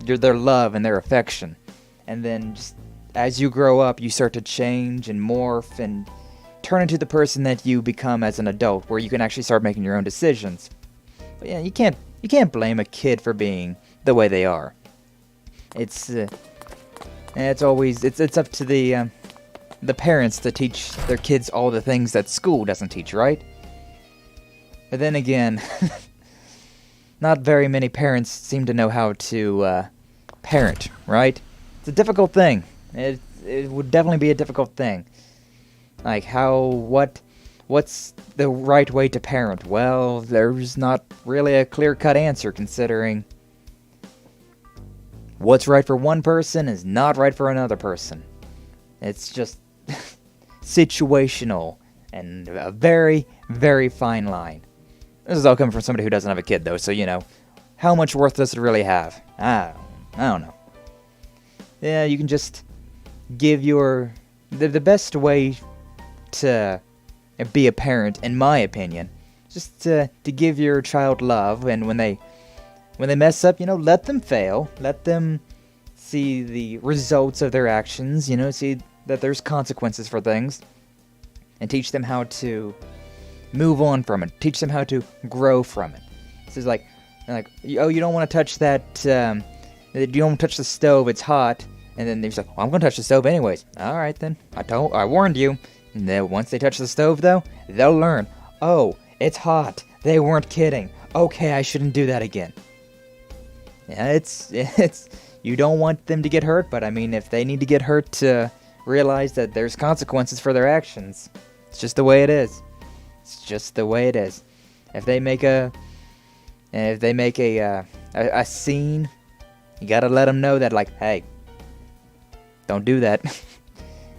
love and their affection. And then just as you grow up, you start to change and morph and turn into the person that you become as an adult, where you can actually start making your own decisions. But yeah, you can't blame a kid for being the way they are. It's up to the parents to teach their kids all the things that school doesn't teach, right? But then again, not very many parents seem to know how to parent, right? It's a difficult thing. It would definitely be a difficult thing. Like what's the right way to parent? Well, there's not really a clear-cut answer, considering what's right for one person is not right for another person. It's just situational and a very, very fine line. This is all coming from somebody who doesn't have a kid, though, so, how much worth does it really have? I don't know. Yeah, you can just give the best way to be a parent, in my opinion, just to give your child love, and when they mess up, let them fail, let them see the results of their actions, see that there's consequences for things, and teach them how to move on from it, teach them how to grow from it. This is like, oh, you don't want to touch that, you don't want to touch the stove, it's hot, and then they're just like, well, I'm going to touch the stove anyways. Alright then, I warned you. And then once they touch the stove, though, they'll learn, oh, it's hot, they weren't kidding, okay, I shouldn't do that again. Yeah, it's you don't want them to get hurt, but I mean, if they need to get hurt to realize that there's consequences for their actions, it's just the way it is. It's just the way it is. If they make a scene, you gotta let them know that, like, hey, don't do that.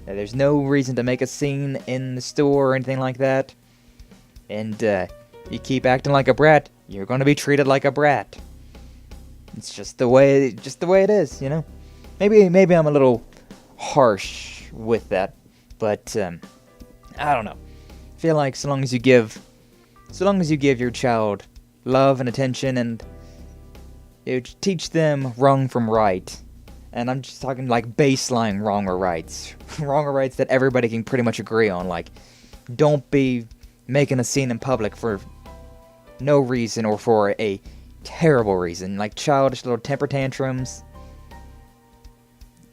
There's no reason to make a scene in the store or anything like that. And you keep acting like a brat, you're gonna be treated like a brat. It's just the way it is, Maybe I'm a little harsh with that, but I don't know. I feel like so long as you give your child love and attention, and you teach them wrong from right, and I'm just talking like baseline wrong or rights, wrong or rights that everybody can pretty much agree on. Like, don't be making a scene in public for no reason or for a terrible reason, like childish little temper tantrums.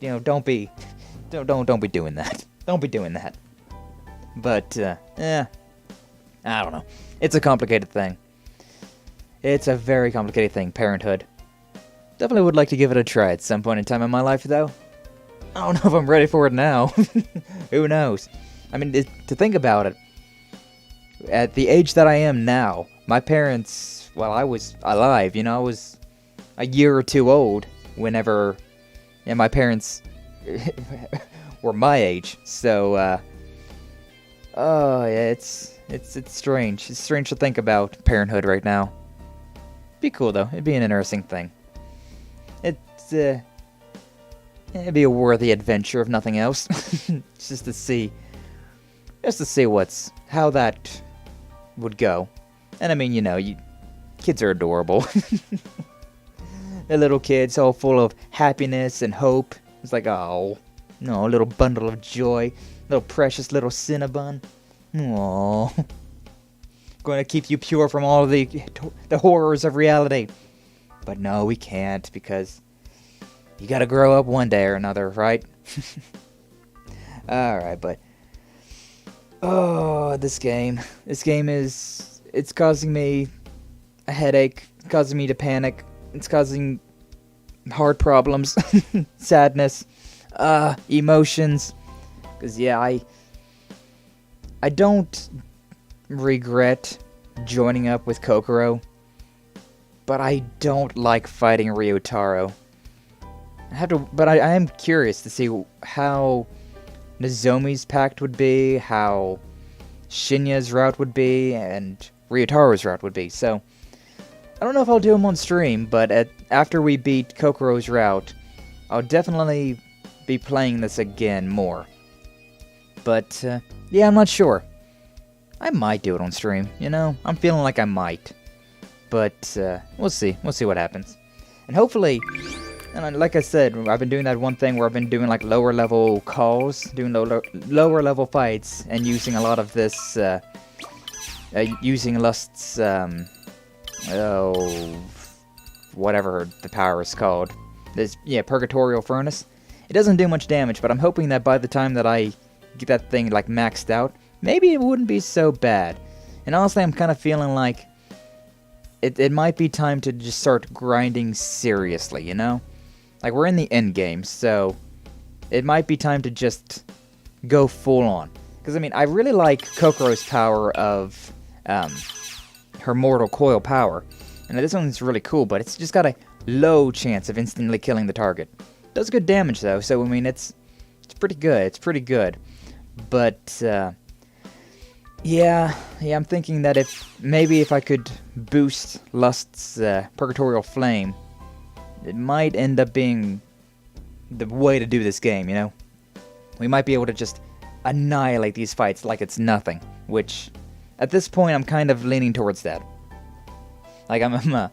Don't be doing that. Don't be doing that. But I don't know. It's a complicated thing. It's a very complicated thing, parenthood. Definitely would like to give it a try at some point in time in my life, though. I don't know if I'm ready for it now. Who knows? I mean, to think about it, at the age that I am now, my parents, while I was alive, I was a year or two old whenever my parents were my age. So, oh yeah, it's strange. It's strange to think about parenthood right now. Be cool though. It'd be an interesting thing. It'd be a worthy adventure if nothing else. just to see how that would go. And I mean, kids are adorable. They're little kids, all full of happiness and hope. It's like, oh, no, a little bundle of joy, little precious little Cinnabon. Aww. Going to keep you pure from all the horrors of reality. But no, we can't, because you gotta grow up one day or another, right? Alright, but oh, this game is, it's causing me a headache, causing me to panic. It's causing heart problems, sadness, emotions. Because yeah, I don't regret joining up with Kakeru, but I don't like fighting Ryotaro. But I am curious to see how Nozomi's pact would be, how Shinya's route would be, and Ryotaro's route would be. So I don't know if I'll do them on stream, but after we beat Kakeru's route, I'll definitely be playing this again more. But yeah, I'm not sure. I might do it on stream, I'm feeling like I might. But we'll see. We'll see what happens. And hopefully, and like I said, I've been doing that one thing where I've been doing like lower level calls, doing lower level fights, and using a lot of this, using Lust's, whatever the power is called. This, Purgatorial Furnace. It doesn't do much damage, but I'm hoping that by the time that I get that thing like maxed out, maybe it wouldn't be so bad. And honestly, I'm kind of feeling like it might be time to just start grinding seriously, Like, we're in the end game, so it might be time to just go full on. Because, I mean, I really like Kakeru's power of her Mortal Coil power. And this one's really cool, but it's just got a low chance of instantly killing the target. Does good damage, though, so, I mean, it's pretty good. It's pretty good. But, yeah, I'm thinking that if I could boost Lust's Purgatorial Flame, it might end up being the way to do this game, We might be able to just annihilate these fights like it's nothing, which, at this point, I'm kind of leaning towards that. Like, I'm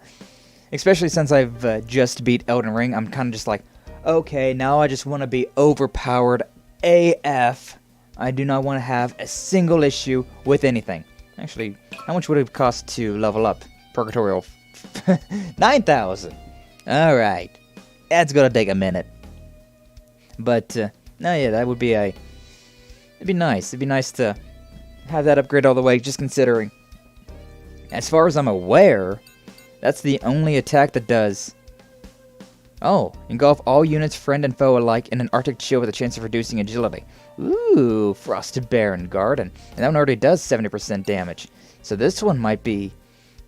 especially since I've just beat Elden Ring, I'm kind of just like, okay, now I just want to be overpowered AF. I do not want to have a single issue with anything. Actually, how much would it cost to level up Purgatorial? 9,000. Alright. That's gonna take a minute. But, no, yeah, that would be it'd be nice. It'd be nice to have that upgrade all the way, just considering. As far as I'm aware, that's the only attack that does... Oh, engulf all units, friend and foe alike, in an Arctic chill with a chance of reducing agility. Ooh, Pactbearer Garden. And that one already does 70% damage. So this one might be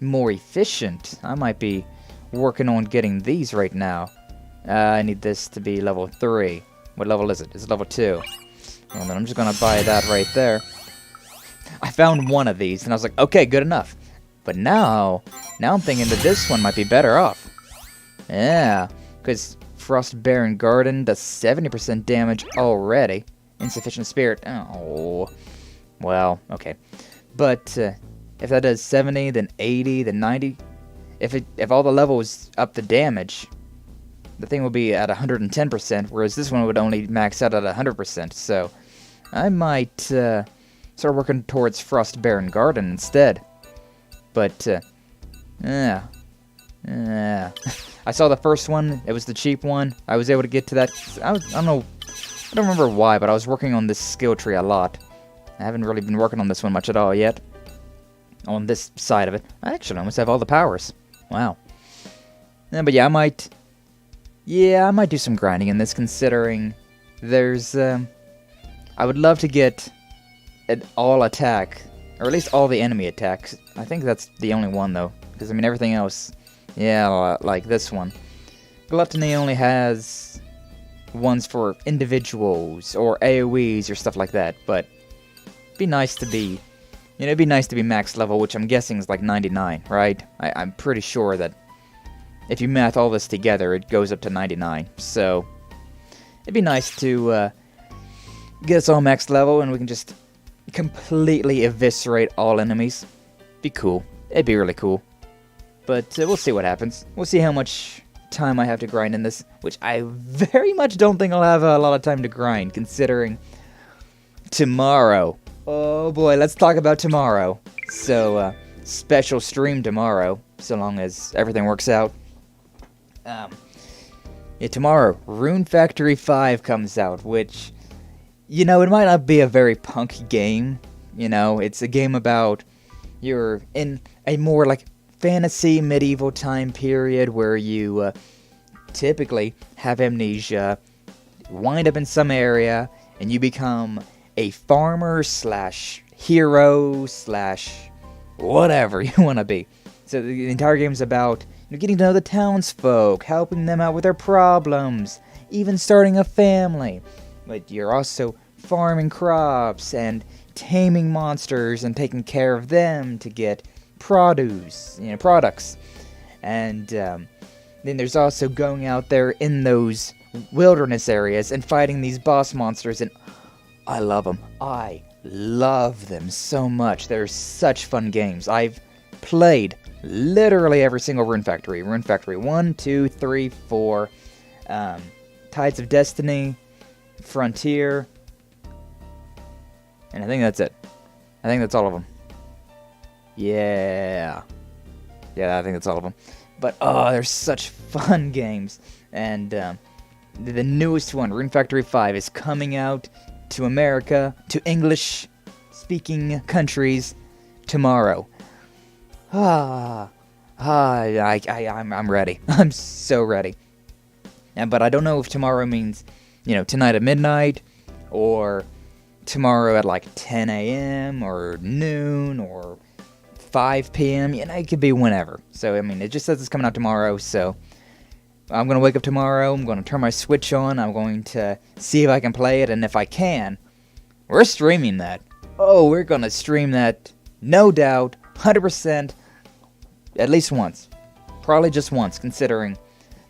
more efficient. I might be working on getting these right now. I need this to be level 3. What level is it? It's level 2. And then I'm just going to buy that right there. I found one of these, and I was like, okay, good enough. But now I'm thinking that this one might be better off. Yeah, because Pactbearer Garden does 70% damage already. Insufficient spirit. Oh. Well, okay. But if that does 70, then 80, then 90. If all the levels up the damage, the thing will be at 110%, whereas this one would only max out at 100%. So I might start working towards Pactbearer Garden instead. But yeah. I saw the first one. It was the cheap one. I was able to get to that. I don't remember why, but I was working on this skill tree a lot. I haven't really been working on this one much at all yet. On this side of it. I actually almost have all the powers. Wow. Yeah, but yeah, I might do some grinding in this, considering there's, I would love to get an all attack, or at least all the enemy attacks. I think that's the only one, though, because, I mean, everything else, yeah, like this one. Gluttony only has ones for individuals or AoEs or stuff like that, but it'd be nice to be, it'd be nice to be max level, which I'm guessing is like 99, right? I'm pretty sure that if you math all this together, it goes up to 99, so it'd be nice to get us all max level and we can just completely eviscerate all enemies. Be cool. It'd be really cool. But we'll see what happens. We'll see how much time I have to grind in this, which I very much don't think I'll have a lot of time to grind, considering tomorrow. Oh boy, let's talk about tomorrow. So, special stream tomorrow, so long as everything works out. Yeah, tomorrow, Rune Factory 5 comes out, which, it might not be a very punk game. It's a game about you're in a more like fantasy medieval time period where you typically have amnesia, wind up in some area, and you become a farmer slash hero slash whatever you want to be. So the entire game is about getting to know the townsfolk, helping them out with their problems, even starting a family. But you're also farming crops and taming monsters and taking care of them to get produce, products. And then there's also going out there in those wilderness areas and fighting these boss monsters, and I love them. I love them so much. They're such fun games. I've played literally every single Rune Factory. Rune Factory 1, 2, 3, 4, Tides of Destiny, Frontier, and I think that's it. I think that's all of them. Yeah, I think that's all of them. But, they're such fun games. And the newest one, Rune Factory 5, is coming out to America, to English-speaking countries, tomorrow. I'm ready. I'm so ready. But I don't know if tomorrow means, tonight at midnight, or tomorrow at like 10 a.m., or noon, or 5 p.m., it could be whenever. So, it just says it's coming out tomorrow, so I'm going to wake up tomorrow, I'm going to turn my Switch on, I'm going to see if I can play it, and if I can, we're streaming that. Oh, we're going to stream that, no doubt, 100%, at least once. Probably just once, considering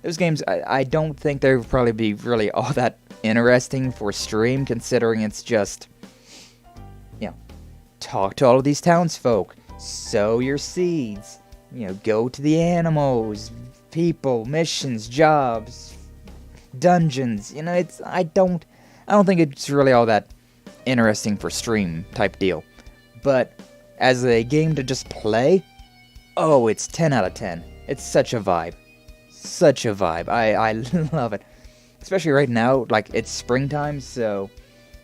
those games, I don't think they would probably be really all that interesting for stream, considering it's just, talk to all of these townsfolk, sow your seeds, go to the animals, people, missions, jobs, dungeons, I don't think it's really all that interesting for stream type deal. But as a game to just play, oh, it's 10 out of 10. It's such a vibe. Such a vibe. I love it. Especially right now, like, it's springtime, so,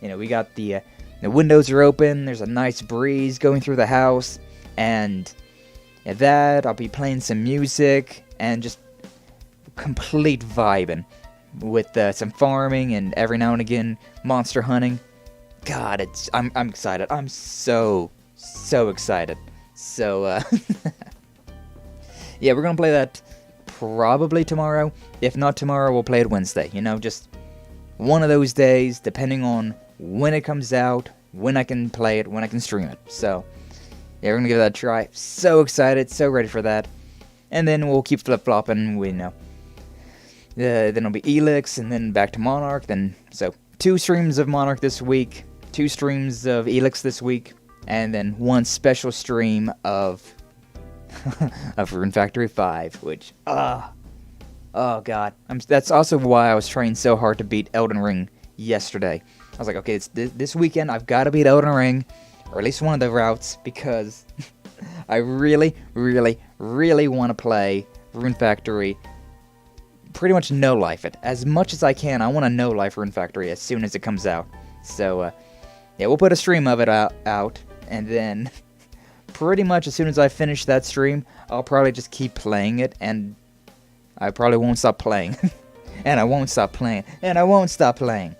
we got the windows are open, there's a nice breeze going through the house, and at that, I'll be playing some music, and just complete vibing with some farming, and every now and again, monster hunting. God, I'm excited. I'm so excited. So, yeah, we're gonna play that probably tomorrow. If not tomorrow, we'll play it Wednesday. Just one of those days, depending on when it comes out, when I can play it, when I can stream it. So, yeah, we're gonna give that a try. So excited, so ready for that. And then we'll keep flip-flopping, then it'll be Elix, and then back to Monarch. So 2 streams of Monarch this week, 2 streams of Elix this week, and then 1 special stream of Rune Factory 5, which, oh god. That's also why I was trying so hard to beat Elden Ring yesterday. I was like, okay, it's this weekend, I've got to beat Elden Ring, or at least one of the routes, because I really, really, really want to play Rune Factory, pretty much no-life it. As much as I can, I want to no-life Rune Factory as soon as it comes out. So, yeah, we'll put a stream of it out, and then pretty much as soon as I finish that stream, I'll probably just keep playing it, and I probably won't stop playing. And I won't stop playing, and I won't stop playing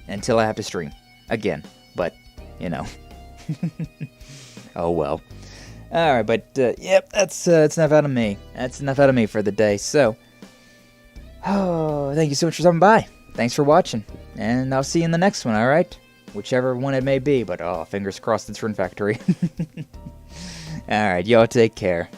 until I have to stream again. But, oh well. Alright, but, yep, that's enough out of me. That's enough out of me for the day. So, Oh, thank you so much for stopping by. Thanks for watching. And I'll see you in the next one, alright? Whichever one it may be, but oh, fingers crossed it's Rune Factory. Alright, y'all take care.